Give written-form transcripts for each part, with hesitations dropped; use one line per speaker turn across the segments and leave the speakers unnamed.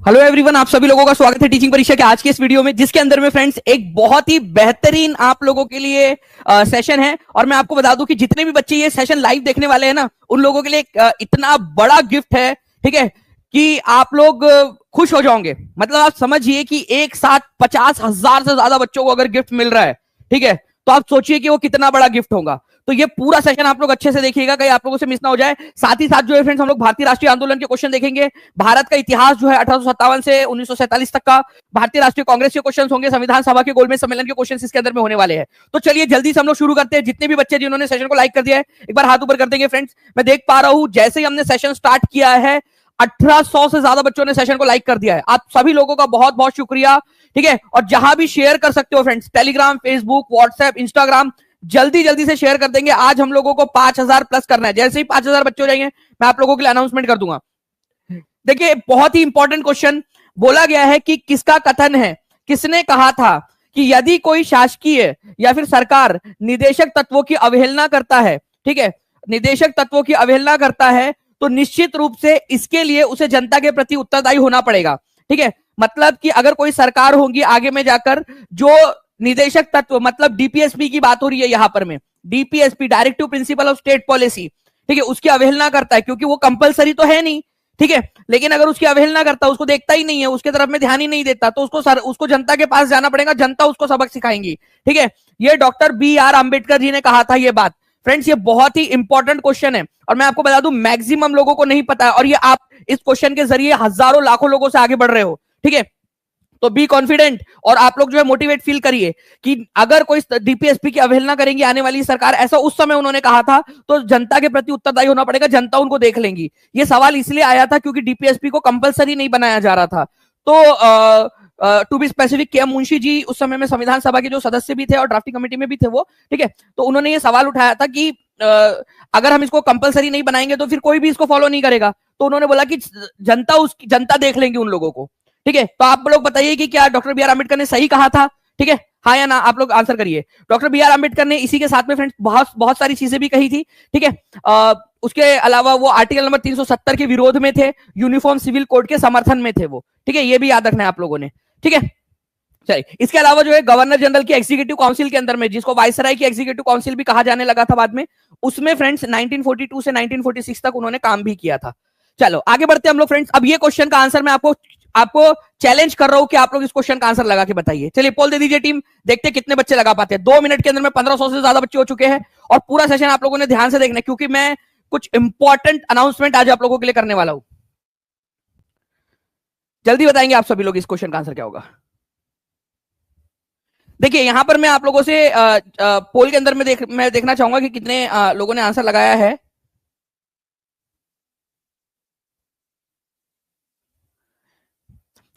Hello everyone, आप सभी लोगों का स्वागत है टीचिंग परीक्षा के आज के इस वीडियो में, जिसके अंदर में फ्रेंड्स एक बहुत ही बेहतरीन आप लोगों के लिए सेशन है। और मैं आपको बता दूं कि जितने भी बच्चे ये सेशन लाइव देखने वाले हैं ना, उन लोगों के लिए इतना बड़ा गिफ्ट है, ठीक है, कि आप लोग खुश हो जाओगे। मतलब आप समझिए कि एक साथ 50,000 से ज्यादा बच्चों को अगर गिफ्ट मिल रहा है, ठीक है, तो आप सोचिए कि वो कितना बड़ा गिफ्ट होगा। तो ये पूरा सेशन आप लोग अच्छे से देखिएगा, कहीं आप लोगों से मिस ना हो जाए। साथ ही साथ जो है फ्रेंड्स, हम लोग भारतीय राष्ट्रीय आंदोलन के क्वेश्चन देखेंगे, भारत का इतिहास जो है 1857 से 1947 तक का, भारतीय राष्ट्रीय कांग्रेस के क्वेश्चन होंगे, संविधान सभा के गोलमेज सम्मेलन के क्वेश्चन इसके अंदर में होने वाले हैं। तो चलिए जल्दी से हम लोग शुरू करते हैं। जितने भी बच्चे जिन्होंने सेशन को लाइक कर दिया है, एक बार हाथ ऊपर कर देंगे फ्रेंड्स। मैं देख पा रहा हूं जैसे ही हमने सेशन स्टार्ट किया है 1800 से ज्यादा बच्चों ने सेशन को लाइक कर दिया है। आप सभी लोगों का बहुत बहुत शुक्रिया, ठीक है। और जहां भी शेयर कर सकते हो friends, Telegram, Facebook, WhatsApp, Instagram, जल्दी जल्दी से शेयर कर देंगे। आज हम लोगों को 5000 प्लस करना है। जैसे ही 5000 बच्चे हो जाएंगे, मैं आप लोगों के लिए अनाउंसमेंट कर दूंगा। देखिए, बहुत ही इंपॉर्टेंट क्वेश्चन बोला गया है कि किसका कथन है, किसने कहा था कि यदि कोई शासकीय या फिर सरकार निदेशक तत्वों की अवहेलना करता है, ठीक है, निदेशक तत्वों की अवहेलना करता है, तो निश्चित रूप से इसके लिए उसे जनता के प्रति उत्तरदायी होना पड़ेगा, ठीक है। मतलब कि अगर कोई सरकार होगी आगे में जाकर, जो निदेशक तत्व, मतलब डीपीएसपी की बात हो रही है यहां पर में, DPSP, directive principle of state policy, ठीक है, उसकी अवहेलना करता है, क्योंकि वो कंपलसरी तो है नहीं, ठीक है। लेकिन अगर उसकी अवहेलना करता है, उसको देखता ही नहीं है, उसके तरफ में ध्यान ही नहीं देता, तो उसको जनता के पास जाना पड़ेगा, जनता उसको सबक सिखाएंगी, ठीक है। ये डॉक्टर BR अम्बेडकर जी ने कहा था ये बात। फ्रेंड्स, ये बहुत ही इंपॉर्टेंट क्वेश्चन है और मैं आपको बता दूं मैक्सिमम लोगों को नहीं पता है, और ये आप इस क्वेश्चन के जरिए हजारों लाखों लोगों से आगे बढ़ रहे हो, ठीक है। तो बी कॉन्फिडेंट और आप लोग जो है मोटिवेट फील करिए कि अगर कोई डीपीएसपी की अवहेलना करेंगी आने वाली सरकार, ऐसा उस समय उन्होंने कहा था, तो जनता के प्रति उत्तरदायी होना पड़ेगा, जनता उनको देख लेंगी। ये सवाल इसलिए आया था क्योंकि डीपीएसपी को कंपलसरी नहीं बनाया जा रहा था। तो टू बी स्पेसिफिक, के मुंशी जी उस समय में संविधान सभा के जो सदस्य भी थे और ड्राफ्टिंग कमेटी में भी थे वो, ठीक है। तो उन्होंने ये सवाल उठाया था कि अगर हम इसको कंपलसरी नहीं बनाएंगे तो फिर कोई भी इसको फॉलो नहीं करेगा। तो उन्होंने बोला कि जनता देख लेंगे उन लोगों को, ठीक है। तो आप लोग बताइए कि क्या डॉक्टर BR अम्बेडकर ने सही कहा था, ठीक है, हाँ या ना, आप लोग आंसर करिए। डॉक्टर BR अम्बेडकर ने इसी के साथ में फ्रेंड्स बहुत बहुत सारी चीजें भी कही थी, ठीक है। उसके अलावा वो आर्टिकल नंबर 370 के विरोध में थे, यूनिफॉर्म सिविल कोड के समर्थन में थे वो, ठीक है। ये भी याद रखना है आप लोगों ने, ठीक है। चलिए, इसके अलावा जो है गवर्नर जनरल की एग्जीक्यूटिव काउंसिल के अंदर में, जिसको वायसराय की एग्जीक्यूटिव काउंसिल भी कहा जाने लगा था बाद में, उसमें फ्रेंड्स 1942 से 1946 तक उन्होंने काम भी किया था। चलो आगे बढ़ते हैं हम लोग फ्रेंड्स। अब ये क्वेश्चन का आंसर मैं आपको चैलेंज कर रहा हूं कि आप लोग इस क्वेश्चन का आंसर लगा के बताइए। चलिए पोल दे दीजिए टीम, देखते हैं कितने बच्चे लगा पाते हैं। 2 मिनट के अंदर में 1500 से ज्यादा बच्चे हो चुके हैं और पूरा सेशन आप लोगों ने ध्यान से देखना है, क्योंकि मैं कुछ इंपॉर्टेंट अनाउंसमेंट आज आप लोगों के लिए करने वाला हूं। जल्दी बताएंगे आप सभी लोग इस क्वेश्चन का आंसर क्या होगा। देखिए, यहां पर मैं आप लोगों से पोल के अंदर में मैं देखना चाहूंगा कि कितने लोगों ने आंसर लगाया है।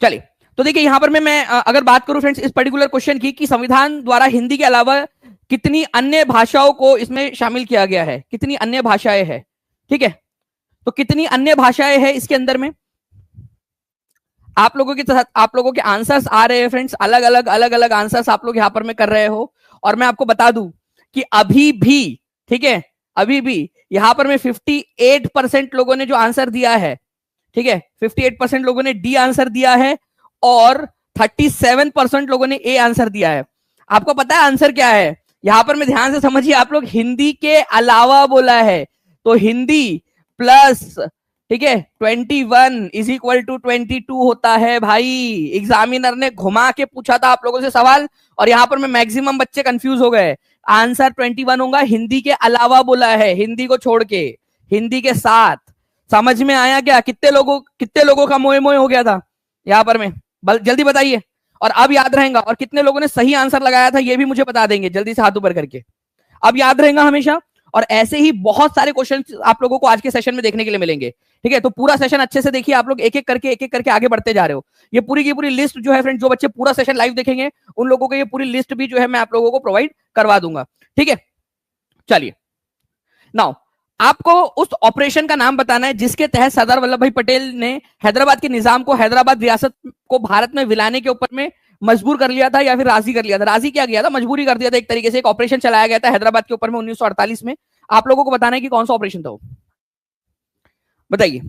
चलिए, तो देखिए यहां पर मैं अगर बात करूं फ्रेंड्स इस पर्टिकुलर क्वेश्चन की कि संविधान द्वारा हिंदी के अलावा कितनी अन्य भाषाओं को इसमें शामिल किया गया है, कितनी अन्य भाषाएं हैं, ठीक है। तो कितनी अन्य भाषाएं हैं इसके अंदर में, आप लोगों के आंसर्स आ रहे हैं फ्रेंड्स, अलग अलग आंसर्स आप लोग यहां पर में कर रहे हो। और मैं आपको बता दूं कि अभी भी, ठीक है, अभी भी यहां पर में 58% लोगों ने जो आंसर दिया है, ठीक है, 58% लोगों ने डी आंसर दिया है और 37% लोगों ने ए आंसर दिया है। आपको पता है आंसर क्या है? यहां पर मैं ध्यान से समझिए, आप लोग हिंदी के अलावा बोला है, तो हिंदी प्लस, ठीक है, 21 इज इक्वल टू 22 होता है भाई। एग्जामिनर ने घुमा के पूछा था आप लोगों से सवाल और यहां पर मैं मैक्सिमम बच्चे कंफ्यूज हो गए। आंसर 21 होगा, हिंदी के अलावा बोला है, हिंदी को छोड़ के, हिंदी के साथ। समझ में आया क्या? कितने लोगों का मोए मोए हो गया था यहां पर में? जल्दी बताइए। और अब याद रहेगा, और कितने लोगों ने सही आंसर लगाया था ये भी मुझे बता देंगे जल्दी से हाथ ऊपर करके। अब याद रहेगा हमेशा। और ऐसे ही बहुत सारे क्वेश्चन आप लोगों को आज के सेशन में देखने के लिए मिलेंगे, ठीक है। तो पूरा सेशन अच्छे से देखिए, आप लोग एक एक करके आगे बढ़ते जा रहे हो। ये पूरी की पूरी लिस्ट जो है फ्रेंड, जो बच्चे पूरा सेशन लाइव देखेंगे उन लोगों को ये पूरी लिस्ट भी जो है मैं आप लोगों को प्रोवाइड करवा दूंगा, ठीक है। चलिए, नाउ आपको उस ऑपरेशन का नाम बताना है जिसके तहत सरदार वल्लभ भाई पटेल ने हैदराबाद के निजाम को हैदराबाद रियासत को भारत में विलाने के ऊपर में मजबूर कर लिया था या फिर राजी कर लिया था। राजी क्या किया था, मजबूरी कर दिया था एक तरीके से। एक ऑपरेशन चलाया गया था हैदराबाद के ऊपर में 1948 में। आप लोगों को बताना है कि कौन सा ऑपरेशन था वो, बताइए।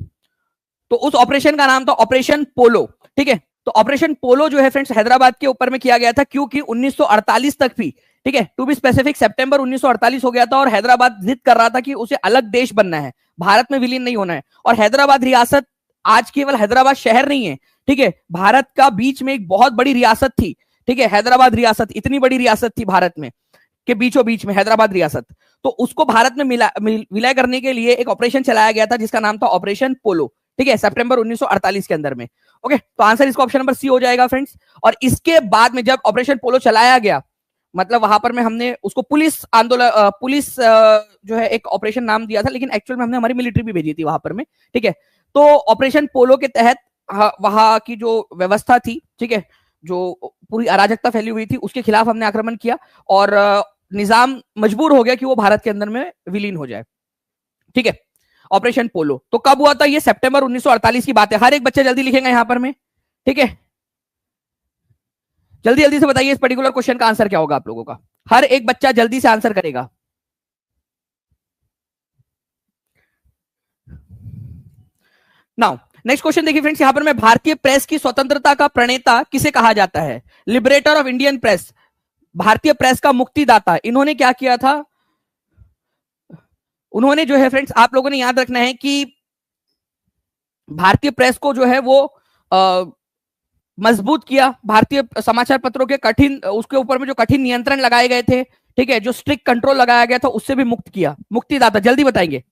तो उस ऑपरेशन का नाम था ऑपरेशन पोलो। ठीक है, तो ऑपरेशन पोलो जो है फ्रेंड्स हैदराबाद के ऊपर में किया गया था, क्योंकि 1948 तक भी, ठीक है, टू बी स्पेसिफिक सितंबर 1948 हो गया था, और हैदराबाद जिद कर रहा था कि उसे अलग देश बनना है, भारत में विलीन नहीं होना है। और हैदराबाद रियासत आज केवल हैदराबाद शहर नहीं है, ठीक है, भारत का बीच में एक बहुत बड़ी रियासत थी। ठीक है, हैदराबाद रियासत इतनी बड़ी रियासत थी भारत में के बीचों बीच में हैदराबाद रियासत, तो उसको भारत में विलय करने के लिए एक ऑपरेशन चलाया गया था जिसका नाम था ऑपरेशन पोलो। ठीक है, सितंबर 1948 के अंदर में। ओके, तो आंसर इसका ऑप्शन नंबर सी हो जाएगा फ्रेंड्स। और इसके बाद में जब ऑपरेशन पोलो चलाया गया, मतलब वहां पर में हमने उसको पुलिस आंदोलन पुलिस जो है एक ऑपरेशन नाम दिया था, लेकिन एक्चुअल में हमने हमारी मिलिट्री भी भेजी थी वहां पर में। ठीक है, तो ऑपरेशन पोलो के तहत वहां की जो व्यवस्था थी, ठीक है, जो पूरी अराजकता फैली हुई थी, उसके खिलाफ हमने आक्रमण किया और निजाम मजबूर हो गया कि वो भारत के अंदर में विलीन हो जाए। ठीक है, ऑपरेशन पोलो तो कब हुआ था? ये सितंबर 1948 की बात है। हर एक बच्चा जल्दी लिखेगा यहां पर में। ठीक है, जल्दी जल्दी से बताइए इस पर्टिकुलर क्वेश्चन का आंसर क्या होगा आप लोगों का। हर एक बच्चा जल्दी से आंसर करेगा। नाउ नेक्स्ट क्वेश्चन देखिए फ्रेंड्स, यहां पर मैं भारतीय प्रेस की स्वतंत्रता का प्रणेता किसे कहा जाता है? लिबरेटर ऑफ इंडियन प्रेस, भारतीय प्रेस का मुक्तिदाता। इन्होंने क्या किया था? उन्होंने जो है फ्रेंड्स, आप लोगों ने याद रखना है कि भारतीय प्रेस को जो है वो मजबूत किया। भारतीय समाचार पत्रों के कठिन उसके ऊपर में जो कठिन नियंत्रण लगाए गए थे, ठीक है, जो स्ट्रिक्ट कंट्रोल लगाया गया था, उससे भी मुक्त किया। मुक्तिदाता जल्दी बताएंगे।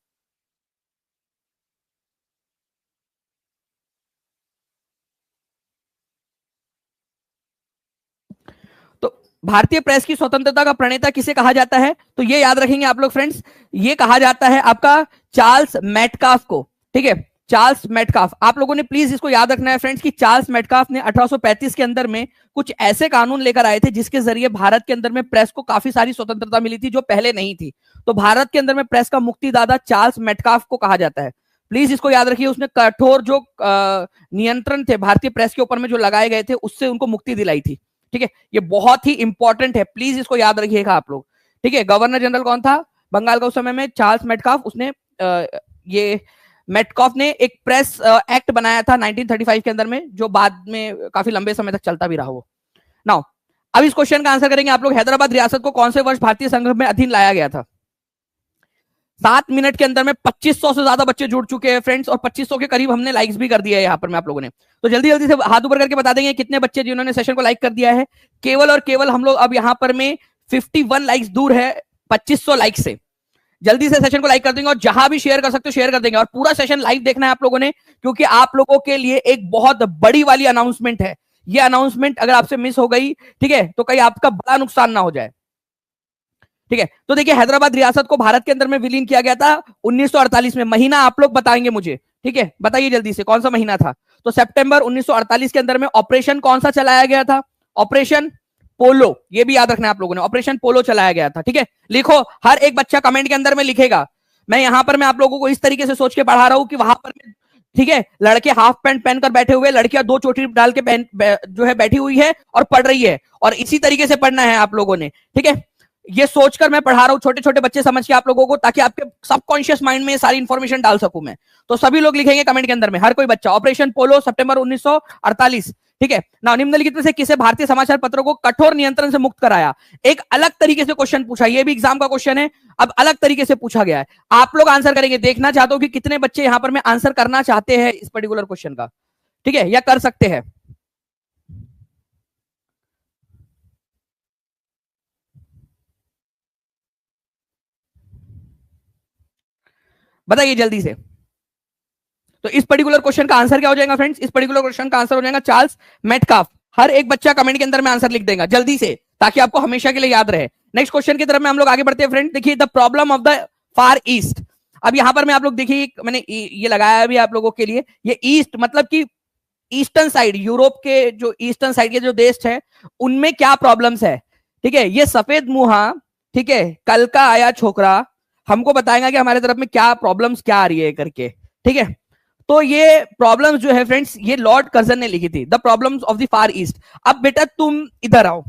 तो भारतीय प्रेस की स्वतंत्रता का प्रणेता किसे कहा जाता है? तो ये याद रखेंगे आप लोग फ्रेंड्स, ये कहा जाता है आपका चार्ल्स मेटकाफ को। ठीक है, चार्ल्स मेटकाफ। आप लोगों ने प्लीज इसको याद रखना है फ्रेंड्स कि चार्ल्स मेटकाफ ने 1835 के अंदर में कुछ ऐसे कानून लेकर आए थे जिसके जरिए भारत के अंदर में प्रेस को काफी सारी स्वतंत्रता मिली थी जो पहले नहीं थी। तो भारत के अंदर में प्रेस का मुक्तिदाता चार्ल्स मेटकाफ को कहा जाता है। प्लीज इसको याद रखिए। उसने कठोर जो नियंत्रण थे भारतीय प्रेस के ऊपर में जो लगाए गए थे, उससे उनको मुक्ति दिलाई थी। ठीक है, ये बहुत ही इंपॉर्टेंट है, प्लीज इसको याद रखिएगा आप लोग। ठीक है, गवर्नर जनरल कौन था बंगाल का उस समय में? Charles Metcalfe. उसने ये मेटकॉफ ने एक प्रेस एक्ट बनाया था 1935 के अंदर में, जो बाद में काफी लंबे समय तक चलता भी रहा वो। नाउ अब इस क्वेश्चन का आंसर करेंगे आप लोग। हैदराबाद रियासत को कौन से वर्ष भारतीय संघ में अधीन लाया गया था? 7 मिनट के अंदर में 2500 से ज्यादा बच्चे जुड़ चुके हैं फ्रेंड्स, और 2500 के करीब हमने लाइक्स भी कर दिया है यहाँ पर में आप लोगों ने। तो जल्दी जल्दी से हाथ ऊपर करके बता देंगे कितने बच्चे जिन्होंने सेशन को लाइक कर दिया है। केवल और केवल हम लोग अब यहाँ पर में 51 लाइक्स दूर है 2500 लाइक से। जल्दी से सेशन को लाइक कर देंगे और जहां भी शेयर कर सकते हो शेयर कर देंगे। और पूरा सेशन लाइव देखना है आप लोगों ने, क्योंकि आप लोगों के लिए एक बहुत बड़ी वाली अनाउंसमेंट है। ये अनाउंसमेंट अगर आपसे मिस हो गई, ठीक है, तो कहीं आपका बड़ा नुकसान ना हो जाए। ठीक है, तो देखिए हैदराबाद रियासत को भारत के अंदर में विलीन किया गया था 1948 में। महीना आप लोग बताएंगे मुझे, ठीक है, बताइए जल्दी से कौन सा महीना था? तो सितंबर 1948 के अंदर में ऑपरेशन कौन सा चलाया गया था? ऑपरेशन पोलो। ये भी याद रखना है आप लोगों ने, ऑपरेशन पोलो चलाया गया था। ठीक है, लिखो, हर एक बच्चा कमेंट के अंदर में लिखेगा। मैं यहां पर मैं आप लोगों को इस तरीके से सोच के पढ़ा रहा हूं कि वहां पर, ठीक है, लड़के हाफ पैंट पहनकर बैठे हुए, लड़कियां 2 चोटी डाल के जो है बैठी हुई है और पढ़ रही है, और इसी तरीके से पढ़ना है आप लोगों ने। ठीक है, ये सोचकर मैं पढ़ा रहा हूं, छोटे छोटे बच्चे समझ के आप लोगों को, ताकि आपके सबकॉन्शियस माइंड में सारी इंफॉर्मेशन डाल सकूं मैं। तो सभी लोग लिखेंगे कमेंट के अंदर में, हर कोई बच्चा, ऑपरेशन पोलो सितंबर 1948। ठीक है ना, निम्नलिखित में से किसे भारतीय समाचार पत्रों को कठोर नियंत्रण से मुक्त कराया? एक अलग तरीके से क्वेश्चन पूछा, ये भी एग्जाम का क्वेश्चन है, अब अलग तरीके से पूछा गया है। आप लोग आंसर करेंगे, देखना चाहता हूं कि कितने बच्चे यहां पर मैं आंसर करना चाहते हैं इस पर्टिकुलर क्वेश्चन का। ठीक है, या कर सकते हैं। बताइए जल्दी से। तो इस पर्टिकुलर क्वेश्चन का आंसर क्या हो जाएगा फ्रेंड्स? इस पर्टिकुलर क्वेश्चन का आंसर हो जाएगा चार्ल्स मेटकाफ। हर एक बच्चा कमेंट के अंदर में आंसर लिख देगा जल्दी से, ताकि आपको हमेशा के लिए याद रहे। नेक्स्ट क्वेश्चन की तरफ में हम लोग आगे बढ़ते हैं फ्रेंड। देखिए, the problem of the far east. अब यहां पर मैं आप लोग देखिए, मैंने ये लगाया भी आप लोगों के लिए। ये ईस्ट मतलब कि ईस्टर्न साइड, यूरोप के जो ईस्टर्न साइड के जो देश है, उनमें क्या प्रॉब्लम्स है। ठीक है, ये सफेद मुहा, ठीक है, कल का आया छोकरा हमको बताएगा कि हमारे तरफ में क्या प्रॉब्लम्स क्या आ रही है करके। ठीक है, तो ये प्रॉब्लम्स जो है फ्रेंड्स, ये लॉर्ड कर्जन ने लिखी थी, the problems of the far east. अब बेटा तुम इधर आओ,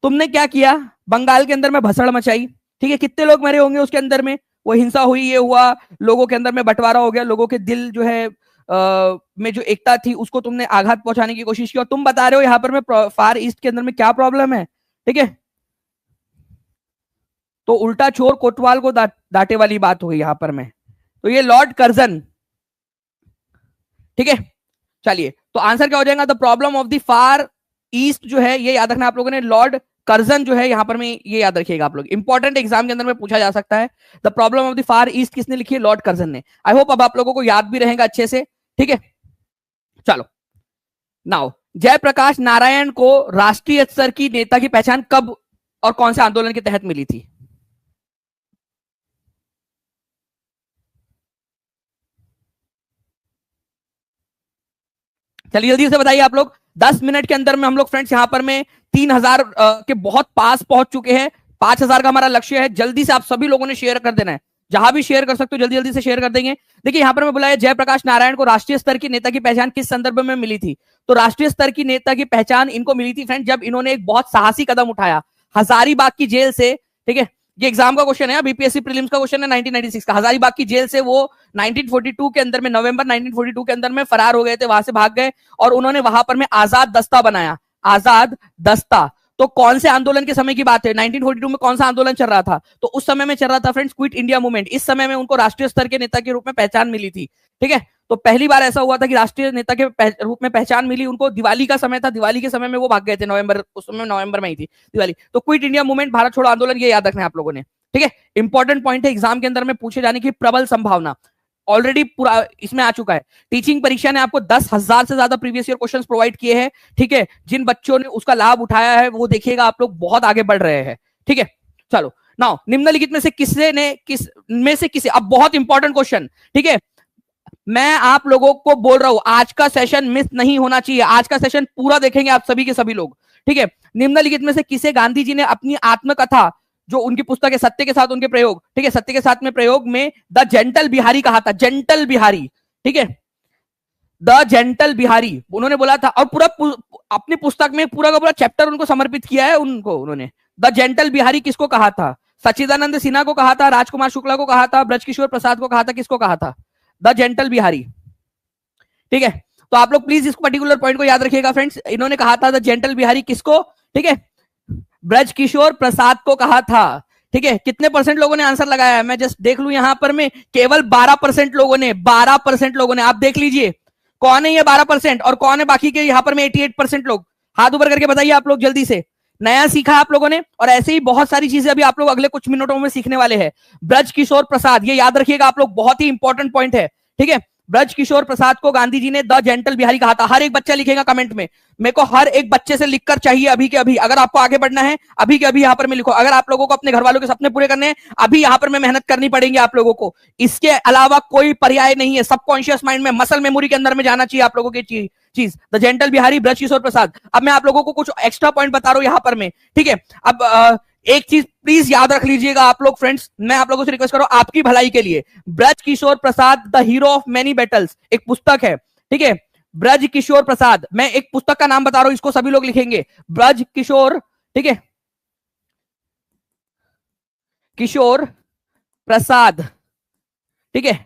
तुमने क्या किया? बंगाल के अंदर में भसड़ मचाई। ठीक है, कितने लोग मरे होंगे उसके अंदर में? वो हिंसा हुई, ये हुआ, लोगों के अंदर में बंटवारा हो गया, लोगों के दिल जो है में जो एकता थी उसको तुमने आघात पहुंचाने की कोशिश की, और तुम बता रहे हो यहाँ पर में फार ईस्ट के अंदर में क्या प्रॉब्लम है। ठीक है, तो उल्टा चोर कोतवाल को डांटे वाली बात हुई यहां पर में। तो ये लॉर्ड कर्जन, ठीक है। चलिए, तो आंसर क्या हो जाएगा, the problem of the far east जो है ये याद रखना आप लोगों ने, लॉर्ड कर्जन जो है यहां पर में, ये याद रखिएगा आप लोग, इंपॉर्टेंट एग्जाम के अंदर में पूछा जा सकता है। The problem of the far east किसने लिखी है, लॉर्ड कर्जन ने। आई होप अब आप लोगों को याद भी रहेगा अच्छे से। ठीक है, चलो नाउ, जयप्रकाश नारायण को राष्ट्रीय स्तर की नेता की पहचान कब और कौन से आंदोलन के तहत मिली थी। चलिए जल्दी से बताइए आप लोग, 10 मिनट के अंदर में हम लोग फ्रेंड्स यहां पर में 3000 के बहुत पास पहुंच चुके हैं। 5000 का हमारा लक्ष्य है। जल्दी से आप सभी लोगों ने शेयर कर देना है, जहां भी शेयर कर सकते हो जल्दी जल्दी से शेयर कर देंगे। देखिए यहां पर मैं बुलाया, जयप्रकाश नारायण को राष्ट्रीय स्तर की नेता की पहचान किस संदर्भ में मिली थी। तो राष्ट्रीय स्तर की नेता की पहचान इनको मिली थी फ्रेंड जब इन्होंने एक बहुत साहसी कदम उठाया हजारीबाग की जेल से। ठीक है, ये एग्जाम का क्वेश्चन है, बीपीएससी प्रीलिम्स का क्वेश्चन है 1996 का। हजारीबाग की जेल से वो 1942 के अंदर में, नवंबर 1942 के अंदर में फरार हो गए थे, वहां से भाग गए और उन्होंने वहां पर में आजाद दस्ता बनाया, आजाद दस्ता। तो कौन से आंदोलन के समय की बात है, 1942 में कौन सा आंदोलन चल रहा था, तो उस समय में चल रहा था फ्रेंड्स क्विट इंडिया मूवमेंट। इस समय में उनको राष्ट्रीय स्तर के नेता के रूप में पहचान मिली थी। ठीक है, तो पहली बार ऐसा हुआ था कि राष्ट्रीय नेता के रूप में पहचान मिली उनको। दिवाली का समय था, दिवाली के समय में वो भाग गए थे, नवंबर, उस समय नवंबर में ही थी दिवाली। तो क्विट इंडिया मूवमेंट, भारत छोड़ो आंदोलन, ये याद रखना है आप लोगों ने। ठीक है, इंपॉर्टेंट पॉइंट है, एग्जाम के अंदर में पूछे जाने की प्रबल संभावना ऑलरेडी पूरा इसमें आ चुका है। टीचिंग परीक्षा ने आपको 10,000 से ज्यादा प्रीवियस ईयर क्वेश्चंस प्रोवाइड किए हैं। ठीक है, जिन बच्चों ने उसका लाभ उठाया है वो देखिएगा आप लोग बहुत आगे बढ़ रहे हैं। ठीक है, चलो नाउ, निम्नलिखित में से किसे, अब बहुत इंपॉर्टेंट क्वेश्चन। ठीक है, मैं आप लोगों को बोल रहा हूं आज का सेशन मिस नहीं होना चाहिए, आज का सेशन पूरा देखेंगे आप सभी के सभी लोग। ठीक है, निम्नलिखित में से किसे गांधी जी ने अपनी आत्मकथा, जो उनकी पुस्तक है सत्य के साथ उनके प्रयोग, ठीक है, सत्य के साथ में प्रयोग में द जेंटल बिहारी कहा था, जेंटल बिहारी। ठीक है, द जेंटल बिहारी उन्होंने बोला था, और पूरा अपनी पुस्तक में पूरा का पूरा चैप्टर उनको समर्पित किया है उनको उन्होंने। द जेंटल बिहारी किसको कहा था, सच्चिदानंद सिन्हा को कहा था, राजकुमार शुक्ला को कहा था, ब्रजकिशोर प्रसाद को कहा था, किसको कहा था, द जेंटल बिहारी। ठीक है, तो आप लोग प्लीज इस पर्टिकुलर पॉइंट को याद रखिएगा फ्रेंड्स, इन्होंने कहा था द जेंटल बिहारी किसको, ठीक है, ब्रजकिशोर प्रसाद को कहा था। ठीक है, कितने परसेंट लोगों ने आंसर लगाया है, मैं जस्ट देख लूं यहां पर में, केवल 12% लोगों ने, 12% लोगों ने। आप देख लीजिए कौन है ये 12% और कौन है बाकी के यहां पर में 88% लोग। हाथ ऊपर करके बताइए आप लोग जल्दी से, नया सीखा आप लोगों ने, और ऐसे ही बहुत सारी चीजें अभी आप लोग अगले कुछ मिनटों में सीखने वाले हैं। ब्रजकिशोर प्रसाद, ये याद रखिएगा आप लोग, बहुत ही इंपॉर्टेंट पॉइंट है। ठीक है, ब्रजकिशोर प्रसाद को गांधी जी ने द जेंटल बिहारी कहा था। हर एक बच्चा लिखेगा कमेंट में, मेरे को हर एक बच्चे से लिखकर चाहिए अभी के अभी, अगर आपको आगे बढ़ना है अभी के अभी यहां पर मैं लिखो। अगर आप लोगों को अपने घर वालों के सपने पूरे करने हैं अभी यहां पर मैं मेहनत करनी पड़ेगी आप लोगों को, इसके अलावा कोई पर्याय नहीं है। सबकॉन्शियस माइंड में, मसल मेमोरी के अंदर में जाना चाहिए आप लोगों की चीज, द जेंटल बिहारी, ब्रजकिशोर प्रसाद। अब मैं आप लोगों को कुछ एक्स्ट्रा पॉइंट बता रहा हूं यहां पर में। ठीक है, अब एक चीज प्लीज याद रख लीजिएगा आप लोग फ्रेंड्स, मैं आप लोगों से रिक्वेस्ट कर रहा हूं आपकी भलाई के लिए। Brajkishore Prasad the hero of many battles एक पुस्तक है। ठीक है, ब्रजकिशोर प्रसाद, मैं एक पुस्तक का नाम बता रहा हूं, इसको सभी लोग लिखेंगे, ब्रजकिशोर, ठीक है, किशोर प्रसाद। ठीक है,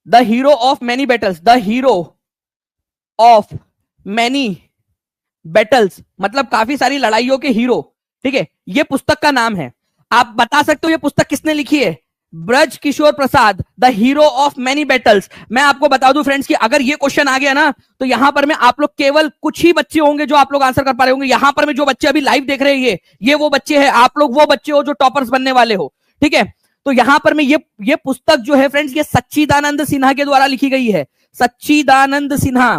the hero of many battles, the hero of many battles मतलब काफी सारी लड़ाइयों के हीरो। ठीक है, ये पुस्तक का नाम है। आप बता सकते हो ये पुस्तक किसने लिखी है, Brajkishore Prasad, the hero of many battles. मैं आपको बता दूं फ्रेंड्स कि अगर ये क्वेश्चन आ गया ना तो यहां पर में आप लोग केवल कुछ ही बच्चे होंगे जो आप लोग आंसर कर पा रहे होंगे। यहां पर में जो बच्चे अभी लाइव देख रहे हैं ये वो बच्चे हैं, आप लोग वो बच्चे हो जो टॉपर्स बनने वाले हो। ठीक है, तो यहां पर में ये पुस्तक जो है फ्रेंड्स, ये सच्चिदानंद सिन्हा के द्वारा लिखी गई है, सच्चिदानंद सिन्हा।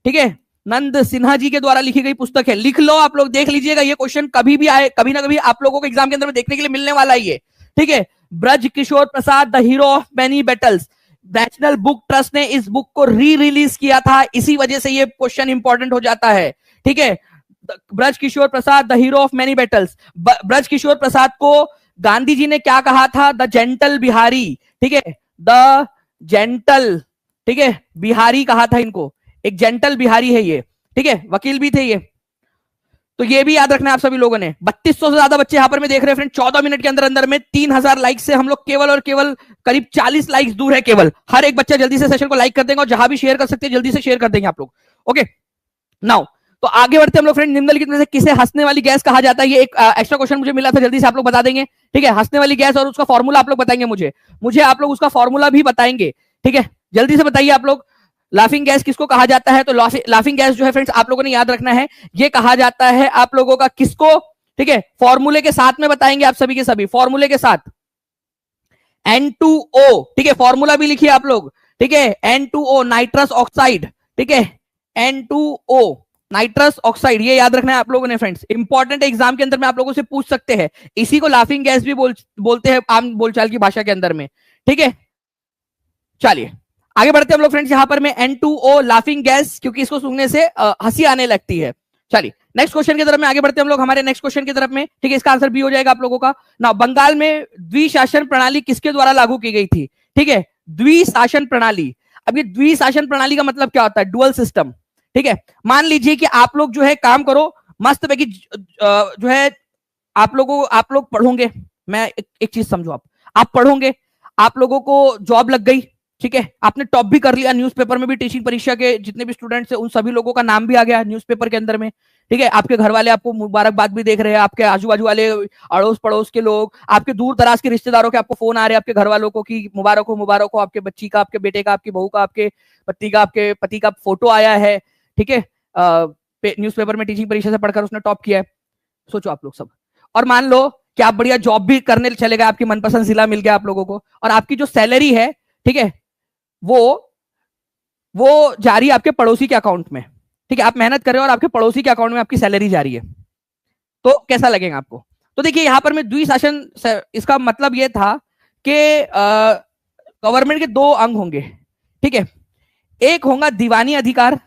ठीक है, नंद सिन्हा जी के द्वारा लिखी गई पुस्तक है, लिख लो आप लोग, देख लीजिएगा ये क्वेश्चन कभी भी आए, कभी ना कभी आप लोगों को एग्जाम के अंदर में देखने के लिए मिलने वाला ही है। ठीक है, Brajkishore Prasad the hero of many battles. National book trust ने इस बुक को री रिलीज किया था, इसी वजह से ये क्वेश्चन इंपॉर्टेंट हो जाता है। ठीक है, Brajkishore Prasad the hero of many battles. Brajkishore Prasad को गांधी जी ने क्या कहा था, द जेंटल बिहारी। ठीक है, द जेंटल, ठीक है, बिहारी कहा था इनको, एक जेंटल बिहारी है ये। ठीक है, वकील भी थे ये। तो ये भी याद रखना है आप सभी लोगों ने। 3200 से ज्यादा बच्चे यहां पर मैं देख रहे हैं फ्रेंड। 14 मिनट के अंदर अंदर में 3000 लाइक से हम लोग केवल और केवल करीब 40 लाइक्स दूर है केवल। हर एक बच्चा जल्दी से सेशन को लाइक कर देंगे और जहां भी शेयर कर सकते हैं जल्दी से शेयर कर देंगे आप लोग। ओके नाउ तो आगे बढ़ते हम लोग फ्रेंड। निम्नलिखित में से किसे हंसने वाली गैस कहा जाता है? ये एक एक्स्ट्रा क्वेश्चन मुझे मिला था, जल्दी से आप लोग बता देंगे। ठीक है, हंसने वाली गैस और उसका फॉर्मूला आप लोग बताएंगे मुझे आप लोग उसका फॉर्मूला भी बताएंगे। ठीक है, जल्दी से बताइए आप लोग। लाफिंग गैस किसको कहा जाता है? तो लाफिंग गैस जो है फ्रेंड्स आप लोगों ने याद रखना है, ये कहा जाता है आप लोगों का किसको? ठीक है, फॉर्मूले के साथ में बताएंगे आप सभी के सभी, फॉर्मूले के साथ। N2O, ठीक है, फॉर्मूला भी लिखिए आप लोग। ठीक है, N2O नाइट्रस ऑक्साइड। ठीक है, N2O नाइट्रस ऑक्साइड, ये याद रखना है आप लोगों ने फ्रेंड्स। इंपॉर्टेंट एग्जाम के अंदर में आप लोगों से पूछ सकते हैं। इसी को लाफिंग गैस भी बोलते हैं आम बोलचाल की भाषा के अंदर में। ठीक है, चलिए आगे बढ़ते हैं हम लोग फ्रेंड्स। यहां पर मैं N2O लाफिंग गैस, क्योंकि इसको सूंघने से हंसी आने लगती है। चलिए नेक्स्ट क्वेश्चन की तरफ में आगे बढ़ते हैं हम लोग, हमारे नेक्स्ट क्वेश्चन की तरफ में। ठीक है, इसका आंसर बी हो जाएगा आप लोगों का ना। बंगाल में द्विशासन प्रणाली किसके द्वारा लागू की गई थी? ठीक है, द्विशासन प्रणाली। अब ये द्विशासन प्रणाली का मतलब क्या होता है? Dual system. ठीक है, मान लीजिए कि आप लोग जो है काम करो मस्त पैकी जो है आप लोग पढ़ोगे। मैं एक चीज समझो, आप पढ़ोगे, आप लोगों को जॉब लग गई। ठीक है, आपने टॉप भी कर लिया, न्यूज़पेपर में भी टीचिंग परीक्षा के जितने भी स्टूडेंट्स हैं उन सभी लोगों का नाम भी आ गया न्यूज़पेपर के अंदर में। ठीक है, आपके घर वाले आपको मुबारकबाद भी देख रहे हैं, आपके आजू बाजू वाले अड़ोस पड़ोस के लोग, आपके दूर दराज के रिश्तेदारों के आपको फोन आ रहे हैं आपके घर वालों को कि मुबारक हो, आपके बच्ची का, आपके बेटे का, आपकी बहू का, आपके पत्नी का, आपके पति का फोटो आया है। ठीक है, न्यूज़पेपर में टीचिंग परीक्षा से पढ़कर उसने टॉप किया है। सोचो आप लोग सब, और मान लो कि आप बढ़िया जॉब भी करने चले गए, आपकी मनपसंद जिला मिल गया आप लोगों को, और आपकी जो सैलरी है, ठीक है, वो जा रही है आपके पड़ोसी के अकाउंट में। ठीक है, आप मेहनत कर रहे हो और आपके पड़ोसी के अकाउंट में आपकी सैलरी जा रही है, तो कैसा लगेगा आपको? तो देखिए यहां पर में द्विशासन, इसका मतलब यह था कि गवर्नमेंट के दो अंग होंगे। ठीक है, एक होगा दीवानी अधिकार।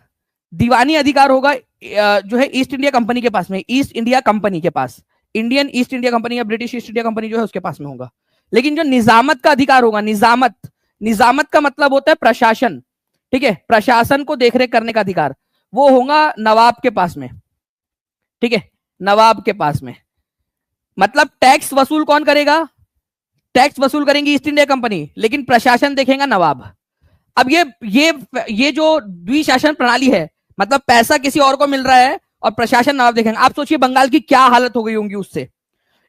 दीवानी अधिकार होगा जो है ईस्ट इंडिया कंपनी के पास में, ईस्ट इंडिया कंपनी के पास, इंडियन ईस्ट इंडिया कंपनी या ब्रिटिश ईस्ट इंडिया कंपनी जो है उसके पास में होगा। लेकिन जो निजामत का अधिकार होगा, निजामत का मतलब होता है प्रशासन। ठीक है, प्रशासन को देखरेख करने का अधिकार, वो होगा नवाब के पास में। ठीक है, नवाब के पास में। मतलब टैक्स वसूल कौन करेगा? टैक्स वसूल करेंगी ईस्ट इंडिया कंपनी, लेकिन प्रशासन देखेगा नवाब। अब ये जो द्विशासन प्रणाली है, मतलब पैसा किसी और को मिल रहा है और प्रशासन नवाब देखेंगे। आप सोचिए बंगाल की क्या हालत हो गई होंगी उससे।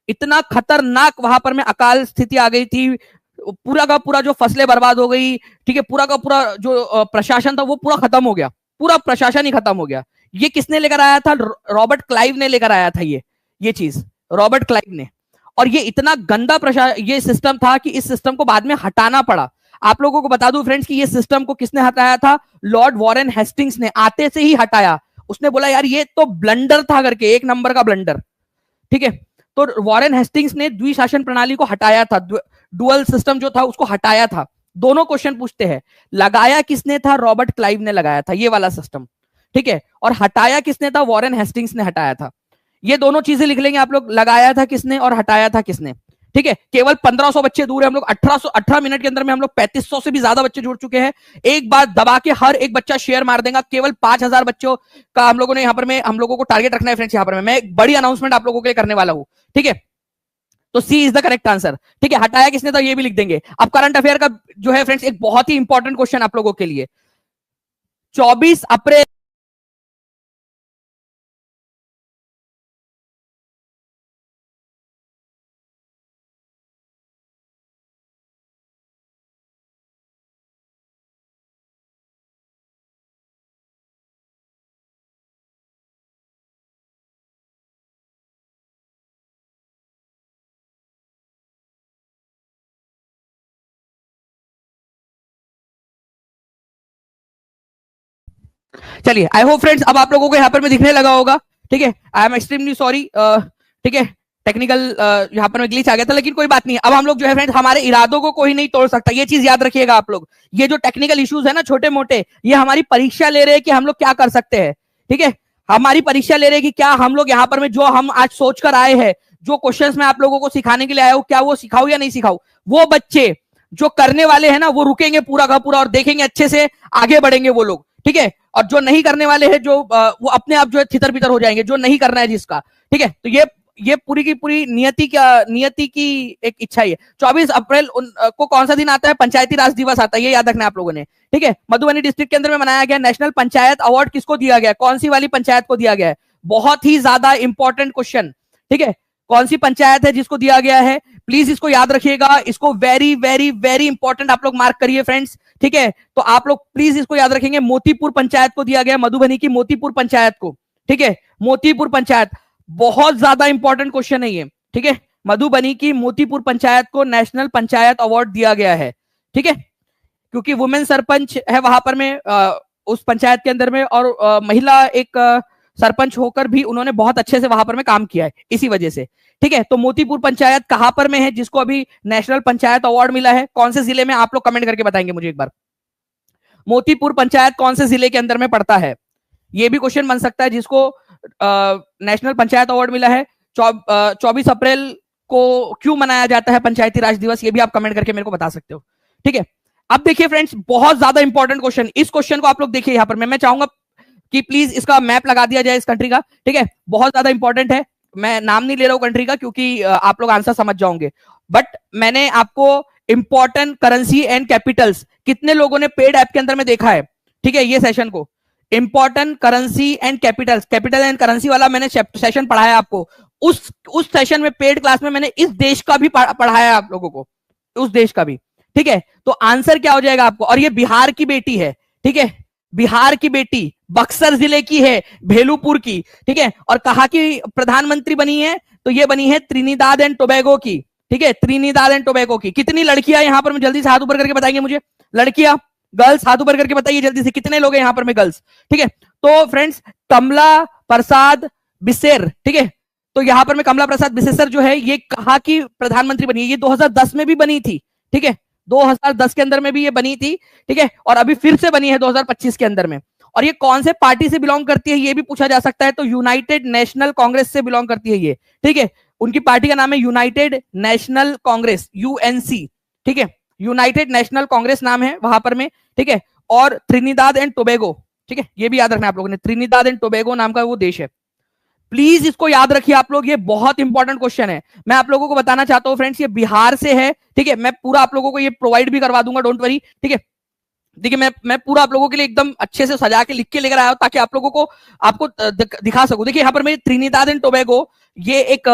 इतना खतरनाक वहां पर में अकाल स्थिति आ गई थी, पूरा का पूरा जो फसलें बर्बाद हो गई। ठीक है, पूरा का पूरा जो प्रशासन था वो पूरा खत्म हो गया, पूरा प्रशासन ही खत्म हो गया। ये किसने लेकर आया था? रॉबर्ट क्लाइव ने लेकर आया था ये चीज, रॉबर्ट क्लाइव ने। और ये इतना गंदा ये सिस्टम था कि इस सिस्टम को बाद में हटाना पड़ा। आप लोगों को बता दूं फ्रेंड्स कि ये सिस्टम को किसने हटाया था? लॉर्ड वॉरेन हेस्टिंग्स ने आते से ही हटाया। उसने बोला यार ये तो ब्लंडर था करके, एक नंबर का ब्लंडर। ठीक है, तो वॉरेन हेस्टिंग्स ने द्विशासन प्रणाली को हटाया था, डुअल सिस्टम जो था उसको हटाया था। दोनों क्वेश्चन पूछते हैं, लगाया किसने था? रॉबर्ट क्लाइव ने लगाया था ये वाला सिस्टम। ठीक है, और हटाया किसने था? वॉरेन हेस्टिंग्स ने हटाया था। ये दोनों चीजें लिख लेंगे आप लोग, लगाया था किसने और हटाया था किसने। ठीक है, केवल 1500 बच्चे दूर है हम लोग। 18 मिनट के अंदर में हम लोग 3500 से भी ज्यादा बच्चे जुड़ चुके हैं। एक बार दबा के हर एक बच्चा शेयर मार देगा। केवल 5000 बच्चों का हम लोगों ने यहाँ पर में हम लोगों को टारगेट रखना है फ्रेंड्स। यहाँ पर मैं एक बड़ी अनाउंसमेंट आप लोगों के लिए करने वाला हूँ। ठीक है, तो सी इज द करेक्ट आंसर। ठीक है, हटाया किसने था ये भी लिख देंगे। अब करंट अफेयर का जो है फ्रेंड्स एक बहुत ही इंपॉर्टेंट क्वेश्चन आप लोगों के लिए। 24 अप्रैल चलिए आई होप फ्रेंड्स अब आप लोगों को यहाँ पर में दिखने लगा होगा। ठीक है, आई एम एक्सट्रीमली सॉरी। ठीक है, टेक्निकल यहाँ पर में ग्लिच आ गया था, लेकिन कोई बात नहीं। अब हम लोग जो है फ्रेंड्स हमारे इरादों को कोई नहीं तोड़ सकता, ये चीज याद रखिएगा आप लोग। ये जो टेक्निकल इश्यूज है ना छोटे मोटे, ये हमारी परीक्षा ले रहे हैं कि हम लोग क्या कर सकते हैं। ठीक है, हमारी परीक्षा ले रहे हैं कि क्या हम लोग यहाँ पर में जो हम आज सोच कर आए हैं, जो क्वेश्चंस मैं आप लोगों को सिखाने के लिए आया हूँ, क्या वो सिखाऊं या नहीं सिखाऊं। वो बच्चे जो करने वाले हैं ना वो रुकेंगे पूरा का पूरा और देखेंगे अच्छे से, आगे बढ़ेंगे वो लोग। ठीक है, और जो नहीं करने वाले हैं जो वो अपने आप जो है तितर बितर हो जाएंगे, जो नहीं करना है जिसका, ठीक है। तो ये पूरी की पूरी नियति की एक इच्छा ही है। 24 अप्रैल को कौन सा दिन आता है? पंचायती राज दिवस आता है, ये याद रखना है आप लोगों ने, ठीक है। मधुबनी डिस्ट्रिक्ट के अंदर में मनाया गया नेशनल पंचायत अवार्ड किसको दिया गया? कौन सी वाली पंचायत को दिया गया है? बहुत ही ज्यादा इंपॉर्टेंट क्वेश्चन, ठीक है। कौन सी पंचायत है जिसको दिया गया है? प्लीज इसको याद रखिएगा, इसको वेरी वेरी वेरी इंपॉर्टेंट आप लोग मार्क करिए फ्रेंड्स, ठीक है। तो आप लोग प्लीज इसको याद रखेंगे, मोतीपुर पंचायत को दिया गया, मधुबनी की मोतीपुर पंचायत को, ठीक है। मोतीपुर पंचायत बहुत ज्यादा इंपॉर्टेंट क्वेश्चन है ये, ठीक है। मधुबनी की मोतीपुर पंचायत को नेशनल पंचायत अवार्ड दिया गया है, ठीक है, क्योंकि वुमेन सरपंच है वहां पर में उस पंचायत के अंदर में, और महिला एक सरपंच होकर भी उन्होंने बहुत अच्छे से वहां पर में काम किया है इसी वजह से, ठीक है। तो मोतीपुर पंचायत कहां पर में है जिसको अभी नेशनल पंचायत अवार्ड मिला है? कौन से जिले में? आप लोग कमेंट करके बताएंगे मुझे एक बार। मोतीपुर पंचायत कौन से जिले के अंदर में पड़ता है? ये भी क्वेश्चन बन सकता है, जिसको नेशनल पंचायत अवार्ड मिला है। 24 अप्रैल को क्यों मनाया जाता है पंचायती राज दिवस? ये भी आप कमेंट करके मेरे को बता सकते हो, ठीक है। अब देखिए फ्रेंड्स, बहुत ज्यादा इंपॉर्टेंट क्वेश्चन, इस क्वेश्चन को आप लोग देखिए यहां पर मैं चाहूंगा कि प्लीज इसका मैप लगा दिया जाए इस कंट्री का, ठीक है। बहुत ज्यादा इंपॉर्टेंट है, मैं नाम नहीं ले रहा हूं कंट्री का क्योंकि आप लोग आंसर समझ जाओगे, बट मैंने आपको इंपॉर्टेंट करेंसी एंड कैपिटल्स कितने लोगों ने पेड ऐप के अंदर में देखा है, ठीक है, ये सेशन को important currency and Capitals, capital and currency वाला मैंने सेशन पढ़ाया आपको। उस सेशन में पेड क्लास में मैंने इस देश का भी पढ़ाया आप लोगों को, उस देश का भी, ठीक है। तो आंसर क्या हो जाएगा आपको? और ये बिहार की बेटी है, ठीक है, बिहार की बेटी, बक्सर जिले की है, भेलूपुर की, ठीक है। और कहा कि प्रधानमंत्री बनी है, तो ये बनी है त्रिनिदाद एंड टोबैगो की, ठीक है, त्रिनिदाद एंड टोबैगो की। कितनी लड़कियां यहां पर, जल्दी से हाथ ऊपर करके बताएंगे मुझे, लड़कियां, गर्ल्स हाथ ऊपर करके बताइए जल्दी से, कितने लोग हैं यहां पर में गर्ल्स, ठीक है। तो फ्रेंड्स, कमला प्रसाद बिसेर, ठीक है, तो यहां पर में कमला प्रसाद बिसेसर जो है, ये कहा कि प्रधानमंत्री बनी है, ये 2010 में भी बनी थी, ठीक है, 2010 के अंदर में भी ये बनी थी, ठीक है, और अभी फिर से बनी है 2025 के अंदर में। और ये कौन से पार्टी से बिलोंग करती है ये भी पूछा जा सकता है, तो यूनाइटेड नेशनल कांग्रेस से बिलोंग करती है ये, ठीक है। उनकी पार्टी का नाम है यूनाइटेड नेशनल कांग्रेस, यूएनसी, ठीक है, यूनाइटेड नेशनल कांग्रेस नाम है वहां पर में, ठीक है। और त्रिनिदाद एंड टोबैगो, ठीक है, ये भी याद रखना आप लोगों ने, त्रिनिदाद एंड टोबैगो नाम का वो देश है, प्लीज इसको याद रखिए आप लोग, ये बहुत इंपॉर्टेंट क्वेश्चन है। मैं आप लोगों को बताना चाहता हूं फ्रेंड्स, ये बिहार से है, ठीक है, मैं पूरा आप लोगों को ये प्रोवाइड भी करवा दूंगा, डोंट वरी, ठीक है। देखिए मैं पूरा आप लोगों के लिए एकदम अच्छे से सजा के लिख के लेकर आया हूं ताकि आप लोगों को आपको दिखा सकूं। देखिए यहाँ पर मेरी त्रिनिदाद एंड टोबैगो, ये एक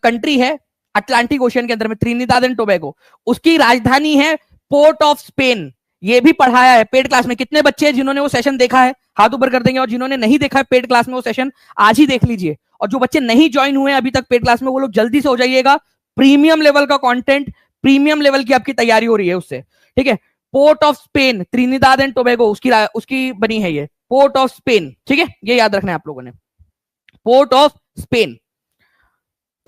कंट्री है अटलांटिक ओशन के अंदर में, त्रिनिदाद एंड टोबैगो, उसकी राजधानी है पोर्ट ऑफ स्पेन। ये भी पढ़ाया है पेड क्लास में। कितने बच्चे हैं जिन्होंने वो सेशन देखा है? हाथ ऊपर कर देंगे। और जिन्होंने नहीं देखा है पेड क्लास में वो सेशन, आज ही देख लीजिए। और जो बच्चे नहीं ज्वाइन हुए अभी तक पेड क्लास में, वो लोग जल्दी से हो जाइएगा। प्रीमियम लेवल का कंटेंट, प्रीमियम लेवल की आपकी तैयारी हो रही है उससे, ठीक है। Port of Spain, Trinidad and Tobago, उसकी बनी है ये, पोर्ट ऑफ स्पेन, ठीक है, ये याद रखना है आप लोगों ने, पोर्ट ऑफ स्पेन।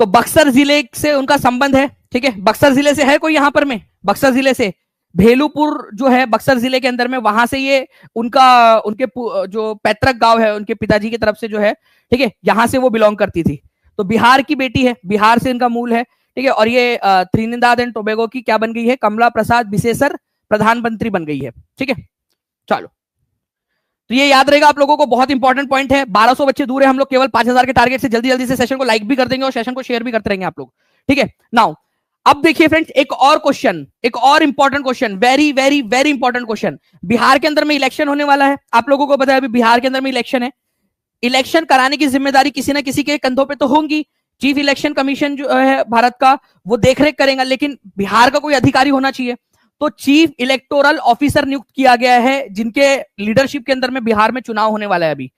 तो बक्सर जिले से उनका संबंध है, ठीक है। बक्सर जिले से है कोई यहां पर में? बक्सर जिले से भेलूपुर जो है बक्सर जिले के अंदर में, वहां से ये उनके जो पैतृक गांव है उनके पिताजी की तरफ से जो है, ठीक है, यहां से वो बिलोंग करती थी। तो बिहार की बेटी है, बिहार से इनका मूल है, ठीक है। और ये त्रिनिदाद एंड टोबैगो की क्या बन गई है? कमला प्रसाद बिसेसर प्रधानमंत्री बन गई है, ठीक है। चलो, तो ये याद रहेगा आप लोगों को, बहुत इंपॉर्टेंट पॉइंट है। 1200 बच्चे दूर है, हम लोग केवल 5000 के टारगेट से जल्दी जल्दी से सेशन को लाइक भी कर देंगे और सेशन को शेयर भी करते रहेंगे आप लोग, ठीक है। नाउ अब देखिए फ्रेंड्स, एक और क्वेश्चन, एक और important question, very very very important question. Bihar के अंदर में इलेक्शन होने वाला है, आप लोगों को पता है अभी बिहार के अंदर में इलेक्शन है। इलेक्शन कराने की जिम्मेदारी किसी ना किसी के कंधों पे तो होंगी। चीफ इलेक्शन कमीशन जो है भारत का, वो देखरेख करेगा, लेकिन बिहार का कोई अधिकारी होना चाहिए। तो चीफ इलेक्टोरल ऑफिसर नियुक्त किया गया है, जिनके लीडरशिप के अंदर में बिहार में चुनाव होने वाला है। अभी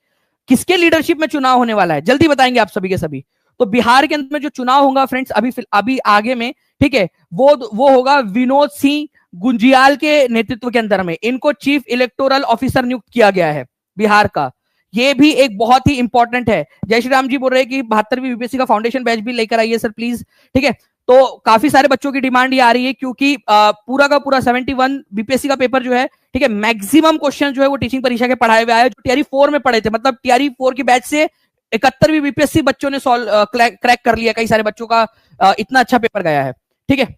किसके लीडरशिप में चुनाव होने वाला है जल्दी बताएंगे आप सभी के सभी। तो बिहार के अंदर में जो चुनाव होगा फ्रेंड्स अभी आगे में, ठीक है, वो होगा विनोद सिंह गुंजियाल के नेतृत्व के अंदर में। इनको चीफ इलेक्टोरल ऑफिसर नियुक्त किया गया है बिहार का। ये भी एक बहुत ही इंपॉर्टेंट है। जय श्री राम जी बोल रहे हैं कि 72वीं बीपीएससी का फाउंडेशन बैच भी लेकर आइए सर प्लीज, ठीक है। तो काफी सारे बच्चों की डिमांड ये आ रही है, क्योंकि पूरा का पूरा 71 बीपीएससी का पेपर जो है, ठीक है, मैक्सिमम क्वेश्चन जो है वो टीचिंग परीक्षा के पढ़ाए हुए आए, जो टीआरई 4 में पढ़े थे। मतलब टीआरई 4 की बैच से 71वीं बीपीएससी बच्चों ने क्रैक कर लिया। कई सारे बच्चों का इतना अच्छा पेपर गया है, ठीक है।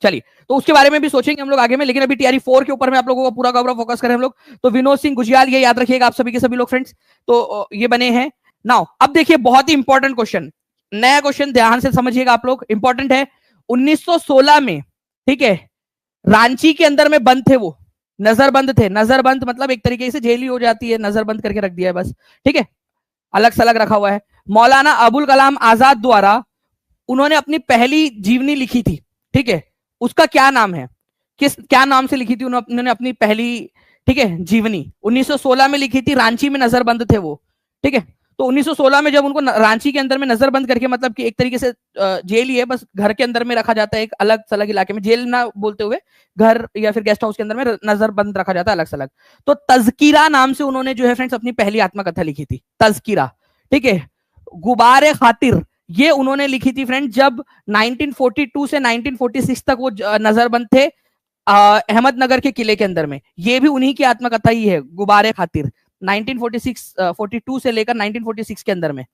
चलिए, तो उसके बारे में भी सोचेंगे हम लोग आगे में, लेकिन अभी टीआरई 4 के ऊपर में आप लोगों को पूरा का पूरा फोकस करें हम लोग। तो विनोद सिंह गुजियाल, ये याद रखिएगा आप सभी के सभी लोग फ्रेंड्स, तो ये बने हैं। नाउ अब देखिए बहुत ही इंपॉर्टेंट क्वेश्चन, नया क्वेश्चन, ध्यान से समझिएगा आप लोग, इंपॉर्टेंट है। 1916 में, ठीक है, रांची के अंदर में बंद थे वो, नजरबंद थे। नजरबंद मतलब एक तरीके से जेल ही हो जाती है, नजरबंद करके रख दिया है बस, ठीक है, अलग सलग रखा हुआ है। मौलाना अबुल कलाम आजाद द्वारा उन्होंने अपनी पहली जीवनी लिखी थी, ठीक है, उसका क्या नाम है, क्या नाम से लिखी थी उन्होंने अपनी पहली, ठीक है, जीवनी? 1916 में लिखी थी, रांची में नजरबंद थे वो, ठीक है। तो 1916 में जब उनको रांची के अंदर में नजरबंद करके, मतलब कि एक तरीके से जेल ही है, बस घर के अंदर में रखा जाता है, एक अलग सलग इलाके में, जेल ना बोलते हुए घर या फिर गेस्ट हाउस के अंदर में नजरबंद रखा जाता है अलग सलग। तो तज़किरा नाम से उन्होंने जो है फ्रेंड्स अपनी पहली आत्मकथा लिखी थी, तज़किरा, ठीक है। गुबारे खातिर ये उन्होंने लिखी थी फ्रेंड जब 1942 से 1946 तक वो नजरबंद थे अहमदनगर के किले के अंदर में। ये भी उन्हीं की आत्मकथा ही है, गुबारे खातिर, 42 से लेकर 1946 के अंदर में।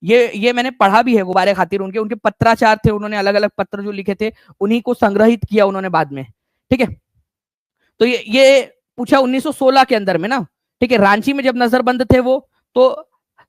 ये मैंने पढ़ा भी है, गुबारे खातिर, उनके पत्राचार थे, उन्होंने अलग अलग पत्र जो लिखे थे उन्हीं को संग्रहित किया उन्होंने बाद में, ठीक है। तो ये पूछा 1916 के अंदर में ना, ठीक है, रांची में जब नजरबंद थे वो, तो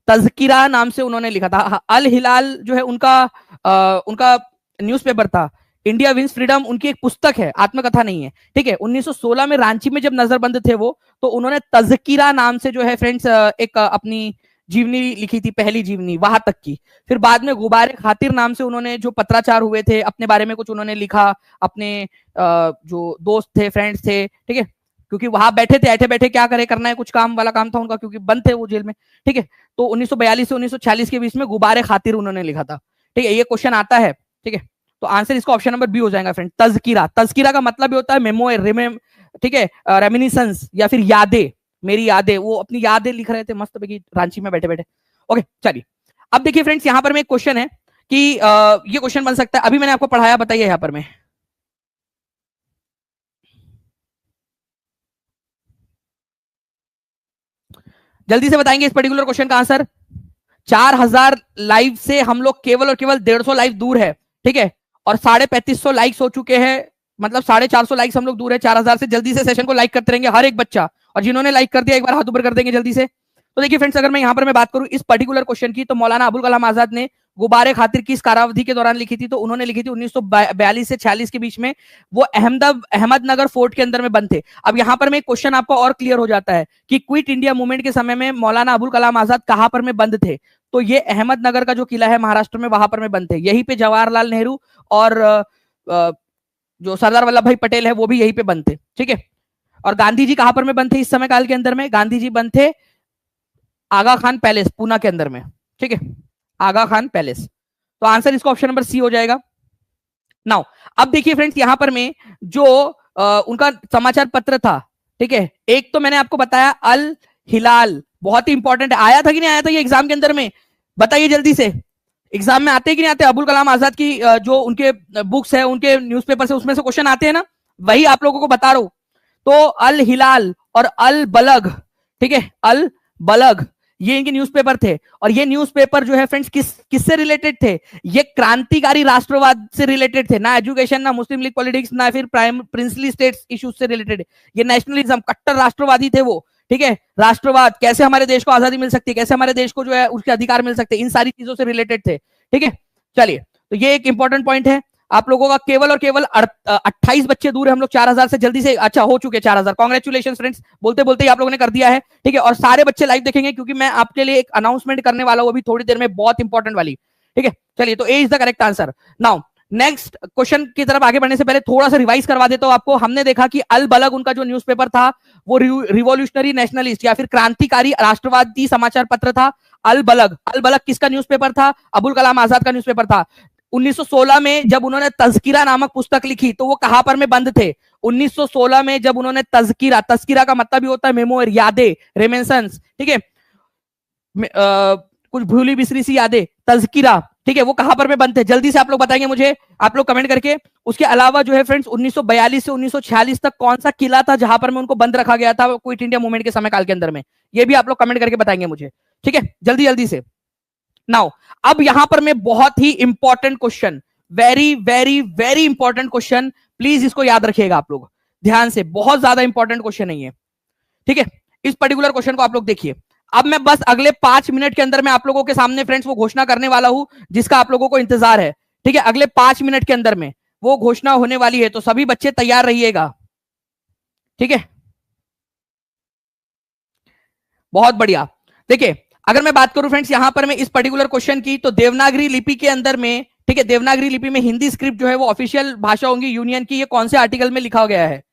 तज़किरा नाम से उन्होंने लिखा था। अल हिलाल जो है उनका न्यूज़पेपर था, इंडिया विंस फ्रीडम उनकी एक पुस्तक है, आत्मकथा नहीं है, ठीक है। 1916 में रांची में जब नजरबंद थे वो, तो उन्होंने तज़किरा नाम से जो है फ्रेंड्स एक अपनी जीवनी लिखी थी, पहली जीवनी वहां तक की। फिर बाद में गुबारे खातिर नाम से उन्होंने जो पत्राचार हुए थे, अपने बारे में कुछ उन्होंने लिखा, अपने जो दोस्त थे, फ्रेंड्स थे, ठीक है, क्योंकि वहां बैठे थे, बैठे बैठे क्या करे, करना है कुछ काम वाला काम था उनका, क्योंकि बंद थे वो जेल में, ठीक है। तो 1942 से 1946 के बीच में गुबारे खातिर उन्होंने लिखा था, ठीक है। ये क्वेश्चन आता है, ठीक है, तो आंसर इसका ऑप्शन नंबर बी हो जाएगा फ्रेंड, तज़किरा। तज़किरा का मतलब होता है मेमोयर, ठीक है, रेमिनिसेंस या फिर यादें, मेरी यादें, वो अपनी यादें लिख रहे थे मस्त की रांची में बैठे बैठे। ओके चलिए, अब देखिए फ्रेंड्स, यहां पर में एक क्वेश्चन है कि ये क्वेश्चन बन सकता है, अभी मैंने आपको पढ़ाया, बताइए यहां पर में, जल्दी से बताएंगे इस पर्टिकुलर क्वेश्चन का आंसर। 4000 लाइव से हम लोग केवल और केवल 150 लाइव दूर है, ठीक है, और 3550 लाइक्स हो चुके हैं, मतलब 450 लाइक्स हम लोग दूर है 4000 से। जल्दी से सेशन को लाइक करते रहेंगे हर एक बच्चा, और जिन्होंने लाइक कर दिया एक बार हाथ ऊपर कर देंगे जल्दी से। तो देखिए फ्रेंड्स, अगर मैं यहां पर मैं बात करूं इस पर्टिकुलर क्वेश्चन की, तो मौलाना अबुल कलाम आजाद ने गुबारे खातिर किस कारावधि के दौरान लिखी थी? तो उन्होंने लिखी थी 1942 से 46 के बीच में, वो अहमदनगर फोर्ट के अंदर में बंद थे। अब यहां पर में क्वेश्चन आपको और क्लियर हो जाता है कि क्विट इंडिया मूवमेंट के समय में मौलाना अबुल कलाम आजाद कहां पर में बंद थे? तो ये अहमदनगर का जो किला है महाराष्ट्र में, वहां पर में बंद थे। यहीं पे जवाहरलाल नेहरू और जो सरदार वल्लभ भाई पटेल है वो भी यहीं पे बंद थे, ठीक है। और गांधी जी कहां पर में बंद थे इस समय काल के अंदर में? गांधी जी बंद थे आगा खान पैलेस, पूना के अंदर में, ठीक है, आगा खान पैलेस। तो आंसर इसका ऑप्शन नंबर सी हो जाएगा। नाउ अब देखिए फ्रेंड्स, यहां पर में जो उनका समाचार पत्र था, ठीक है, एक तो मैंने आपको बताया अल हिलाल, बहुत ही इंपॉर्टेंट है। आया था कि नहीं आया था ये एग्जाम के अंदर में? बताइए जल्दी से, एग्जाम में आते कि नहीं आते? अबुल कलाम आजाद की जो उनके बुक्स है, उनके न्यूज़पेपर से, उसमें से क्वेश्चन आते हैं ना, वही आप लोगों को बता रहा हूं। तो अल हिलाल और अल बलग, ठीक है, अल बलग, ये इनके न्यूज़पेपर थे। और ये न्यूज़पेपर जो है फ्रेंड्स किससे रिलेटेड थे? ये क्रांतिकारी राष्ट्रवाद से रिलेटेड थे, ना एजुकेशन, ना मुस्लिम लीग पॉलिटिक्स, ना फिर प्रिंसली स्टेट्स इश्यूज से रिलेटेड। ये नेशनलिज्म, कट्टर राष्ट्रवादी थे वो, ठीक है, राष्ट्रवाद, कैसे हमारे देश को आजादी मिल सकती है, कैसे हमारे देश को जो है उसके अधिकार मिल सकते हैं, इन सारी चीजों से रिलेटेड थे, ठीक है। चलिए, तो ये एक इंपॉर्टेंट पॉइंट है आप लोगों का। केवल और केवल 28 बच्चे दूर है हम लोग 4000 से। जल्दी से, अच्छा हो चुके 4000, कांग्रेचुलेशन फ्रेंड्स, बोलते बोलते ही आप लोगों ने कर दिया है, ठीक है। और सारे बच्चे लाइव देखेंगे क्योंकि मैं आपके लिए एक अनाउंसमेंट करने वाला हूं अभी थोड़ी देर में, बहुत इंपॉर्टेंट वाली, ठीक है। चलिए, तो A is the correct answer. Now next question की तरफ आगे बढ़ने से पहले थोड़ा सा रिवाइज करवा देता हूं आपको। हमने देखा कि अल बलग उनका जो न्यूज़पेपर था वो रिवॉल्यूशनरी नेशनलिस्ट या फिर क्रांतिकारी राष्ट्रवादी समाचार पत्र था। अल बलग किसका न्यूज़पेपर था? अबुल कलाम आजाद का न्यूज़पेपर था। 1916 में जब उन्होंने तज़किरा नामक पुस्तक लिखी तो वो कहां पर में बंद थे? 1916 में जब उन्होंने तज़किरा का मतलब ही होता है मेमोयर, यादें, रेमेंसेंस, ठीक है, कुछ भूली बिसरी सी यादें, तज़किरा, ठीक है, वो कहां पर में बंद थे? जल्दी से आप लोग बताएंगे मुझे, आप लोग कमेंट करके। उसके अलावा जो है फ्रेंड्स 1942 से 1946 तक कौन सा किला था जहां पर में उनको बंद रखा गया था क्विट इंडिया मूवमेंट के समय काल के अंदर में? ये भी आप लोग कमेंट करके बताएंगे मुझे, ठीक है, जल्दी जल्दी से। नाउ अब यहां पर में बहुत ही important question, very very very important question, please इसको याद रखिएगा आप लोग ध्यान से, बहुत ज्यादा इंपॉर्टेंट क्वेश्चन नहीं है, ठीक है। इस पर्टिकुलर क्वेश्चन को आप लोग देखिए। अब मैं बस अगले 5 मिनट के अंदर मैं आप लोगों के सामने फ्रेंड्स वो घोषणा करने वाला हूं जिसका आप लोगों को इंतजार है, ठीक है। अगले 5 मिनट के अंदर में वो घोषणा होने वाली है, तो सभी बच्चे तैयार रहिएगा, ठीक है। बहुत बढ़िया। देखिए अगर मैं बात करूं फ्रेंड्स यहां पर मैं इस पर्टिकुलर क्वेश्चन की, तो देवनागरी लिपि के अंदर में, ठीक है, देवनागरी लिपि में हिंदी स्क्रिप्ट जो है वो ऑफिशियल भाषा होंगी यूनियन की, ये कौन से आर्टिकल में लिखा गया है,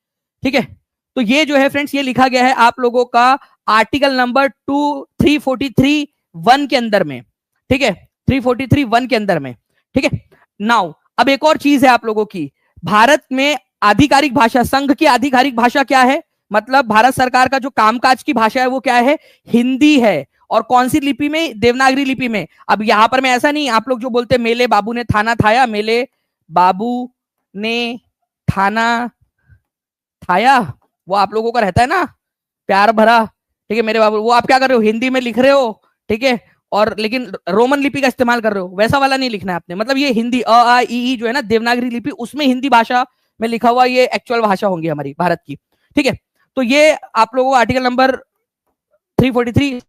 ठीक है। तो ये जो है फ्रेंड्स ये लिखा गया है आप लोगों का आर्टिकल नंबर 343(1) के अंदर में, ठीक है, 343(1) के अंदर में, ठीक है। नाउ अब एक और चीज है आप लोगों की, भारत में आधिकारिक भाषा, संघ की आधिकारिक भाषा क्या है, मतलब भारत सरकार का जो कामकाज की भाषा है वो क्या है, हिंदी है। और कौन सी लिपि में, देवनागरी लिपि में। अब यहां पर मैं ऐसा नहीं, आप लोग जो बोलते मेले बाबू ने थाना थाया, मेले बाबू ने थाना थाया, वो आप लोगों का रहता है ना प्यार भरा, ठीक है मेरे बाबू, वो आप क्या कर रहे हो, हिंदी में लिख रहे हो, ठीक है, और लेकिन रोमन लिपि का इस्तेमाल कर रहे हो, वैसा वाला नहीं लिखना है आपने। मतलब ये हिंदी अ आ ई ई जो है ना देवनागरी लिपि, उसमें हिंदी भाषा में लिखा हुआ ये एक्चुअल भाषा होंगी हमारी भारत की, ठीक है। तो ये आप लोगों को आर्टिकल नंबर 343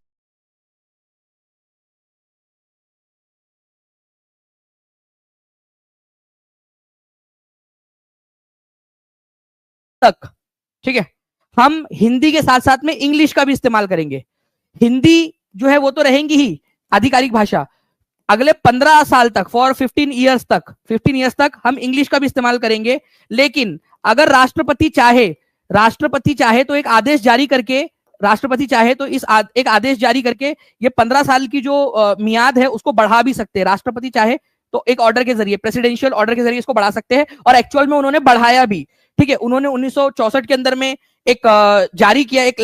तक, ठीक है, हम हिंदी के साथ साथ में इंग्लिश का भी इस्तेमाल करेंगे। हिंदी जो है वो तो रहेंगी ही आधिकारिक भाषा, अगले 15 साल तक, फॉर 15 ईयर्स तक, 15 ईयर्स तक हम इंग्लिश का भी इस्तेमाल करेंगे। लेकिन अगर राष्ट्रपति चाहे तो एक आदेश जारी करके, राष्ट्रपति चाहे तो एक आदेश जारी करके ये 15 साल की जो मियाद है उसको बढ़ा भी सकते हैं। राष्ट्रपति चाहे तो एक ऑर्डर के जरिए, प्रेसिडेंशियल ऑर्डर के जरिए इसको बढ़ा सकते हैं, और एक्चुअल में उन्होंने बढ़ाया भी, ठीक है। उन्होंने 1964 के अंदर में एक जारी किया, एक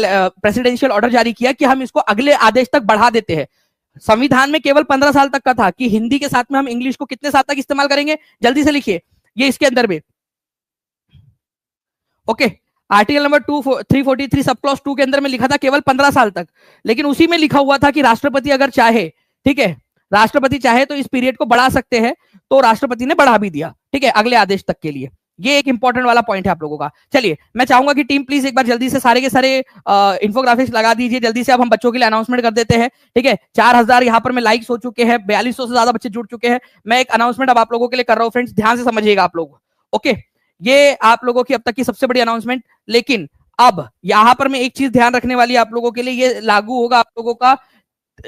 प्रेसिडेंशियल ऑर्डर जारी किया कि हम इसको अगले आदेश तक बढ़ा देते हैं। संविधान में केवल 15 साल तक का था कि हिंदी के साथ में हम इंग्लिश को कितने साल तक इस्तेमाल करेंगे, जल्दी से लिखिए ये इसके अंदर में, okay. Article number 343 sub clause 2 के अंदर में लिखा था केवल 15 साल तक, लेकिन उसी में लिखा हुआ था कि राष्ट्रपति अगर चाहे, ठीक है, राष्ट्रपति चाहे तो इस पीरियड को बढ़ा सकते हैं, तो राष्ट्रपति ने बढ़ा भी दिया, ठीक है, अगले आदेश तक के लिए। ये एक इंपॉर्टेंट वाला पॉइंट है आप लोगों का। चलिए मैं चाहूंगा कि टीम प्लीज एक बार जल्दी से सारे के सारे इंफोग्राफिक्स लगा दीजिए जल्दी से। अब हम बच्चों के लिए अनाउंसमेंट कर देते हैं, ठीक है। 4000 यहाँ पर में लाइक्स हो चुके हैं, 4200 से ज्यादा बच्चे जुड़ चुके हैं। मैं एक अनाउंसमेंट अब आप लोगों के लिए कर रहा हूँ फ्रेंड्स, ध्यान से समझिएगा आप लोग, ओके। ये आप लोगों की अब तक की सबसे बड़ी अनाउंसमेंट, लेकिन अब यहां पर मैं एक चीज ध्यान रखने वाली आप लोगों के लिए, ये लागू होगा आप लोगों का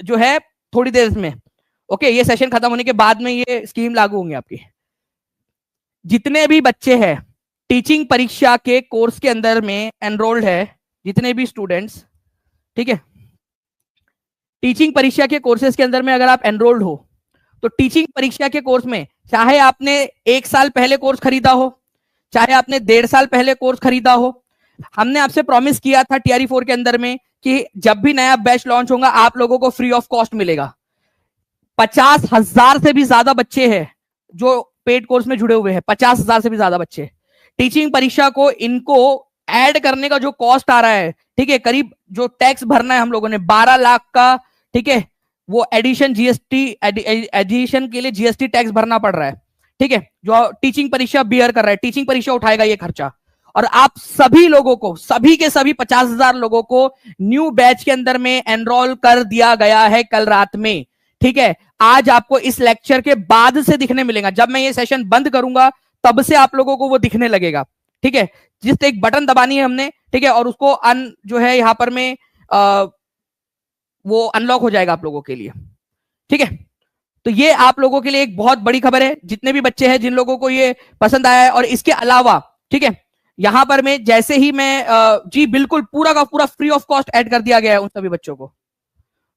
जो है थोड़ी देर में, ओके। ये सेशन खत्म होने के बाद में ये स्कीम लागू होंगी आपकी। जितने भी बच्चे हैं टीचिंग परीक्षा के कोर्स के अंदर में एनरोल्ड है, जितने भी स्टूडेंट्स, ठीक है, टीचिंग परीक्षा के कोर्सेज के अंदर में अगर आप एनरोल्ड हो, तो टीचिंग परीक्षा के कोर्स में चाहे आपने 1 साल पहले कोर्स खरीदा हो, चाहे आपने 1.5 साल पहले कोर्स खरीदा हो, हमने आपसे प्रॉमिस किया था टीआरई 4 के अंदर में कि जब भी नया बैच लॉन्च होगा आप लोगों को फ्री ऑफ कॉस्ट मिलेगा। 50,000 से भी ज्यादा बच्चे हैं जो पेड कोर्स में जुड़े हुए हैं, 50,000 से भी ज्यादा बच्चे। टीचिंग परीक्षा को इनको ऐड करने का जो कॉस्ट आ रहा है, ठीक है, करीब जो टैक्स भरना है हम लोगों ने 12 लाख का, ठीक है, वो एडिशन जीएसटी, एडिशन के लिए जीएसटी टैक्स भरना पड़ रहा है, ठीक है, जो टीचिंग परीक्षा बियर कर रहा है, टीचिंग परीक्षा उठाएगा ये खर्चा। और आप सभी लोगों को, सभी के सभी 50,000 लोगों को न्यू बैच के अंदर में एनरोल कर दिया गया है कल रात में, ठीक है। आज आपको इस लेक्चर के बाद से दिखने मिलेगा, जब मैं ये सेशन बंद करूंगा तब से आप लोगों को वो दिखने लगेगा, ठीक है। जिस एक बटन दबानी है हमने, ठीक है, और उसको जो है यहां पर में वो अनलॉक हो जाएगा आप लोगों के लिए, ठीक है। तो ये आप लोगों के लिए एक बहुत बड़ी खबर है, जितने भी बच्चे हैं जिन लोगों को ये पसंद आया है। और इसके अलावा, ठीक है, यहां पर मैं जैसे ही मैं जी बिल्कुल पूरा का पूरा फ्री ऑफ कॉस्ट ऐड कर दिया गया है उन सभी बच्चों को,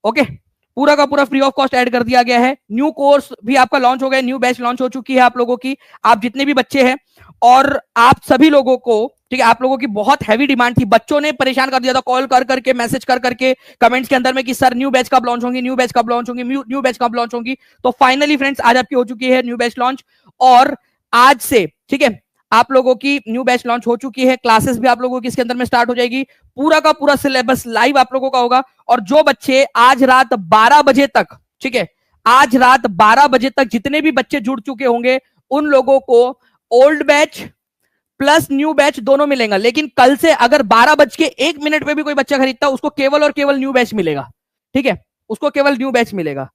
ओके, पूरा का पूरा फ्री ऑफ कॉस्ट ऐड कर दिया गया है। न्यू कोर्स भी आपका लॉन्च हो गया, न्यू बैच लॉन्च हो चुकी है आप लोगों की, आप जितने भी बच्चे हैं। और आप सभी लोगों को, ठीक है, आप लोगों की बहुत हैवी डिमांड थी, बच्चों ने परेशान कर दिया था, कॉल कर करके, मैसेज कर करके, कमेंट्स के अंदर में कि सर न्यू बैच कब लॉन्च होंगी, न्यू बैच कब लॉन्च होंगी, न्यू बैच कब लॉन्च होंगी। तो फाइनली फ्रेंड्स आज आपकी हो चुकी है न्यू बैच लॉन्च, और आज से, ठीक है, आप लोगों की न्यू बैच लॉन्च हो चुकी है। क्लासेस भी आप लोगों की इसके अंदर में स्टार्ट हो जाएगी, पूरा का पूरा सिलेबस लाइव आप लोगों का होगा। और जो बच्चे आज रात 12 बजे तक, ठीक है, आज रात 12 बजे तक जितने भी बच्चे जुड़ चुके होंगे उन लोगों को old batch plus new batch दोनों मिलेगा। लेकिन कल से अगर 12:01 पे भी कोई बच्चा खरीदता है, उसको केवल और केवल न्यू बैच मिलेगा। ठीक है, उसको केवल न्यू बैच मिलेगा।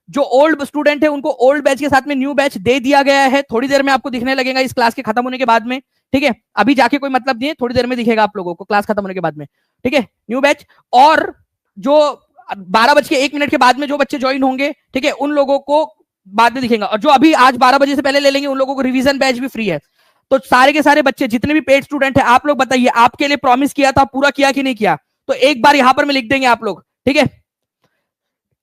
जो ओल्ड स्टूडेंट है उनको ओल्ड बैच के साथ में न्यू बैच दे दिया गया है। थोड़ी देर में आपको दिखने लगेगा इस क्लास के खत्म होने के बाद में। ठीक है, अभी जाके कोई मतलब नहीं है, थोड़ी देर में दिखेगा आप लोगों को क्लास खत्म होने के बाद में। ठीक है, न्यू बैच। और जो 12:01 के बाद में जो बच्चे ज्वाइन होंगे, ठीक है, उन लोगों को बाद में दिखेगा। और जो अभी आज 12 बजे से पहले ले लेंगे उन लोगों को रिवीजन बैच भी फ्री है। तो सारे के सारे बच्चे जितने भी पेड स्टूडेंट है, आप लोग बताइए आपके लिए प्रॉमिस किया था, पूरा किया कि नहीं किया? तो एक बार यहां पर मैं लिख देंगे आप लोग। ठीक है,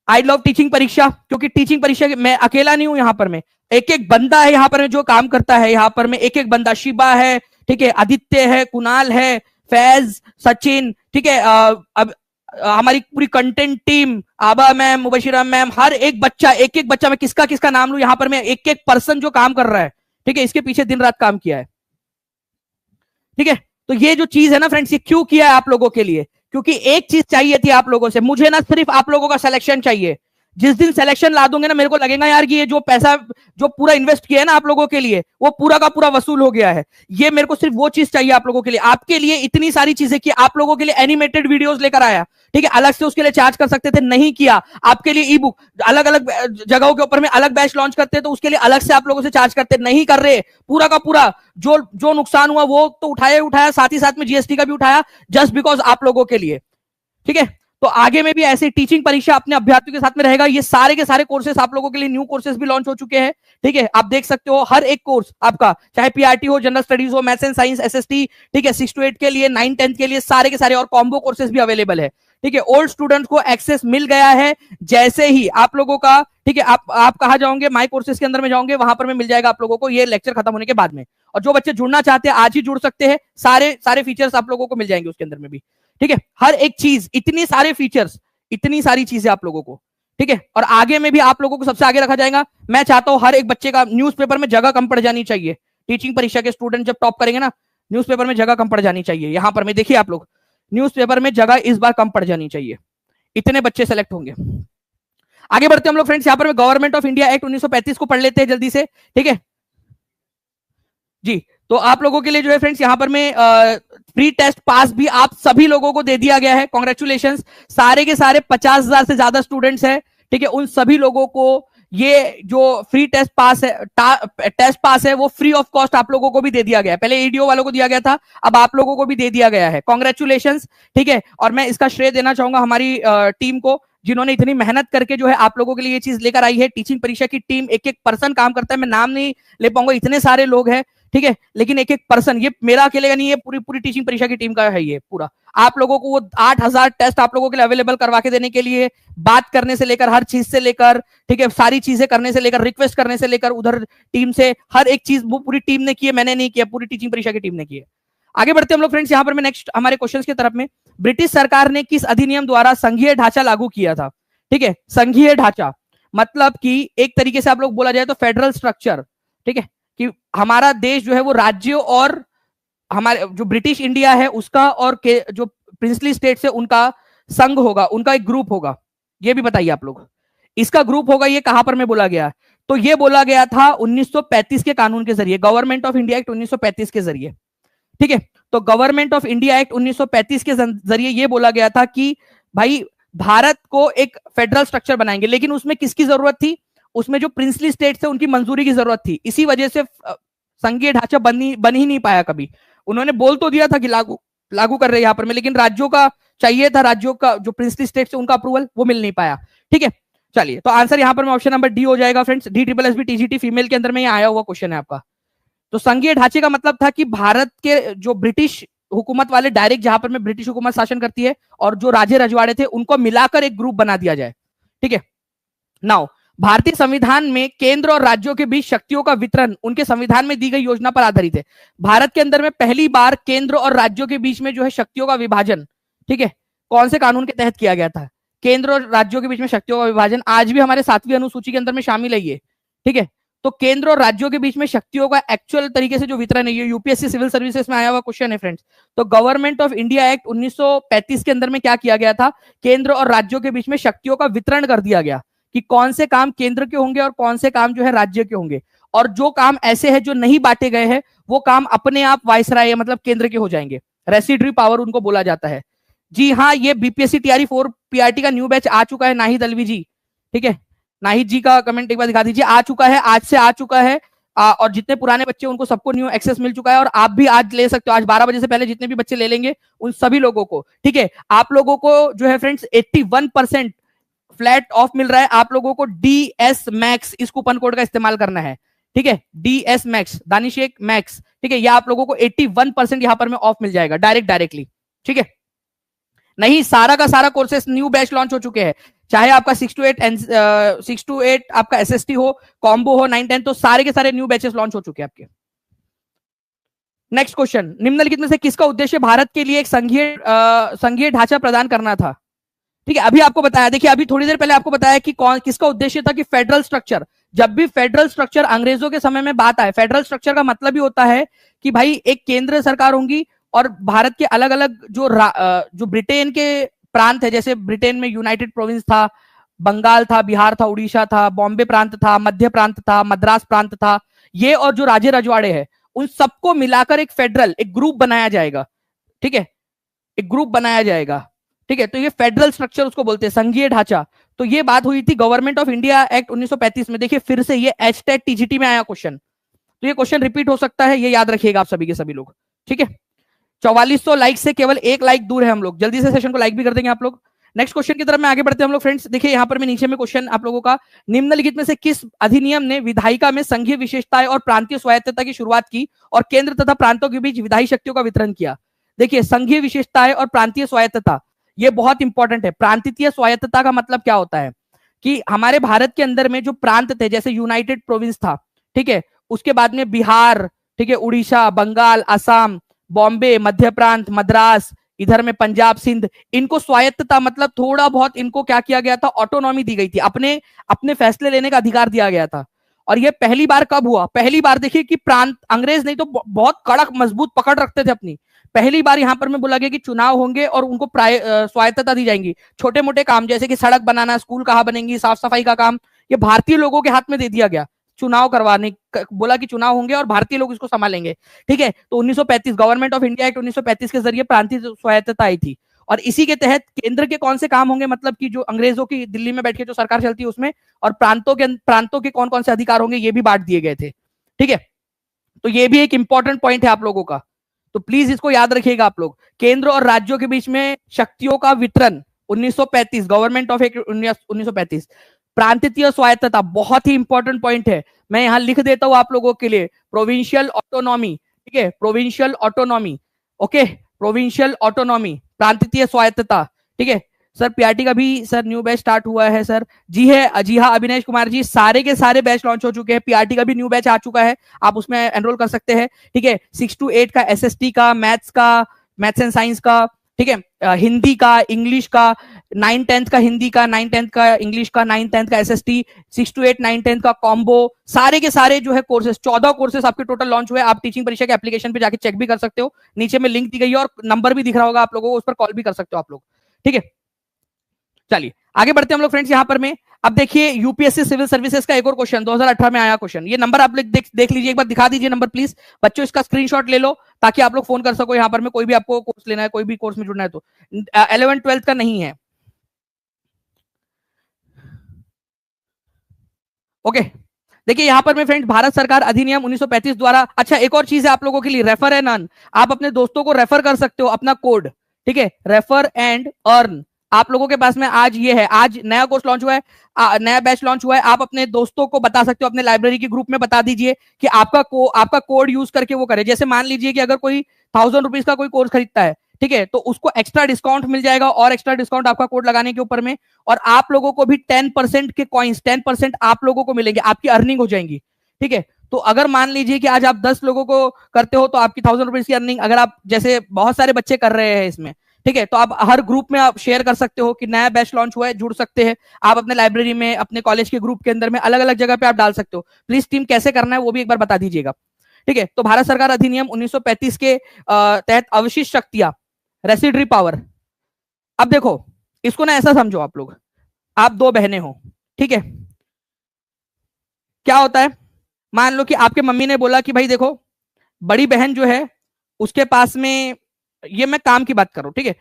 आई लव टीचिंग परीक्षा, क्योंकि टीचिंग परीक्षा मैं अकेला नहीं हूं यहां पर। मैं एक एक बंदा है यहां पर जो काम करता है यहां पर में, एक एक बंदा, शिबा है, ठीक है, आदित्य है, कुणाल है, फैज, सचिन, ठीक है, अब हमारी पूरी कंटेंट टीम, आबा मैम, मुबशिरा मैम, हर एक बच्चा मैं किसका किसका नाम लूं यहां पर मैं, एक एक पर्सन जो काम कर रहा है, ठीक है, इसके पीछे दिन रात काम किया है। ठीक है, तो ये जो चीज है ना फ्रेंड्स, ये क्यों किया है आप लोगों के लिए? क्योंकि एक चीज चाहिए थी आप लोगों से, मुझे ना सिर्फ आप लोगों का सिलेक्शन चाहिए। जिस दिन सिलेक्शन ला दूंगे ना, मेरे को लगेगा यार कि ये जो पैसा जो पूरा इन्वेस्ट किया है ना आप लोगों के लिए, वो पूरा का पूरा वसूल हो गया है। ये मेरे को सिर्फ वो चीज चाहिए आप लोगों के लिए। आपके लिए इतनी सारी चीजें की, आप लोगों के लिए एनिमेटेड वीडियोस लेकर आया, ठीक है, अलग से उसके लिए चार्ज कर सकते थे, नहीं किया। आपके लिए ई बुक, अलग अलग जगहों के ऊपर में अलग बैच लॉन्च करते तो उसके लिए अलग से आप लोगों से चार्ज करते, नहीं कर रहे। पूरा का पूरा जो जो नुकसान हुआ वो तो उठाया, साथ ही साथ में जीएसटी का भी उठाया, जस्ट बिकॉज आप लोगों के लिए। ठीक है, तो आगे में भी ऐसे टीचिंग परीक्षा अपने अभ्यर्थियों के साथ में रहेगा। ये सारे के सारे कोर्सेस आप लोगों के लिए, न्यू कोर्सेस भी लॉन्च हो चुके हैं। ठीक है, आप देख सकते हो हर एक कोर्स आपका, चाहे पीआरटी हो, जनरल स्टडीज हो, मैथ्स एंड साइंस, एसएसटी, ठीक है, 6 to 8 के लिए, 9 10 के लिए, सारे के सारे, और कॉम्बो कोर्सेस भी अवेलेबल है। ठीक है, ओल्ड स्टूडेंट को एक्सेस मिल गया है। जैसे ही आप लोगों का, ठीक है, आप कहां जाओगे, माई कोर्सेज के अंदर में जाओगे, वहां पर में मिल जाएगा आप लोगों को ये लेक्चर खत्म होने के बाद में। और जो बच्चे जुड़ना चाहते हैं आज ही जुड़ सकते हैं, सारे सारे फीचर्स आप लोगों को मिल जाएंगे उसके अंदर में भी। ठीक है, हर एक चीज, इतनी सारे फीचर्स, इतनी सारी चीजें आप लोगों को। ठीक है, और आगे में भी आप लोगों को सबसे आगे रखा जाएगा। मैं चाहता हूं हर एक बच्चे का न्यूज़पेपर में जगह कम पड़ जानी चाहिए। टीचिंग परीक्षा के स्टूडेंट जब टॉप करेंगे ना, न्यूज़पेपर में जगह कम पड़ जानी चाहिए। यहां पर में देखिए आप लोग, न्यूज़पेपर में जगह इस बार कम पड़ जानी चाहिए, इतने बच्चे सेलेक्ट होंगे। आगे बढ़ते हम लोग फ्रेंड्स, यहां पर गवर्नमेंट ऑफ इंडिया एक्ट 1935 को पढ़ लेते हैं जल्दी से। ठीक है जी, तो आप लोगों के लिए जो है फ्रेंड्स, यहां पर में प्री टेस्ट पास भी आप सभी लोगों को दे दिया गया है। कॉन्ग्रेचुलेशंस, सारे के सारे 50,000 से ज्यादा स्टूडेंट्स हैं। ठीक है, उन सभी लोगों को ये जो फ्री टेस्ट पास है वो फ्री ऑफ कॉस्ट आप लोगों को भी दे दिया गया है। पहले ईडीओ वालों को दिया गया था, अब आप लोगों को भी दे दिया गया है। कॉन्ग्रेचुलेशंस। ठीक है, और मैं इसका श्रेय देना चाहूंगा हमारी टीम को, जिन्होंने इतनी मेहनत करके जो है आप लोगों के लिए ये चीज लेकर आई है। टीचिंग परीक्षा की टीम, एक एक पर्सन काम करता है, मैं नाम नहीं ले पाऊंगा, इतने सारे लोग हैं। ठीक है, लेकिन एक एक पर्सन, ये मेरा अकेले का नहीं है, पूरी पूरी टीचिंग परीक्षा की टीम का है ये पूरा। आप लोगों को वो 8,000 टेस्ट आप लोगों के लिए अवेलेबल करवा के देने के लिए, बात करने से लेकर, हर चीज से लेकर, ठीक है, सारी चीजें करने से लेकर, रिक्वेस्ट करने से लेकर, उधर टीम से हर एक चीज वो पूरी टीम ने की है, मैंने नहीं किया, पूरी टीचिंग परीक्षा की टीम ने की है। आगे बढ़ते हम लोग फ्रेंड्स, यहां पर मैं नेक्स्ट हमारे क्वेश्चंस की तरफ में, ब्रिटिश सरकार ने किस अधिनियम द्वारा संघीय ढांचा लागू किया था? ठीक है, संघीय ढांचा मतलब कि एक तरीके से आप लोग बोला जाए तो फेडरल स्ट्रक्चर। ठीक है, कि हमारा देश जो है वो राज्यों और हमारे जो ब्रिटिश इंडिया है उसका और जो प्रिंसली स्टेट्स है उनका संघ होगा, उनका एक ग्रुप होगा। ये भी बताइए आप लोग, इसका ग्रुप होगा, ये कहां पर में बोला गया? तो ये बोला गया था 1935 के कानून के जरिए, गवर्नमेंट ऑफ इंडिया एक्ट 1935 के जरिए। ठीक है, तो गवर्नमेंट ऑफ इंडिया एक्ट 1935 के जरिए ये बोला गया था कि भाई भारत को एक फेडरल स्ट्रक्चर बनाएंगे, लेकिन उसमें किसकी जरूरत थी? उसमें जो प्रिंसली स्टेट्स है उनकी मंजूरी की जरूरत थी। इसी वजह से संघीय ढांचा बन ही नहीं पाया कभी। उन्होंने बोल तो दिया था कि लागू कर रहे हैं यहां पर में, लेकिन राज्यों का चाहिए था, राज्यों का जो प्रिंसली स्टेट्स है उनका अप्रूवल, वो मिल नहीं पाया। ठीक है, चलिए, तो आंसर यहां पर में ऑप्शन नंबर डी हो जाएगा फ्रेंड्स। DSSB TGT फीमेल के अंदर में ये आया हुआ क्वेश्चन है आपका। तो संघीय ढांचे का मतलब था कि भारत के जो ब्रिटिश हुकूमत वाले, डायरेक्ट जहां पर में ब्रिटिश हुकूमत शासन करती है, और जो राजे रजवाड़े थे उनको मिलाकर एक ग्रुप बना दिया जाए। ठीक है, नाउ भारतीय संविधान में केंद्र और राज्यों के बीच शक्तियों का वितरण उनके संविधान में दी गई योजना पर आधारित है। भारत के अंदर में पहली बार केंद्र और राज्यों के बीच में जो है शक्तियों का विभाजन, ठीक है, कौन से कानून के तहत किया गया था? केंद्र और राज्यों के बीच में शक्तियों का विभाजन आज भी हमारे 7वीं अनुसूची के अंदर में शामिल है ये। ठीक है, तो केंद्र और राज्यों के बीच में शक्तियों का एक्चुअल तरीके से जो वितरण है, ये यूपीएससी सिविल सर्विसेज में आया हुआ क्वेश्चन है फ्रेंड्स। तो गवर्नमेंट ऑफ इंडिया एक्ट 1935 के अंदर में क्या किया गया था? केंद्र और राज्यों के बीच में शक्तियों का वितरण कर दिया गया कि कौन से काम केंद्र के होंगे और कौन से काम जो है राज्य के होंगे। और जो काम ऐसे है जो नहीं बांटे गए हैं वो काम अपने आप वायसराय मतलब केंद्र के हो जाएंगे। रेसिडरी पावर उनको बोला जाता है। जी हाँ, ये बीपीएससी टीआरई 4 पीआरटी का न्यू बैच आ चुका है नाहिद अलवी जी। ठीक है, नाहिद जी का कमेंट एक बार दिखा दीजिए। आ चुका है, आज से आ चुका है। और जितने पुराने बच्चे उनको सबको न्यू एक्सेस मिल चुका है, और आप भी आज ले सकते हो। आज 12 बजे से पहले जितने भी बच्चे ले लेंगे उन सभी लोगों को, ठीक है, आप लोगों को जो है फ्रेंड्स 81% फ्लैट ऑफ मिल रहा है। आप लोगों को डीएस मैक्स इस कूपन कोड का इस्तेमाल करना है। ठीक है, डीएस मैक्स, दानिशेक मैक्स, ठीक है, या आप लोगों को 81% यहां पर में ऑफ मिल जाएगा डायरेक्टली। ठीक है, नहीं सारा का सारा कोर्सेस न्यू बैच लॉन्च हो चुके हैं, चाहे आपका 6 to 8 आपका एसएसटी हो, कॉम्बो हो, 9-10, तो सारे के सारे न्यू बैचेस लॉन्च हो चुके हैं आपके। नेक्स्ट क्वेश्चन, निम्नलिखित में से किसका उद्देश्य भारत के लिए एक संघीय ढांचा प्रदान करना था? ठीक है, अभी आपको बताया, देखिए अभी थोड़ी देर पहले आपको बताया कि कौन किसका उद्देश्य था कि फेडरल स्ट्रक्चर। जब भी फेडरल स्ट्रक्चर अंग्रेजों के समय में बात आए, फेडरल स्ट्रक्चर का मतलब ही होता है कि भाई एक केंद्र सरकार होंगी और भारत के अलग अलग जो ब्रिटेन के प्रांत है, जैसे ब्रिटेन में यूनाइटेड प्रोविंस था, बंगाल था, बिहार था, उड़ीसा था, बॉम्बे प्रांत था, मध्य प्रांत था, मद्रास प्रांत था, ये और जो राज्य रजवाड़े हैं उन सबको मिलाकर एक फेडरल एक ग्रुप बनाया जाएगा। ठीक है, एक ग्रुप बनाया जाएगा। ठीक है, तो ये फेडरल स्ट्रक्चर उसको बोलते हैं, संघीय ढांचा। तो ये बात हुई थी गवर्नमेंट ऑफ इंडिया एक्ट 1935 में। देखिए फिर से ये हैशटैग टीजीटी में आया क्वेश्चन, तो ये क्वेश्चन रिपीट हो सकता है, ये याद रखिएगा आप सभी के सभी लोग। ठीक है, 4400 लाइक से केवल 1 लाइक दूर है हम लोग, जल्दी से सेशन को लाइक भी कर देंगे आप लोग। नेक्स्ट क्वेश्चन की तरफ में आगे बढ़ते हैं हम लोग फ्रेंड्स। देखिए यहाँ पर मैं नीचे में क्वेश्चन आप लोगों का, निम्नलिखित में से किस अधिनियम ने विधायिका में संघीय विशेषताएं और प्रांतीय स्वायत्तता की शुरुआत की और केंद्र तथा प्रांतों के बीच विधायी शक्तियों का वितरण किया? देखिए संघीय विशेषताएं और प्रांतीय स्वायत्तता ये बहुत इंपॉर्टेंट है। प्रांतीय स्वायत्तता का मतलब क्या होता है कि हमारे भारत के अंदर में जो प्रांत थे, जैसे यूनाइटेड प्रोविंस था, ठीक है, उसके बाद में बिहार, ठीक है, उड़ीसा, बंगाल, असम, बॉम्बे, मध्य प्रांत, मद्रास, इधर में पंजाब, सिंध, इनको स्वायत्तता मतलब थोड़ा बहुत इनको क्या किया गया था, ऑटोनॉमी दी गई थी, अपने अपने फैसले लेने का अधिकार दिया गया था। और ये पहली बार कब हुआ? पहली बार देखिए कि प्रांत, अंग्रेज नहीं तो बहुत कड़क मजबूत पकड़ रखते थे अपनी, पहली बार यहां पर मैं बोला गया कि चुनाव होंगे और उनको स्वायत्तता दी जाएंगी। छोटे मोटे काम जैसे कि सड़क बनाना, स्कूल कहाँ बनेंगी, साफ सफाई का काम, ये भारतीय लोगों के हाथ में दे दिया गया। चुनाव करवाने बोला कि चुनाव होंगे और भारतीय लोग इसको संभालेंगे। ठीक है, तो 1935 गवर्नमेंट ऑफ इंडिया एक्ट 1935 के जरिए प्रांतीय स्वायत्तता आई थी, और इसी के तहत केंद्र के कौन से काम होंगे, मतलब कि जो अंग्रेजों की दिल्ली में बैठ के जो सरकार चलती है उसमें, और प्रांतों के कौन कौन से अधिकार होंगे ये भी बांट दिए गए थे। ठीक है, तो ये भी एक इंपॉर्टेंट पॉइंट है आप लोगों का, तो प्लीज इसको याद रखिएगा आप लोग। केंद्र और राज्यों के बीच में शक्तियों का वितरण 1935, गवर्नमेंट ऑफ एक्ट 1935। प्रांतीय स्वायत्तता बहुत ही इंपॉर्टेंट पॉइंट है, मैं यहां लिख देता हूं आप लोगों के लिए, प्रोविंशियल ऑटोनॉमी। ठीक है, provincial autonomy, okay, provincial autonomy, प्रांतीय स्वायत्तता। ठीक है सर, पीआरटी का भी सर न्यू बैच स्टार्ट हुआ है सर। जी है, जी हाँ अविनेश कुमार जी, सारे के सारे बैच लॉन्च हो चुके हैं, पीआरटी का भी न्यू बैच आ चुका है, आप उसमें एनरोल कर सकते हैं। ठीक है, 6 to 8 का एसएसटी का, मैथ्स एंड साइंस का, ठीक है, हिंदी का, इंग्लिश का, 9-10 का हिंदी का, 9-10 का इंग्लिश का, 9-10 का एसएसटी, 6 to 8 9-10 का कॉम्बो, सारे के सारे जो है कोर्सेस, 14 कोर्सेस आपके टोटल लॉन्च हुए। आप टीचिंग परीक्षा के एप्लीकेशन पे जाके चेक भी कर सकते हो, नीचे में लिंक दी गई है और नंबर भी दिख रहा होगा आप लोगों को, उस पर कॉल भी कर सकते हो आप लोग। ठीक है, चलिए आगे बढ़ते हैं हम लोग फ्रेंड्स यहां पर में। अब देखिए यूपीएससी सिविल सर्विसेज का एक और क्वेश्चन 2018 में आया क्वेश्चन, ये नंबर आप लोग देख लीजिए, एक बार दिखा दीजिए नंबर प्लीज बच्चों, इसका स्क्रीनशॉट ले लो ताकि आप लोग फोन कर सको यहां पर में, कोई भी आपको कोर्स लेना है, कोई भी कोर्स में जुड़ना है तो। 11th-12th का नहीं है, ओके। देखिए यहां पर में फ्रेंड्स, भारत सरकार अधिनियम 1935 द्वारा, अच्छा एक और चीज है आप लोगों के लिए, रेफर एंड अर्न, आप अपने दोस्तों को रेफर कर सकते हो अपना कोड। ठीक है, रेफर एंड अर्न आप लोगों के पास में आज ये है, आज नया कोर्स लॉन्च हुआ है, नया बैच लॉन्च हुआ है, आप अपने दोस्तों को बता सकते हो, अपने लाइब्रेरी के ग्रुप में बता दीजिए कि आपका कोड यूज करके वो करे। जैसे मान लीजिए कि अगर कोई 1000 रुपीज का कोई कोर्स खरीदता है, ठीक है, तो उसको एक्स्ट्रा डिस्काउंट मिल जाएगा, और एक्स्ट्रा डिस्काउंट आपका कोड लगाने के ऊपर में, और आप लोगों को भी 10% के कॉइन्स 10% आप लोगों को मिलेंगे, आपकी अर्निंग हो जाएंगी। ठीक है, तो अगर मान लीजिए कि आज आप 10 लोगों को करते हो तो आपकी 1000 रुपीज की अर्निंग, अगर आप जैसे बहुत सारे बच्चे कर रहे हैं इसमें, ठीक है, तो आप हर ग्रुप में आप शेयर कर सकते हो कि नया बैच लॉन्च हुआ है, जुड़ सकते हैं आप अपने लाइब्रेरी में, अपने कॉलेज के ग्रुप के अंदर में, अलग अलग जगह पे आप डाल सकते हो। प्लीज टीम कैसे करना है वो भी एक बार बता दीजिएगा। ठीक है, तो भारत सरकार अधिनियम 1935 के तहत अवशिष्ट शक्तियां, रेसिडरी पावर। अब देखो इसको ना ऐसा समझो आप लोग, आप 2 बहनें हो, ठीक है, क्या होता है मान लो कि आपके मम्मी ने बोला कि भाई देखो, बड़ी बहन जो है उसके पास में, ये मैं काम की बात कर रहा हूँ, ठीक है,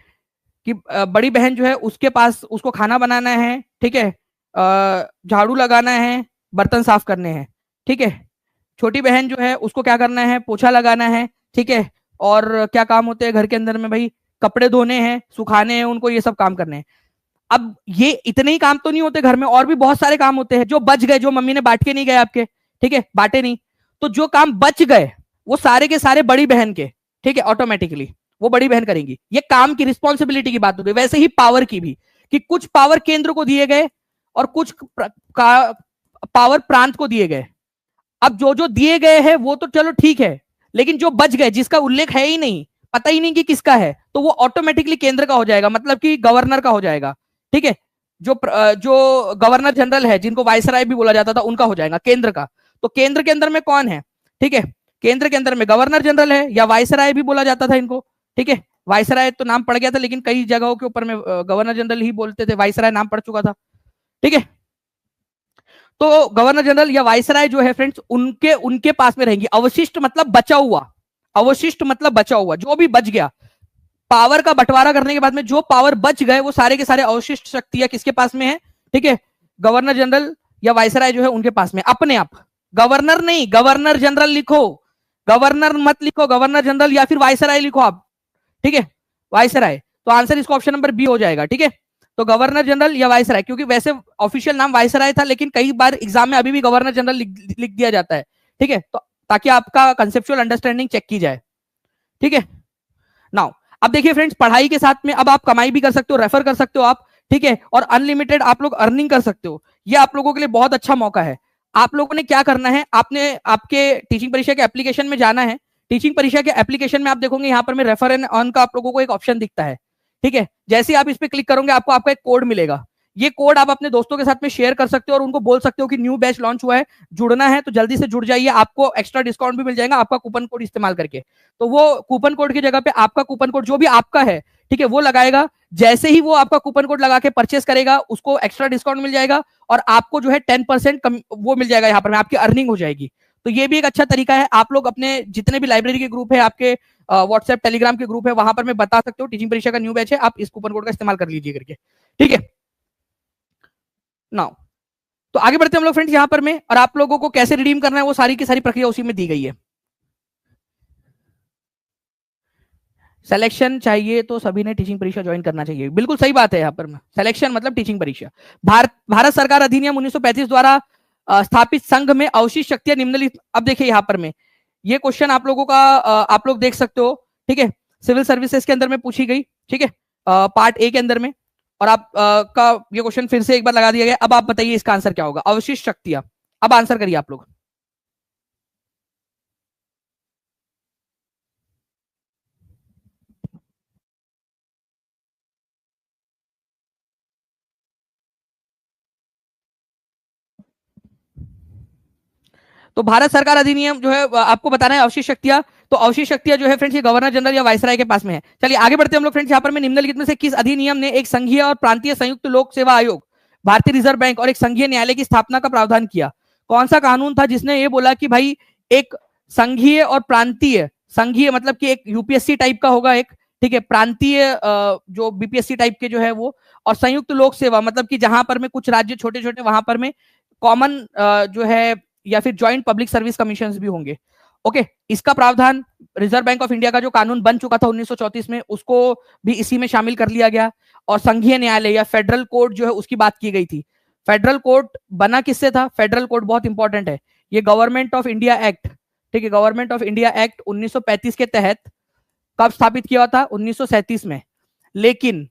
कि बड़ी बहन जो है उसके पास, उसको खाना बनाना है, ठीक है, झाड़ू लगाना है, बर्तन साफ करने हैं, ठीक है। छोटी बहन जो है उसको क्या करना है, पोछा लगाना है, ठीक है। और क्या काम होते हैं घर के अंदर में भाई, कपड़े धोने हैं, सुखाने हैं उनको, ये सब काम करने हैं। अब ये इतने ही काम तो नहीं होते घर में, और भी बहुत सारे काम होते हैं जो बच गए, जो मम्मी ने बांट के नहीं गए आपके, ठीक है, बांटे नहीं, तो जो काम बच गए वो सारे के सारे बड़ी बहन के, ठीक है, ऑटोमेटिकली वो बड़ी बहन करेंगी। ये काम की रिस्पॉन्सिबिलिटी की बात हो गई। वैसे ही पावर की भी, कि कुछ पावर केंद्र को दिए गए और कुछ पावर प्रांत को दिए गए। अब जो जो दिए गए हैं वो तो चलो ठीक है, लेकिन जो बच गए, जिसका उल्लेख है ही नहीं, पता ही नहीं कि किसका है, तो वो ऑटोमेटिकली केंद्र का हो जाएगा, मतलब कि गवर्नर का हो जाएगा, ठीक है। जो गवर्नर जनरल है, जिनको वायसराय भी बोला जाता था, उनका हो जाएगा केंद्र का। तो केंद्र के अंदर में कौन है, ठीक है, केंद्र के अंदर में गवर्नर जनरल है, या वायसराय भी बोला जाता था इनको, ठीक है। वायसराय तो नाम पड़ गया था, लेकिन कई जगहों के ऊपर में गवर्नर जनरल ही बोलते थे, वायसराय नाम पड़ चुका था, ठीक है। तो गवर्नर जनरल या वायसराय जो है फ्रेंड्स, उनके उनके पास में रहेंगी। अवशिष्ट मतलब बचा हुआ, अवशिष्ट मतलब बचा हुआ, जो भी बच गया, पावर का बंटवारा करने के बाद में जो पावर बच गए, वो सारे के सारे अवशिष्ट शक्तियां किसके पास में है, ठीक है, गवर्नर जनरल या वायसराय जो है उनके पास में, अपने आप। गवर्नर नहीं, गवर्नर जनरल लिखो, गवर्नर मत लिखो, गवर्नर जनरल या फिर वायसराय लिखो आप, ठीक है, वायसराय। तो आंसर इसको ऑप्शन नंबर बी हो जाएगा, ठीक है। तो गवर्नर जनरल या वायसराय, क्योंकि वैसे ऑफिशियल नाम वायसराय था, लेकिन कई बार एग्जाम में अभी भी गवर्नर जनरल लिख दिया जाता है, ठीक है, तो ताकि आपका कंसेप्चुअल अंडरस्टैंडिंग चेक की जाए, ठीक है। नाउ अब देखिए फ्रेंड्स, पढ़ाई के साथ में अब आप कमाई भी कर सकते हो, रेफर कर सकते हो आप, ठीक है, और अनलिमिटेड आप लोग अर्निंग कर सकते हो। ये आप लोगों के लिए बहुत अच्छा मौका है। आप लोगों ने क्या करना है, आपने आपके टीचिंग परीक्षा के एप्लीकेशन में जाना है। टीचिंग परीक्षा के एप्लीकेशन में आप देखोगे यहाँ पर में रेफर एंड अर्न का आप लोगों को एक ऑप्शन दिखता है, ठीक है। जैसे ही आप इस पर क्लिक करोगे, आपको आपका एक कोड मिलेगा। ये कोड आप अपने दोस्तों के साथ में शेयर कर सकते हो और उनको बोल सकते हो कि न्यू बैच लॉन्च हुआ है, जुड़ना है तो जल्दी से जुड़ जाइए, आपको एक्स्ट्रा डिस्काउंट भी मिल जाएगा आपका कूपन कोड इस्तेमाल करके। तो वो कूपन कोड की जगह पे आपका कूपन कोड जो भी आपका है, ठीक है, वो लगाएगा। जैसे ही वो आपका कूपन कोड लगा के परचेस करेगा, उसको एक्स्ट्रा डिस्काउंट मिल जाएगा और आपको जो है 10% वो मिल जाएगा, यहाँ पर आपकी अर्निंग हो जाएगी। तो ये भी एक अच्छा तरीका है। आप लोग अपने जितने भी लाइब्रेरी के ग्रुप है, आपके व्हाट्सएप टेलीग्राम के ग्रुप है, वहां पर मैं बता सकते हो टीचिंग परीक्षा का न्यू बैच है, आप इस कूपन कोड का इस्तेमाल कर लीजिए करके, ठीक है। नाउ तो आगे बढ़ते हैं हम लोग फ्रेंड्स यहाँ पर में, और आप लोगों को कैसे रिडीम करना है वो सारी की सारी प्रक्रिया उसी में दी गई है। सिलेक्शन चाहिए तो सभी ने टीचिंग परीक्षा ज्वाइन करना चाहिए, बिल्कुल सही बात है। यहाँ पर सिलेक्शन मतलब टीचिंग परीक्षा। भारत सरकार अधिनियम 1935 द्वारा स्थापित संघ में अवशिष्ट शक्तियां निम्नलिखित। अब देखिए यहाँ पर में ये क्वेश्चन आप लोगों का आप लोग देख सकते हो, ठीक है, सिविल सर्विसेज के अंदर में पूछी गई, ठीक है, पार्ट ए के अंदर में। और आप का ये क्वेश्चन फिर से एक बार लगा दिया गया। अब आप बताइए इसका आंसर क्या होगा, अवशिष्ट शक्तियां। अब आंसर करिए आप लोग। तो भारत सरकार अधिनियम जो है आपको बताना है अवशिष्ट शक्तियां। तो अवशिष्ट शक्तियां जो है फ्रेंड्स, ये गवर्नर जनरल या वायसराय के पास में है। चलिए आगे बढ़ते हैं हम लोग फ्रेंड्स। यहाँ पर मैं निम्नलिखित में से किस अधिनियम ने एक संघीय और प्रांतीय संयुक्त लोक सेवा आयोग, भारतीय रिजर्व बैंक और एक संघीय न्यायालय की स्थापना का प्रावधान किया? कौन सा कानून था जिसने ये बोला कि भाई एक संघीय और प्रांतीय, संघीय मतलब कि एक यूपीएससी टाइप का होगा एक, ठीक है, प्रांतीय जो बीपीएससी टाइप के जो है वो, और संयुक्त लोक सेवा मतलब कि जहां पर में कुछ राज्य छोटे छोटे वहां पर में कॉमन जो है या फिर ज्वाइंट पब्लिक सर्विस कमीशन भी होंगे। ओके, इसका प्रावधान रिजर्व बैंक ऑफ इंडिया का जो कानून बन चुका था 1934 में, उसको भी इसी में शामिल कर लिया गया। और संघीय न्यायालय या फेडरल कोर्ट जो है उसकी बात की गई थी। फेडरल कोर्ट बना किससे था? फेडरल कोर्ट बहुत इंपॉर्टेंट है, ये गवर्नमेंट ऑफ इंडिया एक्ट, ठीक है, गवर्नमेंट ऑफ इंडिया एक्ट 1935 के तहत कब स्थापित किया था? 1937 में। लेकिन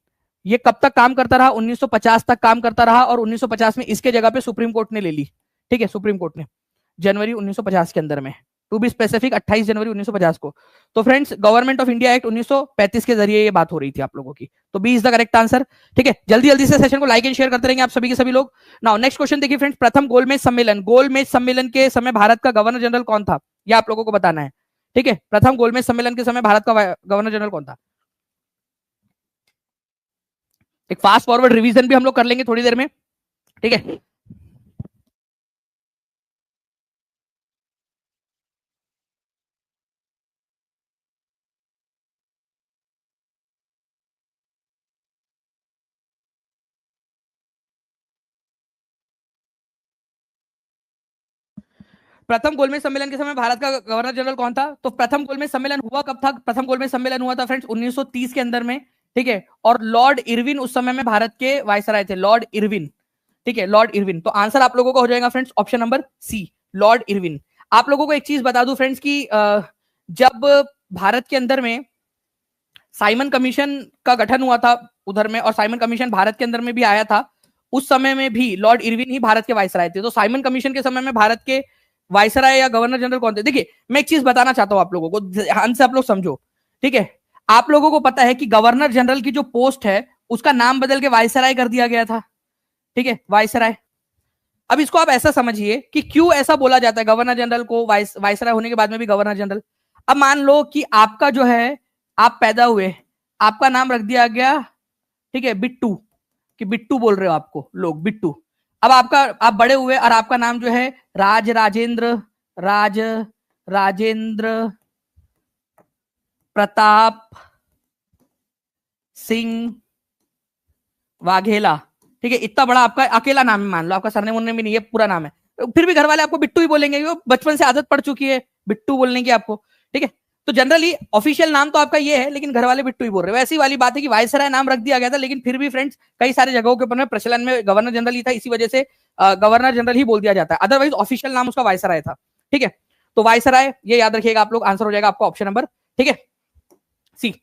ये कब तक काम करता रहा? 1950 तक काम करता रहा, और 1950 में इसके जगह पे सुप्रीम कोर्ट ने ले ली, ठीक है, सुप्रीम कोर्ट ने जनवरी 1950 के अंदर में, टू बी स्पेसिफिक 28 जनवरी 1950 को। तो friends government of India act 1935 के जरिए ये बात हो रही थी आप लोगों की। तो B is the correct answer, ठीक है। जल्दी जल्दी से सेशन को लाइक एंड शेयर करते रहेंगे आप सभी के सभी लोग। नाउ नेक्स्ट क्वेश्चन देखिए फ्रेंड्स, प्रथम गोलमेज सम्मेलन, गोलमेज सम्मेलन के समय भारत का गवर्नर जनरल कौन था? ये आप लोगों को बताना है, ठीक है। प्रथम गोलमेज सम्मेलन के समय भारत का गवर्नर जनरल कौन था? एक फास्ट फॉरवर्ड रिवीजन भी हम लोग कर लेंगे थोड़ी देर में, ठीक है। प्रथम गोलमेज सम्मेलन के समय भारत का गवर्नर जनरल कौन था? तो प्रथम गोलमेज सम्मेलन हुआ कब था? प्रथम गोलमेज सम्मेलन हुआ था फ्रेंड्स 1930 के अंदर में, ठीक है। और लॉर्ड इरविन उस समय में भारत के वायसराय थे, लॉर्ड इरविन, ठीक है, लॉर्ड इरविन। तो आंसर आप लोगों का हो जाएगा friends option number C, Lord Irwin. आप लोगों को एक चीज बता दूं फ्रेंड्स की जब भारत के अंदर में साइमन कमीशन का गठन हुआ था उधर में, और साइमन कमीशन भारत के अंदर में भी आया था, उस समय में भी लॉर्ड इरविन ही भारत के वायसराय थे। तो साइमन कमीशन के समय में भारत के वायसराय या गवर्नर जनरल कौन थे? देखिए मैं एक चीज बताना चाहता हूं आप लोगों को, ध्यान से आप लोग समझो, ठीक है। आप लोगों को पता है कि गवर्नर जनरल की जो पोस्ट है उसका नाम बदल के वायसराय कर दिया गया था, ठीक है, वायसराय। अब इसको आप ऐसा समझिए कि क्यों ऐसा बोला जाता है गवर्नर जनरल को वायसराय होने के बाद में भी गवर्नर जनरल। अब मान लो कि आपका जो है, आप पैदा हुए, आपका नाम रख दिया गया, ठीक है, बिट्टू, कि बिट्टू बोल रहे हो आपको लोग, बिट्टू। अब आप बड़े हुए और आपका नाम जो है राजेंद्र प्रताप सिंह वाघेला, ठीक है, इतना बड़ा आपका अकेला नाम है, मान लो आपका सरनेम उन्ने भी नहीं है, पूरा नाम है, फिर भी घर वाले आपको बिट्टू ही बोलेंगे, वो बचपन से आदत पड़ चुकी है बिट्टू बोलने की आपको, ठीक है। तो जनरली ऑफिशियल नाम तो आपका ये है, लेकिन घर वाले बिट्टू ही बोल रहे हैं। वैसी वाली बात है कि वायसराय नाम रख दिया गया था, लेकिन फिर भी फ्रेंड्स कई सारे जगहों के ऊपर में प्रचलन में गवर्नर जनरल ही था, इसी वजह से गवर्नर जनरल ही बोल दिया जाता है, अदरवाइज ऑफिशियल नाम उसका वायसराय था, ठीक है। तो वायसराय ये याद रखिएगा आप लोग, आंसर हो जाएगा आपका ऑप्शन नंबर, ठीक है, C,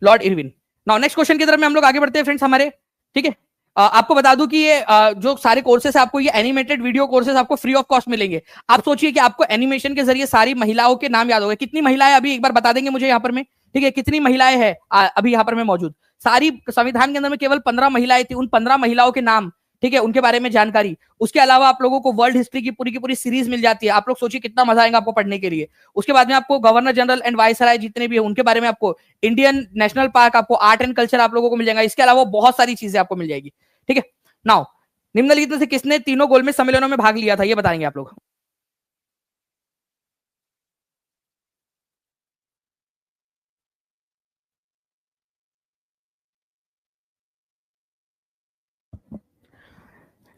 Lord Irwin. Now next question की तरफ में हम लोग आगे बढ़ते हैं फ्रेंड्स हमारे, ठीक है। आपको बता दूं कि ये जो सारे कोर्सेस आपको, ये एनिमेटेड वीडियो कोर्सेस आपको फ्री ऑफ कॉस्ट मिलेंगे। आप सोचिए कि आपको एनिमेशन के जरिए सारी महिलाओं के नाम याद हो गए। कितनी महिलाएं अभी एक बार बता देंगे मुझे यहाँ पर में, ठीक है, कितनी महिलाएं हैं अभी यहाँ पर में मौजूद? सारी संविधान के अंदर में केवल 15 महिलाएं थी, उन 15 महिलाओं के नाम, ठीक है, उनके बारे में जानकारी। उसके अलावा आप लोगों को वर्ल्ड हिस्ट्री की पूरी सीरीज मिल जाती है। आप लोग सोचिए कितना मजा आएगा आपको पढ़ने के लिए। उसके बाद में आपको गवर्नर जनरल एंड वायसराय जितने भी है उनके बारे में, आपको इंडियन नेशनल पार्क, आपको आर्ट एंड कल्चर आप लोगों को मिल जाएगा। इसके अलावा बहुत सारी चीजें आपको मिल जाएगी, ठीक है। नाउ निम्नलिखित में से किसने तीनों गोलमेज सम्मेलनों में भाग लिया था, ये बताएंगे आप लोग।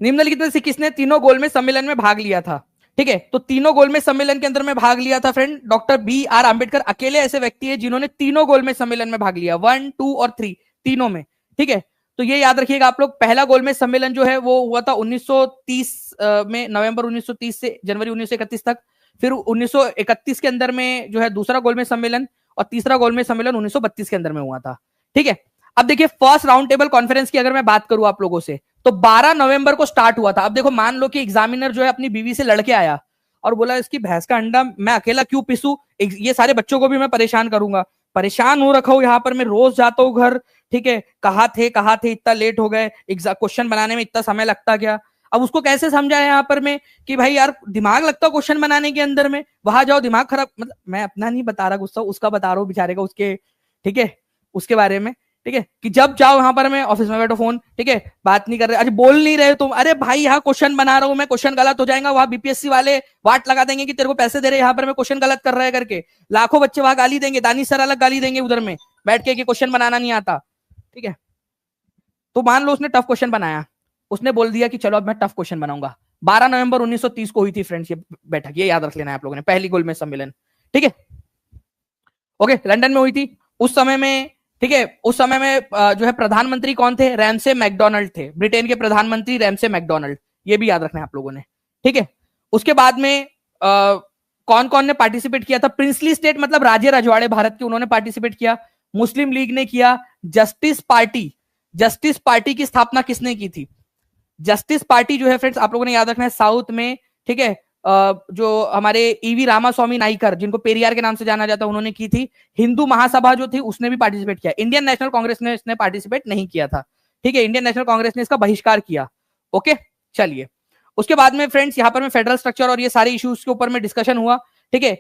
निम्नलिखित में से किसने तीनों गोलमेज सम्मेलन में भाग लिया था, ठीक है। तो तीनों गोलमेज सम्मेलन के अंदर में भाग लिया था फ्रेंड डॉक्टर BR अम्बेडकर। अकेले ऐसे व्यक्ति है जिन्होंने तीनों गोलमेज सम्मेलन में भाग लिया, 1, 2 और 3 तीनों में, ठीक है। तो ये याद रखिएगा आप लोग। पहला गोलमेज सम्मेलन जो है वो हुआ था 1930 में, नवंबर 1930 से जनवरी 1931 तक। फिर 1931 के अंदर में जो है दूसरा गोलमेज सम्मेलन, और तीसरा गोलमेज सम्मेलन 1932 के अंदर में हुआ था, ठीक है। अब देखिए फर्स्ट राउंड टेबल कॉन्फ्रेंस की अगर मैं बात करूं आप लोगों से, तो 12 नवंबर को स्टार्ट हुआ था। अब देखो मान लो कि एग्जामिनर जो है अपनी बीवी से लड़के आया और बोला इसकी भैंस का अंडा मैं अकेला क्यों पीसू, ये सारे बच्चों को भी मैं परेशान करूंगा, परेशान हो रखा हूं यहाँ पर, मैं रोज जाता हूँ घर, ठीक है, कहाँ थे इतना लेट हो गए, क्वेश्चन बनाने में इतना समय लगता क्या। अब उसको कैसे समझाया यहाँ पर में कि भाई यार दिमाग लगता क्वेश्चन बनाने के अंदर में, वहां जाओ दिमाग खराब, मतलब मैं अपना नहीं बता रहा गुस्सा, उसका बता रहा हूँ बेचारे का, उसके, ठीक है, उसके बारे में, ठीक है, कि जब जाओ यहाँ पर मैं ऑफिस में बैठो फोन, ठीक है, बात नहीं कर रहे, अरे बोल नहीं रहे तुम, अरे भाई यहाँ क्वेश्चन बना रहा हूँ मैं, क्वेश्चन गलत हो जाएगा, वहां बीपीएससी वाले वाट लगा देंगे कि तेरे को पैसे दे रहे यहाँ पर मैं क्वेश्चन गलत कर रहा है करके, लाखों बच्चे वहां गाली देंगे, दानिश सर अलग गाली देंगे उधर में बैठ के कि क्वेश्चन बनाना नहीं आता, ठीक है। तो मान लो उसने टफ क्वेश्चन बनाया, उसने बोल दिया कि चलो अब मैं टफ क्वेश्चन बनाऊंगा। 12 नवंबर 1930 को हुई थी फ्रेंड्स ये बैठक, ये याद रख लेना है आप लोगों ने, पहली गोलमेज सम्मेलन, ठीक है, ओके, लंदन में हुई थी उस समय में, ठीक है। उस समय में जो है प्रधानमंत्री कौन थे? रैमसे मैकडोनल्ड थे, ब्रिटेन के प्रधानमंत्री रैमसे मैकडोनल्ड, ये भी याद रखना है आप लोगों ने, ठीक है। उसके बाद में कौन कौन ने पार्टिसिपेट किया था? प्रिंसली स्टेट मतलब राज्य रजवाड़े भारत के, उन्होंने पार्टिसिपेट किया। मुस्लिम लीग ने किया। जस्टिस पार्टी की स्थापना किसने की थी? जस्टिस पार्टी जो है फ्रेंड्स आप लोगों ने याद रखना है साउथ में, ठीक है, जो हमारे ईवी रामास्वामी नाइकर, जिनको पेरियार के नाम से जाना जाता है, उन्होंने की थी। हिंदू महासभा जो थी उसने भी पार्टिसिपेट किया। इंडियन नेशनल कांग्रेस ने इसने पार्टिसिपेट नहीं किया था, ठीक है, इंडियन नेशनल कांग्रेस ने इसका बहिष्कार किया, ओके। चलिए उसके बाद में फ्रेंड्स यहाँ पर में फेडरल स्ट्रक्चर और ये सारे इश्यूज के ऊपर में डिस्कशन हुआ, ठीक है।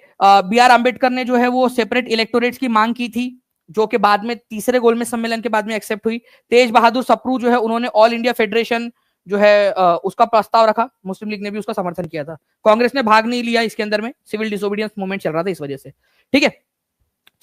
BR अम्बेडकर ने जो है वो सेपरेट इलेक्टोरेट्स की मांग की थी, जो कि बाद में तीसरे गोलमेज सम्मेलन के बाद में एक्सेप्ट हुई। तेज बहादुर सप्रू जो है उन्होंने ऑल इंडिया फेडरेशन जो है उसका प्रस्ताव रखा, मुस्लिम लीग ने भी उसका समर्थन किया था। कांग्रेस ने भाग नहीं लिया इसके अंदर में, सिविल डिसोबीडियंस मूवमेंट चल रहा था इस वजह से, ठीक है।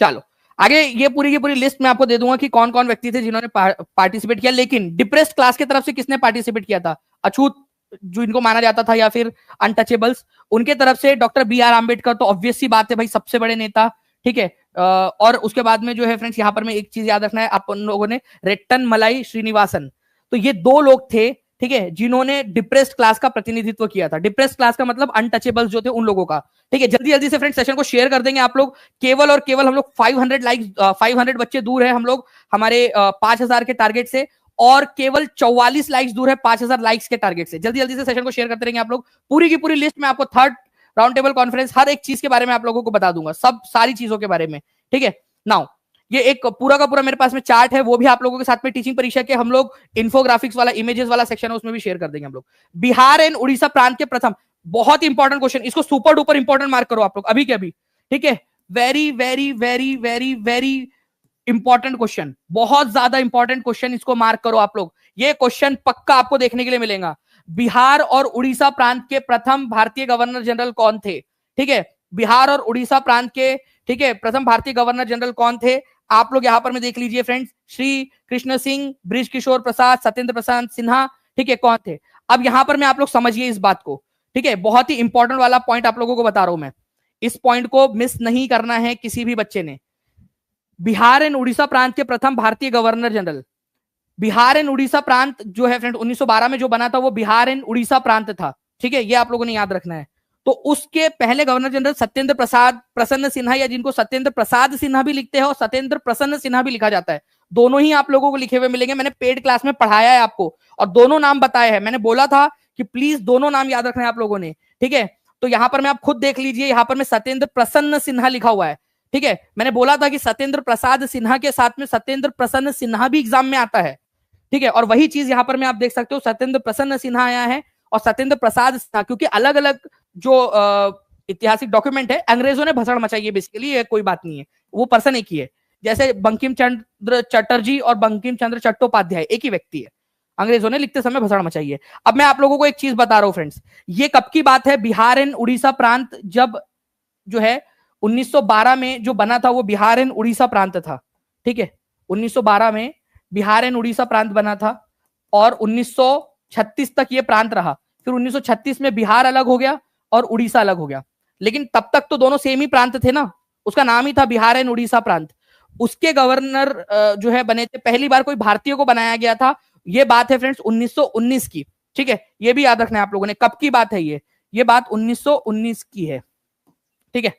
चलो आगे ये पूरी की पूरी लिस्ट मैं आपको दे दूंगा कि कौन कौन व्यक्ति थे जिन्होंने पार्टिसिपेट किया, लेकिन डिप्रेस्ड क्लास की तरफ से किसने पार्टिसिपेट किया था? अछूत जो इनको माना जाता था, या फिर अनटचेबल्स, उनके तरफ से डॉक्टर B.R. आम्बेडकर, तो ऑब्वियस सी बात है भाई, सबसे बड़े नेता, ठीक है। और उसके बाद में जो है फ्रेंड्स, यहाँ पर मैं एक चीज याद रखना है आप लोगों ने, रेट्टन मलाई श्रीनिवासन, तो ये दो लोग थे, ठीक है, जिन्होंने डिप्रेस्ड क्लास का प्रतिनिधित्व किया था। डिप्रेस्ड क्लास का मतलब अनटचेबल्स जो थे उन लोगों का, ठीक है। जल्दी जल्दी से फ्रेंड्स सेशन को शेयर कर देंगे आप लोग, केवल और केवल हम लोग 500 लाइक्स, 500 बच्चे दूर है हम लोग हमारे 5000 के टारगेट से, और केवल 44 लाइक्स दूर है 5000 लाइक्स के टारगेट से। जल्दी जल्दी से सेशन को शेयर करते रहेंगे आप लोग। पूरी की पूरी लिस्ट में आपको थर्ड राउंड टेबल कॉन्फ्रेंस हर एक चीज के बारे में आप लोगों को बता दूंगा, सब सारी चीजों के बारे में, ठीक है। नाउ ये एक पूरा का पूरा मेरे पास में चार्ट है, वो भी आप लोगों के साथ में टीचिंग परीक्षा के हम लोग इन्फोग्राफिक्स वाला, इमेजेस वाला सेक्शन है, उसमें भी शेयर कर देंगे हम लोग। बिहार एंड उड़ीसा प्रांत के प्रथम, बहुत इंपॉर्टेंट क्वेश्चन, इसको सुपर डुपर इंपॉर्टेंट मार्क करो आप लोग अभी के अभी, ठीक है। Very very very very very important question, बहुत ज्यादा इंपॉर्टेंट क्वेश्चन, इसको मार्क करो आप लोग। ये क्वेश्चन पक्का आपको देखने के लिए मिलेगा। बिहार और उड़ीसा प्रांत के प्रथम भारतीय गवर्नर जनरल कौन थे, ठीक है। बिहार और उड़ीसा प्रांत के, ठीक है, प्रथम भारतीय गवर्नर जनरल कौन थे, आप लोग यहां पर में देख लीजिए फ्रेंड्स, श्री कृष्ण सिंह, बृज किशोर प्रसाद, सत्येंद्र प्रसाद सिन्हा, ठीक है, कौन थे। अब यहां पर में आप लोग समझिए इस बात को, ठीक है, बहुत ही इंपॉर्टेंट वाला पॉइंट आप लोगों को बता रहा हूं मैं, इस पॉइंट को मिस नहीं करना है किसी भी बच्चे ने। बिहार एंड उड़ीसा प्रांत के प्रथम भारतीय governor general, Bihar and Orissa प्रांत जो है फ्रेंड 1912 में जो बना था वो बिहार एंड उड़ीसा प्रांत था, ठीक है, ये आप लोगों ने याद रखना है। तो उसके पहले गवर्नर जनरल सत्येंद्र प्रसाद प्रसन्न सिन्हा, या जिनको सत्येंद्र प्रसाद सिन्हा भी लिखते हैं और सत्येंद्र प्रसन्न सिन्हा भी लिखा जाता है, दोनों ही आप लोगों को लिखे हुए मिलेंगे। मैंने पेड क्लास में पढ़ाया है आपको और दोनों नाम बताए हैं, मैंने बोला था कि प्लीज दोनों नाम याद रखना है आप लोगों ने, ठीक है। तो यहां पर मैं आप खुद देख लीजिए, यहां पर मैं सत्येंद्र प्रसन्न सिन्हा लिखा हुआ है, ठीक है। मैंने बोला था कि सत्येंद्र प्रसाद सिन्हा के साथ में सत्येंद्र प्रसन्न सिन्हा भी एग्जाम में आता है, ठीक है। और वही चीज यहां पर मैं आप देख सकते हो, सत्येंद्र प्रसन्न सिन्हा आया है और सत्येंद्र प्रसाद सिन्हा, क्योंकि अलग अलग जो ऐतिहासिक डॉक्यूमेंट है, अंग्रेजों ने भसड़ मचाई है बेसिकली, ये कोई बात नहीं है, वो पर्सन एक ही है। जैसे बंकिम चंद्र चटर्जी और बंकिम चंद्र चट्टोपाध्याय एक ही व्यक्ति है, अंग्रेजों ने लिखते समय भसड़ मचाई है। अब मैं आप लोगों को एक चीज बता रहा हूं फ्रेंड्स, ये कब की बात है, बिहार एंड उड़ीसा प्रांत जब जो है 1912 में जो बना था वो बिहार एंड उड़ीसा प्रांत था, ठीक है। 1912 में बिहार एंड उड़ीसा प्रांत बना था और 1936 तक ये प्रांत रहा। फिर 1936 में बिहार अलग हो गया और उड़ीसा अलग हो गया, लेकिन तब तक तो दोनों सेम ही प्रांत थे ना, उसका नाम ही था बिहार एंड उड़ीसा प्रांत। उसके गवर्नर जो है बने थे, पहली बार कोई भारतीय को बनाया गया था, ये बात है फ्रेंड्स 1919 की, ठीक है। ये भी याद रखना है आप लोगों ने, कब की बात है ये बात 1919 की है, ठीक है।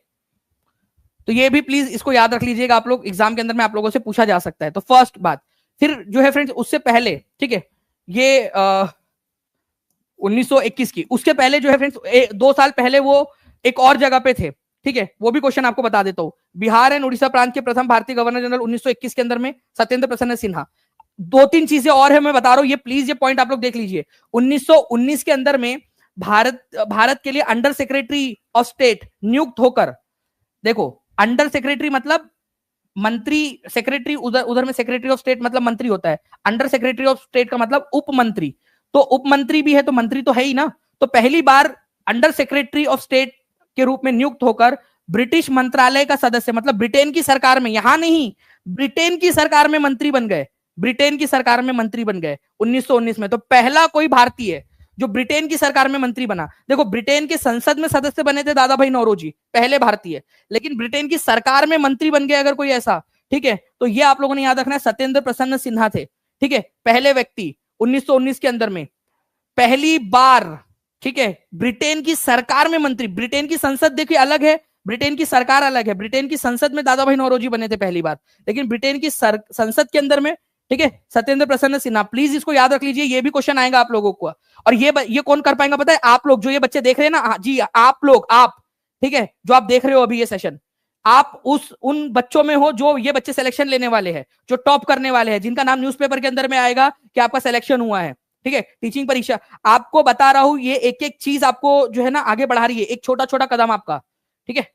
तो ये भी प्लीज इसको याद रख लीजिएगा आप लोग, एग्जाम के अंदर में आप लोगों से पूछा जा सकता है। तो फर्स्ट बात, फिर जो है फ्रेंड्स उससे पहले, ठीक है, ये 1921 की, उसके पहले जो है फ्रेंड्स 2 साल पहले वो एक और जगह पे थे, ठीक है, वो भी क्वेश्चन आपको बता देता हूं। बिहार एंड उड़ीसा प्रांत के प्रथम भारतीय गवर्नर जनरल 1921 के अंदर में सत्येंद्र प्रसन्न सिन्हा। 2-3 चीजें और है मैं बता रहा हूं, ये प्लीज ये पॉइंट आप लोग देख लीजिए। 1919 के अंदर में भारत के लिए अंडर सेक्रेटरी ऑफ स्टेट नियुक्त होकर, देखो अंडर सेक्रेटरी मतलब मंत्री, सेक्रेटरी उधर में सेक्रेटरी ऑफ स्टेट मतलब मंत्री होता है, अंडर सेक्रेटरी ऑफ स्टेट का मतलब उप मंत्री, तो उप मंत्री भी है तो मंत्री तो है ही ना। तो पहली बार अंडर सेक्रेटरी ऑफ स्टेट के रूप में नियुक्त होकर ब्रिटिश मंत्रालय का सदस्य, मतलब ब्रिटेन की सरकार में, यहां नहीं, ब्रिटेन की सरकार में मंत्री बन गए, ब्रिटेन की सरकार में मंत्री बन गए 1919 में। तो पहला कोई भारतीय जो ब्रिटेन की सरकार में मंत्री बना। देखो ब्रिटेन के संसद में सदस्य बने थे दादा भाई नौरोजी, पहले भारतीय, लेकिन ब्रिटेन की सरकार में मंत्री बन गए अगर कोई ऐसा, ठीक है, तो ये आप लोगों ने याद रखना है, सत्येंद्र प्रसन्न सिन्हा थे, ठीक है, पहले व्यक्ति 1919 के अंदर में पहली बार, ठीक है, ब्रिटेन की सरकार में मंत्री। ब्रिटेन की संसद देखिए अलग है, ब्रिटेन की सरकार अलग है। ब्रिटेन की संसद में दादा भाई नौरोजी बने थे पहली बार, लेकिन ब्रिटेन की संसद के अंदर में, ठीक है, सत्येंद्र प्रसन्न सिन्हा। प्लीज इसको याद रख लीजिए, ये भी क्वेश्चन आएगा आप लोगों को। और ये कौन कर पाएगा पता है, आप लोग जो ये बच्चे देख रहे हैं ना, जी आप लोग, आप, ठीक है, जो आप देख रहे हो अभी ये सेशन, आप उन बच्चों में हो जो ये बच्चे सिलेक्शन लेने वाले हैं, जो टॉप करने वाले हैं, जिनका नाम न्यूज़पेपर के अंदर में आएगा कि आपका सिलेक्शन हुआ है, ठीक है, टीचिंग परीक्षा। आपको बता रहा हूं, ये एक एक चीज आपको जो है ना आगे बढ़ा रही है, एक छोटा छोटा कदम आपका, ठीक है।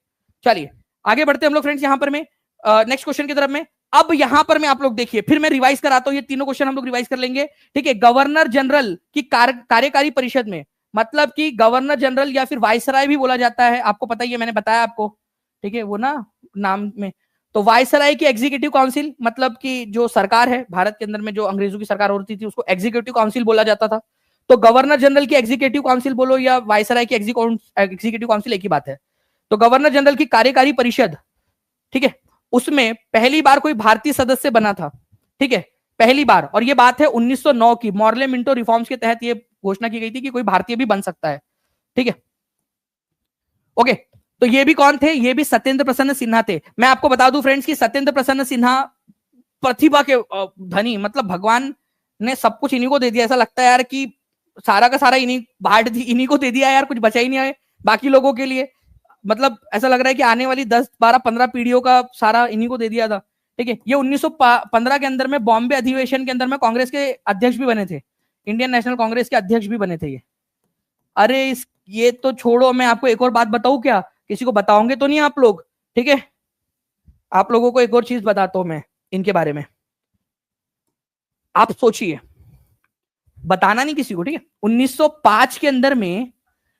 चलिए आगे बढ़ते हैं हम लोग फ्रेंड्स, यहां पर में नेक्स्ट क्वेश्चन की तरफ में। अब यहां पर मैं आप लोग देखिए, फिर मैं रिवाइज कराता हूं, ये तीनों क्वेश्चन हम लोग रिवाइज कर लेंगे, ठीक है। गवर्नर जनरल की कार्यकारी परिषद में, मतलब कि गवर्नर जनरल या फिर वायसराय भी बोला जाता है, आपको पता ही है, मैंने बताया आपको, ठीक है, वो ना नाम में। तो वायसराय की एग्जीक्यूटिव काउंसिल, मतलब कि जो सरकार है भारत के अंदर में, जो अंग्रेजों की सरकार होती थी उसको एग्जीक्यूटिव काउंसिल बोला जाता था। तो गवर्नर जनरल की एग्जीक्यूटिव काउंसिल बोलो या वायसराय की एग्जीक्यूटिव काउंसिल, एक ही बात है। तो गवर्नर जनरल की कार्यकारी परिषद, ठीक है, उसमें पहली बार कोई भारतीय सदस्य बना था, ठीक है, पहली बार। और ये बात है 1909 की, मॉर्ले मिंटो रिफॉर्म्स के तहत ये घोषणा की गई थी कि कोई भारतीय भी बन सकता है, ठीक है। ओके, तो ये भी कौन थे? ये भी सत्येंद्र प्रसन्न सिन्हा थे। मैं आपको बता दूं फ्रेंड्स कि सत्येंद्र प्रसन्न सिन्हा प्रतिभा के धनी, मतलब भगवान ने सब कुछ इन्हीं को दे दिया। ऐसा लगता है यार कि सारा का सारा इन्हीं बांट इन्हीं को दे दिया यार, कुछ बचा ही नहीं है बाकी लोगों के लिए। मतलब ऐसा लग रहा है कि आने वाली 10, 12, 15 पीढ़ियों का सारा इन्हीं को दे दिया था, ठीक है। ये 1915 के अंदर में बॉम्बे अधिवेशन के अंदर में कांग्रेस के अध्यक्ष भी बने थे, इंडियन नेशनल कांग्रेस के अध्यक्ष भी बने थे ये। अरे ये तो छोड़ो, मैं आपको एक और बात बताऊं क्या? किसी को बताओगे तो नहीं आप लोग, ठीक है? आप लोगों को एक और चीज बताता हूं मैं इनके बारे में, आप सोचिए, बताना नहीं किसी को, ठीक है। 1905 के अंदर में,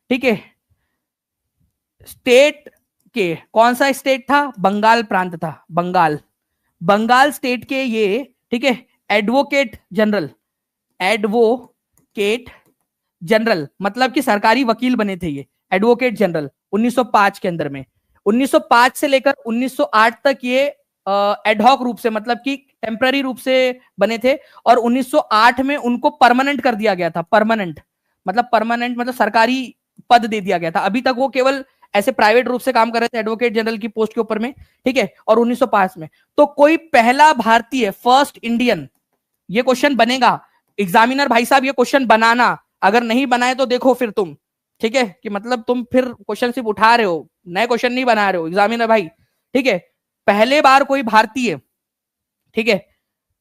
ठीक है, स्टेट के कौन सा स्टेट था? बंगाल प्रांत था, बंगाल। बंगाल स्टेट के ये, ठीक है, एडवोकेट जनरल, एडवोकेट जनरल मतलब कि सरकारी वकील बने थे ये, एडवोकेट जनरल 1905 के अंदर में। 1905 से लेकर 1908 तक ये एडहॉक रूप से, मतलब कि टेम्पररी रूप से बने थे। और 1908 में उनको परमानेंट कर दिया गया था। परमानेंट मतलब सरकारी पद दे दिया गया था। अभी तक वो केवल ऐसे प्राइवेट रूप से काम कर रहे थे एडवोकेट जनरल की पोस्ट के ऊपर में, ठीक है। और 1905 में तो कोई पहला भारतीय, फर्स्ट इंडियन, ये क्वेश्चन बनेगा एग्जामिनर भाई साहब, ये क्वेश्चन बनाना, अगर नहीं बनाए तो देखो फिर तुम, ठीक है, कि मतलब तुम फिर क्वेश्चन सिर्फ उठा रहे हो, नए क्वेश्चन नहीं बना रहे हो एग्जामिनर भाई, ठीक है। पहले बार कोई भारतीय, ठीक है,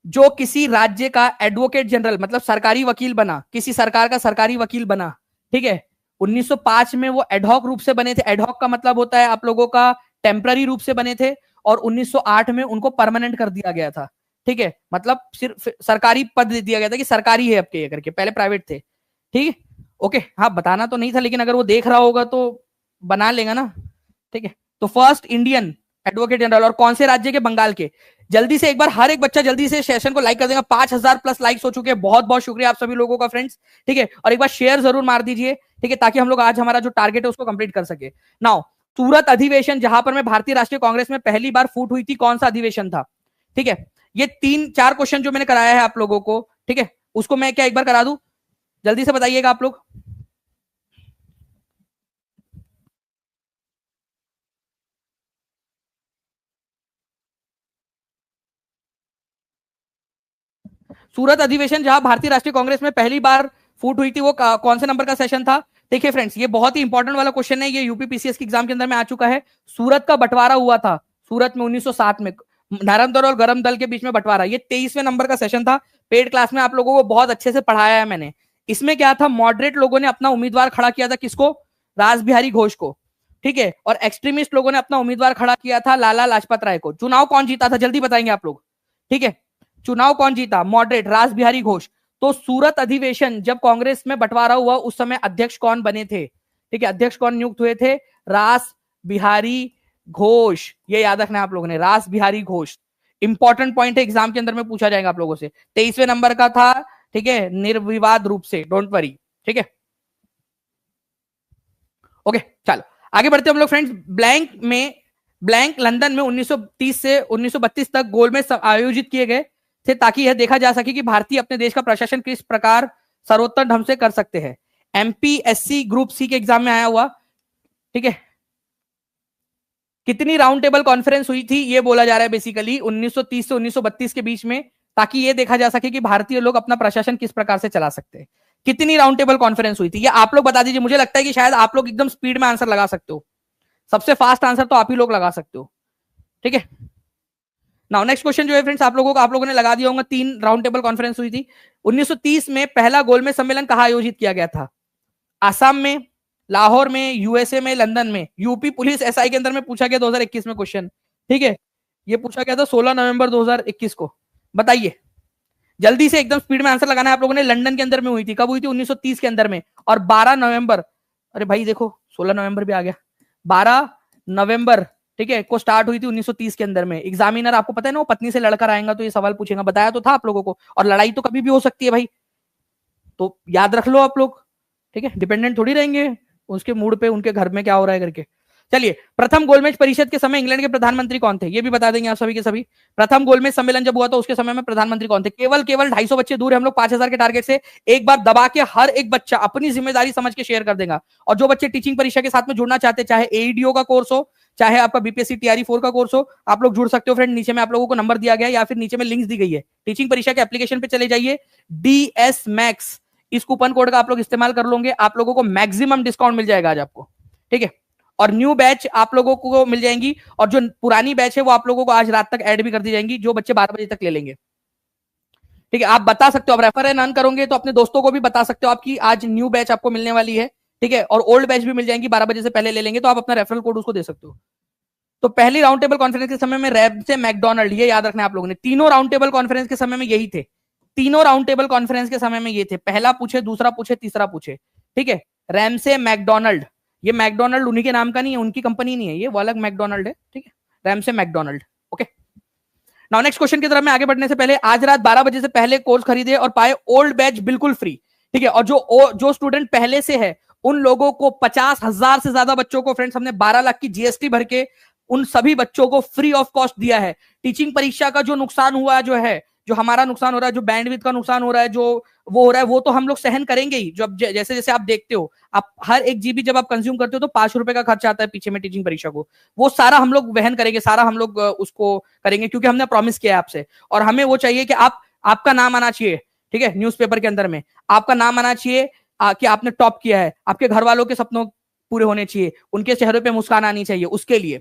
जो किसी राज्य का एडवोकेट जनरल मतलब सरकारी वकील बना, किसी सरकार का सरकारी वकील बना, ठीक है। 1905 में वो एडहॉक रूप से बने थे। एडहॉक का मतलब होता है आप लोगों का टेम्पररी रूप से बने थे। और 1908 में उनको परमानेंट कर दिया गया था, ठीक है, मतलब सिर्फ सरकारी पद दे दिया गया था कि सरकारी है आपके, ये करके, पहले प्राइवेट थे, ठीक है। ओके, हाँ बताना तो नहीं था, लेकिन अगर वो देख रहा होगा तो बना लेगा ना, ठीक है। तो फर्स्ट इंडियन एडवोकेट जनरल, और कौन से राज्य के? बंगाल के। जल्दी से एक बार हर एक बच्चा जल्दी से सेशन को लाइक कर देगा। 5000 प्लस लाइक्स हो चुके हैं, बहुत बहुत शुक्रिया आप सभी लोगों का फ्रेंड्स, ठीक है। और एक बार शेयर जरूर मार दीजिए, ठीक है, ताकि हम लोग आज हमारा जो टारगेट है उसको कंप्लीट कर सके। नाउ सूरत अधिवेशन, जहां पर मैं भारतीय राष्ट्रीय कांग्रेस में पहली बार फूट हुई थी, कौन सा अधिवेशन था? ठीक है, ये 3-4 क्वेश्चन जो मैंने कराया है आप लोगों को, ठीक है, उसको मैं क्या एक बार करा दूं? जल्दी से बताइएगा आप लोग। सूरत अधिवेशन जहां भारतीय राष्ट्रीय कांग्रेस में पहली बार फूट हुई थी, वो कौन से नंबर का सेशन था? देखिए फ्रेंड्स, ये बहुत ही इंपॉर्टेंट वाला क्वेश्चन है, ये यूपीपीसीएस के एग्जाम के अंदर में आ चुका है। सूरत का बंटवारा हुआ था, सूरत में 1907 में, नरम दल और गरम दल के बीच में बंटवारा। ये 23वें नंबर का सेशन था। पेड क्लास में आप लोगों को बहुत अच्छे से पढ़ाया है मैंने। इसमें क्या था, मॉडरेट लोगों ने अपना उम्मीदवार खड़ा किया था, किसको? रास बिहारी घोष को, ठीक है। और एक्सट्रीमिस्ट लोगों ने अपना उम्मीदवार खड़ा किया था लाला लाजपत राय को। चुनाव कौन जीता था, जल्दी बताएंगे आप लोग, ठीक है। चुनाव कौन जीता? मॉडरेट रास बिहारी घोष। तो सूरत अधिवेशन जब कांग्रेस में बंटवारा हुआ, उस समय अध्यक्ष कौन बने थे? ठीक है, अध्यक्ष कौन नियुक्त हुए थे? रास बिहारी घोष। ये याद रखना है आप लोगों ने, रास बिहारी घोष। इंपॉर्टेंट पॉइंट है, एग्जाम के अंदर में पूछा जाएगा आप लोगों से। 23वें नंबर का था, ठीक है, निर्विवाद रूप से, डोंट वरी, ठीक है। ओके, चलो आगे बढ़ते हम लोग फ्रेंड्स। ब्लैंक लंदन में 1930 से 1932 तक गोल में आयोजित किए गए थे, ताकि यह देखा जा सके कि भारतीय अपने देश का प्रशासन किस प्रकार सर्वोत्तम ढंग से कर सकते हैं। एमपीएससी ग्रुप सी के एग्जाम में आया हुआ, ठीक है। कितनी राउंड टेबल कॉन्फ्रेंस हुई थी, ये बोला जा रहा है बेसिकली 1930 से 1932 के बीच में, ताकि ये देखा जा सके कि भारतीय लोग अपना प्रशासन किस प्रकार से चला सकते हैं। कितनी राउंड टेबल कॉन्फ्रेंस हुई थी, ये आप लोग बता दीजिए। मुझे लगता है कि शायद आप लोग एकदम स्पीड में आंसर लगा सकते हो, सबसे फास्ट आंसर तो आप ही लोग लगा सकते हो, ठीक है। नाउ नेक्स्ट क्वेश्चन जो है फ्रेंड्स, आप लोगों ने लगा दिया होगा। 3 राउंड टेबल कॉन्फ्रेंस हुई थी। 1930 में पहला गोलमेज सम्मेलन कहां आयोजित किया गया था? आसाम में, लाहौर में, यूएसए में, लंदन में। यूपी पुलिस एसआई के अंदर में पूछा गया 2021 में क्वेश्चन, ठीक है। ये पूछा गया था 16 नवंबर 2021 को। बताइए जल्दी से, एकदम स्पीड में आंसर लगाना है आप लोगों ने। लंदन के अंदर में हुई थी, कब हुई थी? 1930 के अंदर में। और 12 नवंबर, अरे भाई देखो 16 नवंबर भी आ गया, 12 नवंबर, ठीक है, को स्टार्ट हुई थी 1930 के अंदर में। एग्जामिनर आपको पता है ना, वो पत्नी से लड़कर आएगा तो ये सवाल पूछेगा, बताया तो था आप लोगों को। और लड़ाई तो कभी भी हो सकती है भाई, तो याद रख लो आप लोग, ठीक है, डिपेंडेंट थोड़ी रहेंगे उसके मूड पे, उनके घर में क्या हो रहा है करके। चलिए, प्रथम गोलमेज परिषद के समय इंग्लैंड के प्रधानमंत्री कौन थे, ये भी बता देंगे आप सभी के सभी। प्रथम गोलमेज सम्मेलन जब हुआ था उसके समय में प्रधानमंत्री कौन थे। केवल 250 बच्चे दूर है हम लोग 5000 के टारगेट से। एक बार दबा के हर एक बच्चा अपनी जिम्मेदारी समझ के शेयर कर देगा। और जो बच्चे टीचिंग परीक्षा के साथ में जुड़ना चाहते हैं, चाहे एईडीओ का कोर्स हो, चाहे आपका बीपीएससी टीआरई 4 का कोर्स हो, आप लोग जुड़ सकते हो फ्रेंड। नीचे में आप लोगों को नंबर दिया गया है या फिर नीचे में लिंक्स दी गई है। टीचिंग परीक्षा के एप्लीकेशन पे चले जाइए, DS मैक्स, इस कूपन कोड का आप लोग इस्तेमाल कर लोगे, आप लोगों को मैक्सिमम डिस्काउंट मिल जाएगा आज आपको, ठीक है। और न्यू बैच आप लोगों को मिल जाएंगी, और जो पुरानी बैच है वो आप लोगों को आज रात तक ऐड भी कर दी जाएंगी, जो बच्चे 12 बजे तक ले लेंगे, ठीक है। आप बता सकते हो, आप रेफर एंड अर्न करोगे तो अपने दोस्तों को भी बता सकते हो आपकी आज न्यू बैच आपको मिलने वाली है, ठीक है। और ओल्ड बैच भी मिल जाएंगी, 12 बजे से पहले ले लेंगे तो आप अपना रेफरल कोड उसको दे सकते हो। तो पहली राउंड टेबल कॉन्फ्रेंस के समय में रैब से मैकडोनल्ड, ये याद रखना है आप लोगों ने। तीनों राउंड टेबल कॉन्फ्रेंस के समय में यही थे, तीनों राउंड टेबल कॉन्फ्रेंस के समय में ये थे। पहला पूछे, दूसरा पूछे, तीसरा पूछे, ठीक है। रैम से मैकडोनल्ड, ये मैकडोनल्ड उन्हीं के नाम का नहीं है, उनकी कंपनी नहीं है ये, वो अलग मैकडोनल्ड है, ठीक है। रैम से McDonald, okay. Now next question की तरफ में आगे बढ़ने से पहले, आज रात 12 बजे से पहले कोर्स खरीदे और पाए ओल्ड बैच बिल्कुल फ्री, ठीक है। और जो स्टूडेंट पहले से है उन लोगों को 50,000 से ज्यादा बच्चों को फ्रेंड्स हमने 12 लाख की जीएसटी भर के उन सभी बच्चों को फ्री ऑफ कॉस्ट दिया है। टीचिंग परीक्षा का जो नुकसान हुआ जो है, जो हमारा नुकसान हो रहा है, जो बैंडविड्थ का नुकसान हो रहा है, जो वो हो रहा है, वो तो हम लोग सहन करेंगे ही। जब जैसे जैसे आप देखते हो, आप हर एक जीबी जब आप कंज्यूम करते हो तो 5 रुपए का खर्च आता है पीछे में टीचिंग परीक्षा को, वो सारा हम लोग वहन करेंगे, सारा हम लोग उसको करेंगे, क्योंकि हमने प्रॉमिस किया है आपसे। और हमें वो चाहिए कि आपका नाम आना चाहिए, ठीक है, न्यूज़पेपर के अंदर में आपका नाम आना चाहिए कि आपने टॉप किया है, आपके घर वालों के सपनों पूरे होने चाहिए, उनके चेहरे पे मुस्कान आनी चाहिए, उसके लिए।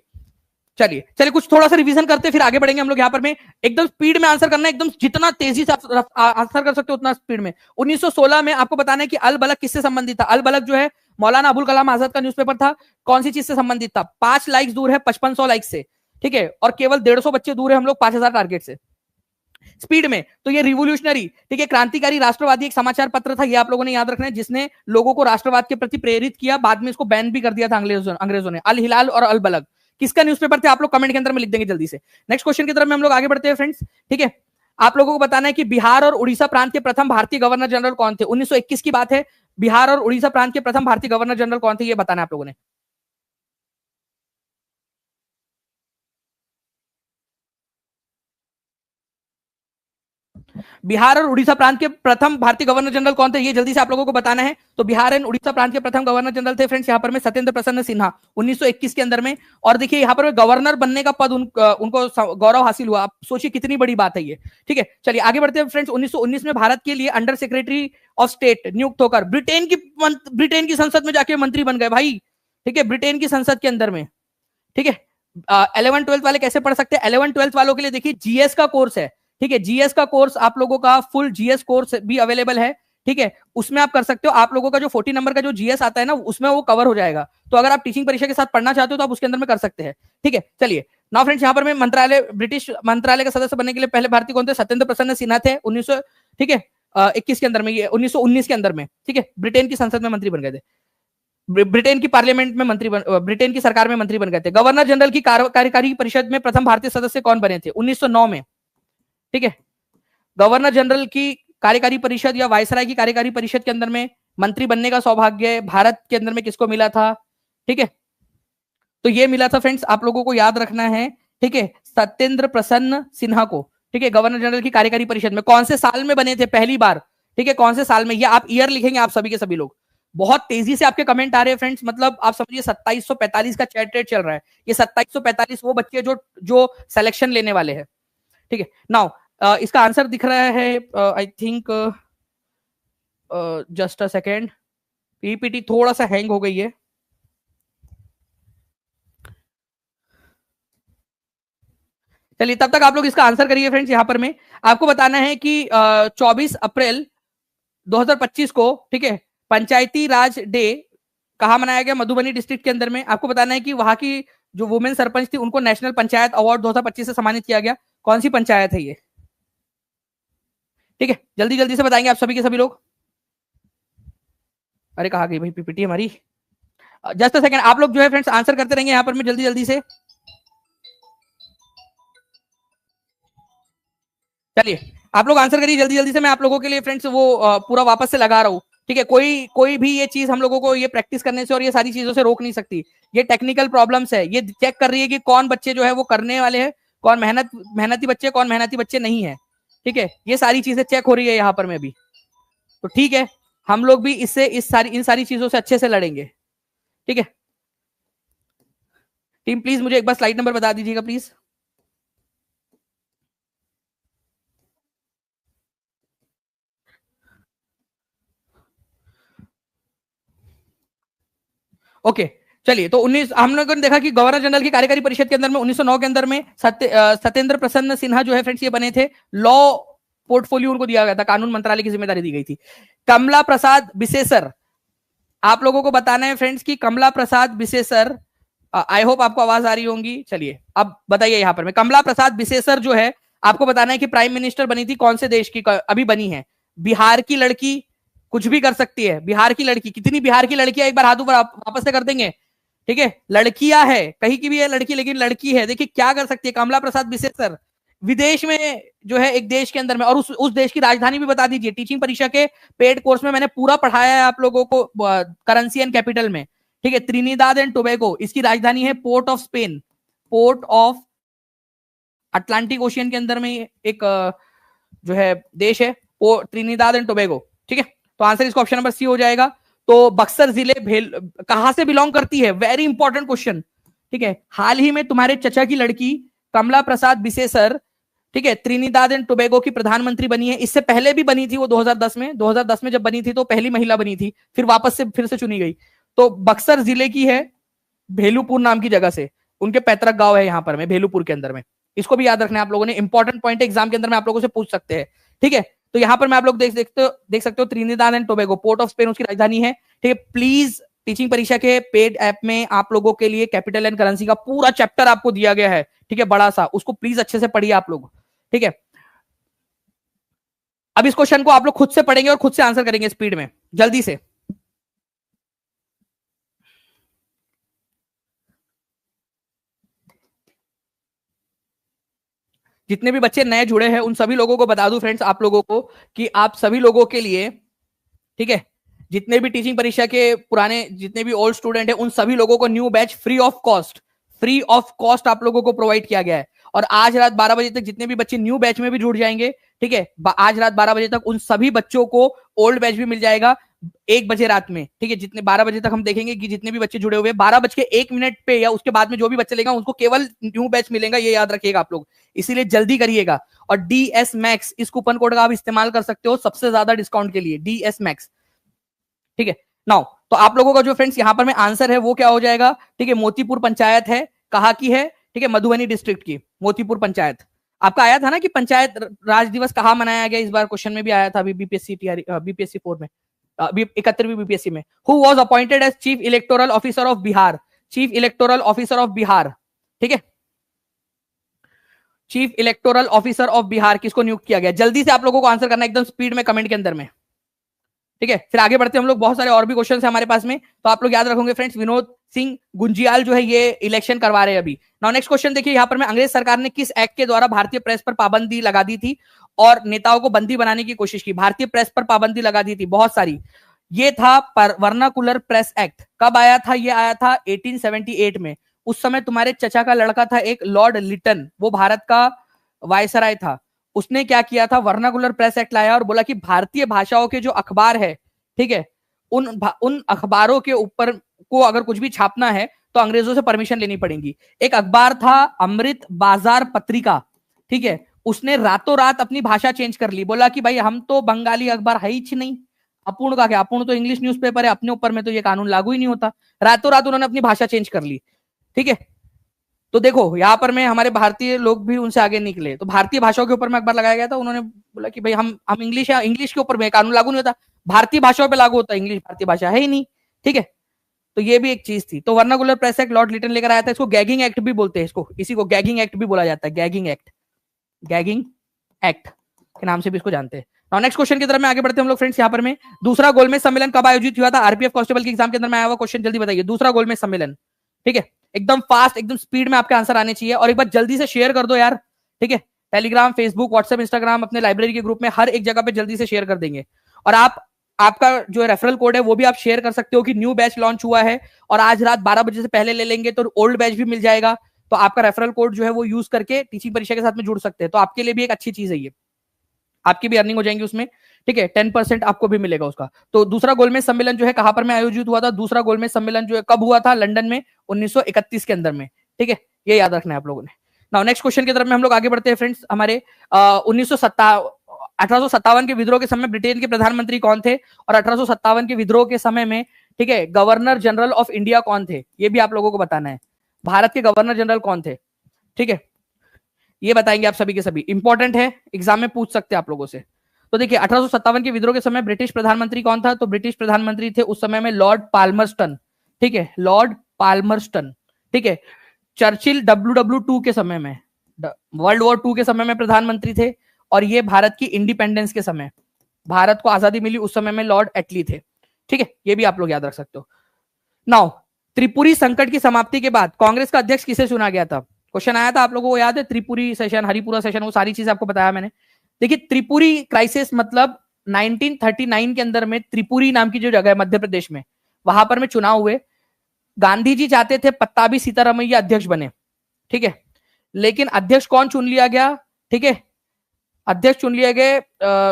चलिए कुछ थोड़ा सा रिवीजन करते फिर आगे बढ़ेंगे हम लोग। यहाँ पर में एकदम स्पीड में आंसर करना है, एकदम जितना तेजी से आंसर कर सकते हो उतना स्पीड में। 1916 में आपको बताना है कि अल बलग किससे संबंधित था। अल बलग जो है मौलाना अबुल कलाम आजाद का न्यूज़पेपर था। कौन सी चीज से संबंधित था? 5 लाइक्स दूर है 5500 लाइक से, ठीक है। और केवल 150 बच्चे दूर है हम लोग 5000 टारगेट से स्पीड में। तो ये रिवोल्यूशनरी, ठीक है, क्रांतिकारी राष्ट्रवादी एक समाचार पत्र था, ये आप लोगों ने याद रखना है, जिसने लोगों को राष्ट्रवाद के प्रति प्रेरित किया। बाद में इसको बैन भी कर दिया था अंग्रेजों ने। अल हिलाल और अल बलग किसका न्यूज़पेपर थे? आप लोग कमेंट के अंदर में लिख देंगे जल्दी से। नेक्स्ट क्वेश्चन की तरफ में हम लोग आगे बढ़ते हैं फ्रेंड्स, ठीक है। आप लोगों को बताना है कि बिहार और उड़ीसा प्रांत के प्रथम भारतीय गवर्नर जनरल कौन थे। 1921 की बात है। बिहार और उड़ीसा प्रांत के प्रथम भारतीय गवर्नर जनरल कौन थे, ये बताना है आप लोगों ने। बिहार और उड़ीसा प्रांत के प्रथम भारतीय गवर्नर जनरल कौन थे, ये जल्दी से आप लोगों को बताना है। तो बिहार एंड उड़ीसा प्रांत के प्रथम गवर्नर जनरल थे फ्रेंड्स यहाँ पर में सत्येंद्र प्रसन्न सिन्हा 1921 के अंदर में। और देखिए यहाँ पर गवर्नर बनने का पद उनको गौरव हासिल हुआ। आप सोचिए कितनी बड़ी बात है ये, ठीक है। चलिए आगे बढ़ते हैं फ्रेंड्स। 1919 में भारत के लिए अंडर सेक्रेटरी ऑफ स्टेट नियुक्त होकर ब्रिटेन की संसद में जाके मंत्री बन गए भाई, ठीक है, ब्रिटेन की संसद के अंदर में, ठीक है। 11th-12th वाले कैसे पढ़ सकते हैं? 11th-12th वालों के लिए देखिए जीएस का कोर्स है, ठीक है। जीएस का कोर्स आप लोगों का फुल जीएस कोर्स भी अवेलेबल है, ठीक है। उसमें आप कर सकते हो। आप लोगों का जो 40 नंबर का जो जीएस आता है ना, उसमें वो कवर हो जाएगा। तो अगर आप टीचिंग परीक्षा के साथ पढ़ना चाहते हो तो आप उसके अंदर में कर सकते हैं, ठीक है। चलिए नाउ फ्रेंड्स, यहाँ पर मैं ब्रिटिश मंत्रालय का सदस्य बनने के लिए पहले भारतीय कौन थे? सत्येंद्र प्रसन्न सिन्हा थे 1900, ठीक है, 21 के अंदर में, ये 1919 के अंदर में, ठीक है। ब्रिटेन की संसद में मंत्री बन गए थे, ब्रिटेन की पार्लियामेंट में ब्रिटेन की सरकार में मंत्री बन गए थे। गवर्नर जनरल की कार्यकारी परिषद में प्रथम भारतीय सदस्य कौन बने थे? 1909 में, ठीक है। गवर्नर जनरल की कार्यकारी परिषद या वायसराय की कार्यकारी परिषद के अंदर में मंत्री बनने का सौभाग्य भारत के अंदर में किसको मिला था? ठीक है, तो ये मिला था फ्रेंड्स, आप लोगों को याद रखना है, ठीक है, सत्येंद्र प्रसन्न सिन्हा को, ठीक है। गवर्नर जनरल की कार्यकारी परिषद में कौन से साल में बने थे पहली बार? ठीक है, कौन से साल में? ये आप ईयर लिखेंगे आप सभी के सभी लोग। बहुत तेजी से आपके कमेंट आ रहे हैं फ्रेंड्स, मतलब आप समझिए 2745 का चैट रेट चल रहा है। ये 2745 वो बच्चे जो सिलेक्शन लेने वाले हैं, ठीक है। नाउ इसका आंसर दिख रहा है, I think just a second, PPT थोड़ा सा हैंग हो गई है। चलिए तब तक आप लोग इसका आंसर करिए फ्रेंड्स। यहां पर में आपको बताना है कि 24 अप्रैल 2025 को, ठीक है, पंचायती राज डे कहां मनाया गया? मधुबनी डिस्ट्रिक्ट के अंदर में। आपको बताना है कि वहां की जो वुमेन सरपंच थी उनको नेशनल पंचायत अवार्ड 2025 से सम्मानित किया गया। कौन सी पंचायत है ये? ठीक है, जल्दी जल्दी से बताएंगे आप सभी के सभी लोग। अरे कहा गई भाई पीपीटी हमारी? जस्ट अ सेकंड, आप लोग जो है फ्रेंड्स आंसर करते रहेंगे यहाँ पर मैं जल्दी जल्दी से। चलिए आप लोग आंसर करिए जल्दी जल्दी से, मैं आप लोगों के लिए फ्रेंड्स वो पूरा वापस से लगा रहा हूँ। ठीक है, कोई कोई भी ये चीज हम लोगों को ये प्रैक्टिस करने से और ये सारी चीजों से रोक नहीं सकती। ये टेक्निकल प्रॉब्लम्स है, ये चेक कर रही है कि कौन बच्चे जो है वो करने वाले हैं, कौन मेहनती बच्चे, कौन मेहनती बच्चे नहीं है। ठीक है, ये सारी चीजें चेक हो रही है यहाँ पर में भी। तो ठीक है, हम लोग भी इससे इन सारी चीजों से अच्छे से लड़ेंगे। ठीक है टीम, प्लीज मुझे एक बार स्लाइड नंबर बता दीजिएगा प्लीज। ओके चलिए, तो 19 हम लोगों ने देखा कि गवर्नर जनरल की कार्यकारी परिषद के अंदर में 1909 के अंदर में सत्येंद्र प्रसन्न सिन्हा जो है फ्रेंड्स ये बने थे। लॉ पोर्टफोलियो उनको दिया गया था, कानून मंत्रालय की जिम्मेदारी दी गई थी। कमला प्रसाद बिसेसर, आप लोगों को बताना है फ्रेंड्स कि कमला प्रसाद बिसेसर, आई होप आपको आवाज आ रही होंगी। चलिए अब बताइए यहाँ पर में कमला प्रसाद बिसेसर जो है, आपको बताना है कि प्राइम मिनिस्टर बनी थी कौन से देश की, अभी बनी है। बिहार की लड़की, कुछ भी कर सकती है। बिहार की लड़की, कितनी बिहार की लड़कियां एक बार हाथ ऊपर वापस से कर देंगे। ठीक है, लड़कियां है, कहीं की भी है लड़की, लेकिन लड़की है। देखिए क्या कर सकती है कमला प्रसाद बिसेसर, विदेश में जो है एक देश के अंदर में, और उस देश की राजधानी भी बता दीजिए। टीचिंग परीक्षा के पेड कोर्स में मैंने पूरा पढ़ाया है आप लोगों को, करेंसी एंड कैपिटल में। ठीक है, त्रिनिदाद एंड टोबैगो, इसकी राजधानी है port of Spain. Port of, Atlantic ocean के अंदर में एक जो है देश है त्रिनिदाद एंड टोबैगो। ठीक है, तो आंसर इसका ऑप्शन नंबर सी हो जाएगा। तो बक्सर जिले कहां से बिलोंग करती है, वेरी इंपॉर्टेंट क्वेश्चन। ठीक है, हाल ही में तुम्हारे चचा की लड़की कमला प्रसाद बिसेसर, ठीक है, त्रिनिदाद एंड टोबैगो की प्रधानमंत्री बनी है। इससे पहले भी बनी थी वो 2010 में। 2010 में जब बनी थी तो पहली महिला बनी थी, फिर वापस से फिर से चुनी गई। तो बक्सर जिले की है, भेलूपुर नाम की जगह से, उनके पैतृक गांव है यहाँ पर में भेलूपुर के अंदर में। इसको भी याद रखना है आप लोगों ने, इंपॉर्टेंट पॉइंट एग्जाम के अंदर में आप लोगों से पूछ सकते हैं। ठीक है, तो यहाँ पर मैं आप लोग देख सकते हो Trinidad and Tobago, port of Spain उसकी राजधानी है। ठीक है, प्लीज टीचिंग परीक्षा के पेड ऐप में आप लोगों के लिए कैपिटल एंड करेंसी का पूरा चैप्टर आपको दिया गया है। ठीक है, बड़ा सा, उसको प्लीज अच्छे से पढ़िए आप लोग। ठीक है, अब इस क्वेश्चन को आप लोग खुद से पढ़ेंगे और खुद से आंसर करेंगे स्पीड में, जल्दी से। जितने भी बच्चे नए जुड़े हैं उन सभी लोगों को बता दूं फ्रेंड्स आप लोगों को कि आप सभी लोगों के लिए, ठीक है, जितने भी टीचिंग परीक्षा के पुराने, जितने भी ओल्ड स्टूडेंट हैं, उन सभी लोगों को new batch free of cost आप लोगों को प्रोवाइड किया गया है। और आज रात 12 बजे तक जितने भी बच्चे न्यू बैच में भी जुड़ जाएंगे, ठीक है, आज रात 12 बजे तक उन सभी बच्चों को ओल्ड बैच भी मिल जाएगा 1 बजे रात में। ठीक है, जितने 12 बजे तक हम देखेंगे कि जितने भी बच्चे जुड़े हुए 12:01 पे या उसके बाद में जो भी बच्चे लेगा उनको केवल न्यू बैच मिलेगा, ये याद रखिएगा आप लोग, इसीलिए जल्दी करिएगा। और DS मैक्स, इस कूपन कोड का आप इस्तेमाल कर सकते हो सबसे ज्यादा डिस्काउंट के लिए, DS मैक्स। ठीक है, नाउ तो आप लोगों का जो फ्रेंड्स यहाँ पर में आंसर है वो क्या हो जाएगा। ठीक है, मोतीपुर पंचायत है, कहाँ की है, ठीक है, मधुबनी डिस्ट्रिक्ट की मोतीपुर पंचायत। आपका आया था ना कि पंचायत राज दिवस कहाँ मनाया गया, इस बार क्वेश्चन में भी आया था अभी BPSC 4 में, 71वीं BPSC में। Who was appointed as chief electoral officer of Bihar, chief electoral officer of Bihar. ठीक है, chief electoral officer of Bihar किसको नियुक्त किया गया, जल्दी से आप लोगों को आंसर करना एकदम स्पीड में कमेंट के अंदर में। ठीक है, फिर आगे बढ़ते हैं हम लोग, बहुत सारे और भी क्वेश्चन है हमारे पास में, तो आप लोग याद रखोगे फ्रेंड्स। विनोद सिंह गुंजियाल जो है ये इलेक्शन करवा रहे हैं अभी। नाउ नेक्स्ट क्वेश्चन देखिए, यहाँ पर में अंग्रेज सरकार ने किस एक्ट के द्वारा भारतीय प्रेस पर पाबंदी लगा दी थी और नेताओं को बंदी बनाने की कोशिश की। भारतीय प्रेस पर पाबंदी लगा दी थी बहुत सारी, ये था वर्नाकुलर प्रेस एक्ट। कब आया था, ये आया था 1878 में। उस समय तुम्हारे चचा का लड़का था एक लॉर्ड लिटन, वो भारत का वायसराय था। उसने क्या किया था, वर्नाकुलर प्रेस एक्ट लाया और बोला कि भारतीय भाषाओं के जो अखबार है, ठीक है, उन अखबारों के ऊपर को अगर कुछ भी छापना है तो अंग्रेजों से परमिशन लेनी पड़ेगी। एक अखबार था अमृत बाजार पत्रिका, ठीक है, उसने रातों रात अपनी भाषा चेंज कर ली, बोला कि भाई हम तो बंगाली अखबार है ही नहीं, अपूर्ण का क्या, अपूर्ण तो इंग्लिश न्यूज़पेपर है, अपने ऊपर में तो ये कानून लागू ही नहीं होता। रातों रात उन्होंने अपनी भाषा चेंज कर ली। ठीक है, तो देखो यहाँ पर में हमारे भारतीय लोग भी उनसे आगे निकले, तो भारतीय भाषाओं के ऊपर में अखबार लगाया गया था। उन्होंने बोला कि भाई हम इंग्लिश के ऊपर में कानून लागू नहीं होता, भारतीय भाषाओं पे लागू होता, इंग्लिश भारतीय भाषा है ही नहीं। ठीक है, तो ये भी एक चीज थी। तो vernacular press act Lord Lytton लेकर आया था, इसको गैगिंग एक्ट भी बोलते हैं, इसको इसी को गैगिंग एक्ट भी बोला जाता है, गैगिंग एक्ट के नाम से भी इसको जानते हैं। नाउ नेक्स्ट क्वेश्चन की तरफ में आगे बढ़ते हैं हम लोग फ्रेंड्स। यहाँ पर में दूसरा गोलमेज सम्मेलन कब आयोजित हुआ था, आरपीएफ कांस्टेबल के एग्जाम के अंदर में आया हुआ क्वेश्चन, जल्दी बताइए। दूसरा गोलमेज सम्मेलन, ठीक है, एकदम फास्ट, एकदम स्पीड में आपके आंसर आने चाहिए, और एक बार जल्दी से शेयर कर दो यार। ठीक है, टेलीग्राम, फेसबुक, व्हाट्सएप, इंस्टाग्राम, अपने लाइब्रेरी के ग्रुप में हर एक जगह पे जल्दी से शेयर कर देंगे। और आपका जो रेफरल कोड है वो भी आप शेयर कर सकते हो कि न्यू बैच लॉन्च हुआ है और आज रात 12 बजे से पहले ले लेंगे तो ओल्ड बैच भी मिल जाएगा। तो आपका रेफरल कोड जो है वो यूज करके टीचिंग परीक्षा के साथ में जुड़ सकते हैं। तो आपके लिए भी एक अच्छी चीज है ये, आपकी भी अर्निंग हो जाएंगी उसमें, ठीक है। 10% आपको भी मिलेगा उसका। तो दूसरा गोलमेज सम्मेलन जो है कहां पर में आयोजित हुआ था? दूसरा गोलमेज सम्मेलन जो है कब हुआ था? लंदन में 1931 के अंदर में, ठीक है। ये याद रखना है आप लोगों ने। नाउ नेक्स्ट क्वेश्चन की तरफ में हम लोग आगे बढ़ते हैं फ्रेंड्स। हमारे 1857 के विद्रोह के समय ब्रिटेन के प्रधानमंत्री कौन थे? और 1857 के विद्रोह के समय में, ठीक है, गवर्नर जनरल ऑफ इंडिया कौन थे? ये भी आप लोगों को बताना है। भारत के गवर्नर जनरल कौन थे, ठीक है, ये बताएंगे आप सभी के सभी। इंपॉर्टेंट है, एग्जाम में पूछ सकते हैं आप लोगों से। तो देखिए 1857 के विद्रोह के समय ब्रिटिश प्रधानमंत्री कौन था? तो ब्रिटिश प्रधानमंत्री थे उस समय में लॉर्ड पाल्मरस्टन, ठीक है, लॉर्ड पाल्मरस्टन, ठीक है। चर्चिल WW2 के समय में, वर्ल्ड वॉर 2 के समय में प्रधानमंत्री थे। और ये भारत की इंडिपेंडेंस के समय, भारत को आजादी मिली उस समय में लॉर्ड एटली थे, ठीक है। ये भी आप लोग याद रख सकते हो। नाउ त्रिपुरी संकट की समाप्ति के बाद कांग्रेस का अध्यक्ष किसे चुना गया था? क्वेश्चन आया था आप लोगों को याद है? त्रिपुरी सेशन, हरिपुरा सेशन, वो सारी चीजें आपको बताया मैंने। देखिए त्रिपुरी क्राइसिस मतलब 1939 के अंदर में त्रिपुरी नाम की जो जगह है मध्य प्रदेश में, वहां पर में चुनाव हुए। गांधी जी चाहते थे पत्ताभी सीतारामैया अध्यक्ष बने, ठीक है, लेकिन अध्यक्ष कौन चुन लिया गया? ठीक है, अध्यक्ष चुन लिए गए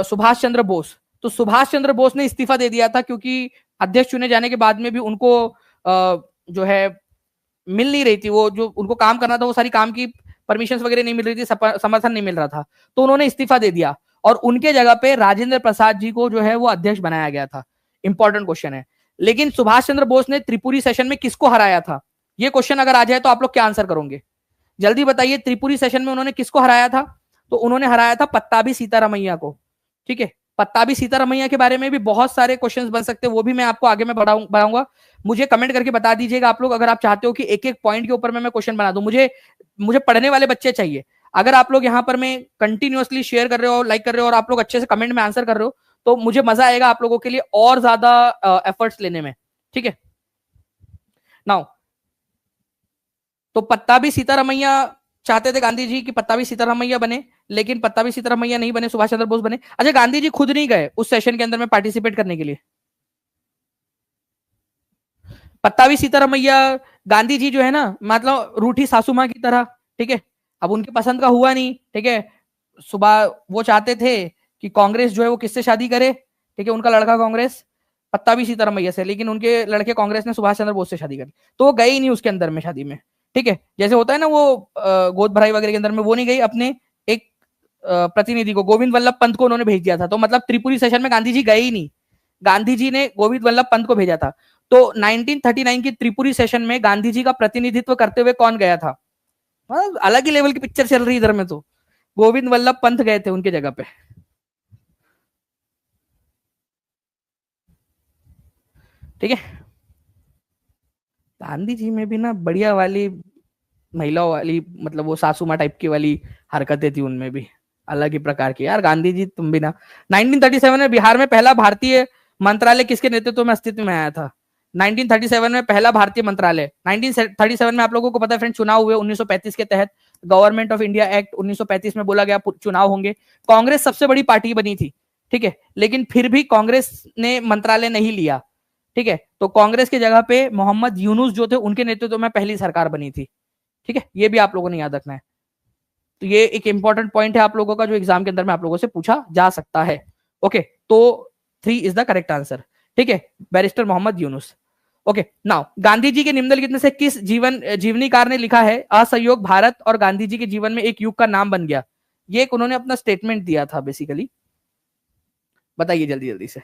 सुभाष चंद्र बोस। तो सुभाष चंद्र बोस ने इस्तीफा दे दिया था क्योंकि अध्यक्ष चुने जाने के बाद में भी उनको जो है मिल नहीं रही थी, वो जो उनको काम करना था वो सारी काम की परमिशन वगैरह नहीं मिल रही थी, समर्थन नहीं मिल रहा था, तो उन्होंने इस्तीफा दे दिया और उनके जगह पे राजेंद्र प्रसाद जी को जो है वो अध्यक्ष बनाया गया था। इंपॉर्टेंट क्वेश्चन है। लेकिन सुभाष चंद्र बोस ने त्रिपुरी सेशन में किसको हराया था? ये क्वेश्चन अगर आ जाए तो आप लोग क्या आंसर करोगे? जल्दी बताइए, त्रिपुरी सेशन में उन्होंने किसको हराया था? तो उन्होंने हराया था पत्ताभी सीतारामैया को, ठीक है। पत्ताभी सीतारामैया के बारे में भी बहुत सारे क्वेश्चंस बन सकते हैं, वो भी मैं आपको आगे में बढ़ाऊंगा। मुझे कमेंट करके बता दीजिएगा आप लोग, अगर आप चाहते हो कि एक एक पॉइंट के ऊपर में मैं क्वेश्चन बना दूं। मुझे पढ़ने वाले बच्चे चाहिए। अगर आप लोग यहाँ पर मैं कंटिन्यूअसली शेयर कर रहे हो, लाइक कर रहे हो और आप लोग अच्छे से कमेंट में आंसर कर रहे हो, तो मुझे मजा आएगा आप लोगों के लिए और ज्यादा एफर्ट्स लेने में, ठीक है। नाउ तो पत्ताभी सीतारामैया चाहते थे गांधी जी कि पत्ताभी सीतारामैया बने, लेकिन पत्ताभी सीतारामैया नहीं बने, सुभाष चंद्र बोस बने। अच्छा, गांधी जी खुद नहीं गए उस सेशन के अंदर में पार्टिसिपेट करने के लिए? पत्ताभी सीतारामैया, गांधी जी जो है ना, मतलब रूठी सासू माँ की तरह, ठीक है। अब उनके पसंद का हुआ नहीं, ठीक है। सुबह वो चाहते थे कि कांग्रेस जो है वो किससे शादी करे, ठीक है, उनका लड़का कांग्रेस पत्ताभी सीतारामैया से, लेकिन उनके लड़के कांग्रेस ने सुभाष चंद्र बोस से शादी करी, तो वो गए ही नहीं उसके अंदर में शादी में, ठीक है। जैसे होता है ना वो गोद भराई वगैरह के अंदर में वो नहीं गई, अपने एक प्रतिनिधि को, गोविंद वल्लभ पंत को उन्होंने भेज दिया था। तो मतलब त्रिपुरी सेशन में गांधी जी गए ही नहीं, गांधी जी ने गोविंद वल्लभ पंत को भेजा था। तो 1939 की त्रिपुरी सेशन में गांधी जी का प्रतिनिधित्व करते हुए कौन गया था? अलग ही लेवल की पिक्चर चल रही इधर में, तो गोविंद वल्लभ पंत गए थे उनके जगह पे, ठीक है। गांधी जी में भी ना बढ़िया वाली महिलाओं वाली, मतलब वो सासू माँ टाइप की वाली हरकतें थी उनमें भी, अलग ही प्रकार की। यार गांधी जी तुम भी ना। 1937 में बिहार में पहला भारतीय मंत्रालय किसके नेतृत्व में अस्तित्व में आया था? 1937 में पहला भारतीय मंत्रालय, 1937 में आप लोगों को पता है फ्रेंड चुनाव हुए 1935 के तहत, गवर्नमेंट ऑफ इंडिया एक्ट 1935 में बोला गया चुनाव होंगे। कांग्रेस सबसे बड़ी पार्टी बनी थी, ठीक है, लेकिन फिर भी कांग्रेस ने मंत्रालय नहीं लिया, ठीक है। तो कांग्रेस की जगह पे मोहम्मद यूनुस जो थे उनके नेतृत्व में पहली सरकार बनी थी, ठीक है। ये भी आप लोगों ने याद रखना है। तो ये एक इंपॉर्टेंट पॉइंट है आप लोगों का, जो एग्जाम के अंदर में आप लोगों से पूछा जा सकता है। ओके, तो 3 इज द करेक्ट आंसर, ठीक है, barrister Mohammad Yunus. Okay, now Gandhi ji के निम्नलिखित में से किस जीवनीकार ने लिखा है असहयोग भारत और गांधी जी के जीवन में एक युग का नाम बन गया? ये एक उन्होंने अपना स्टेटमेंट दिया था बेसिकली, बताइए जल्दी जल्दी से।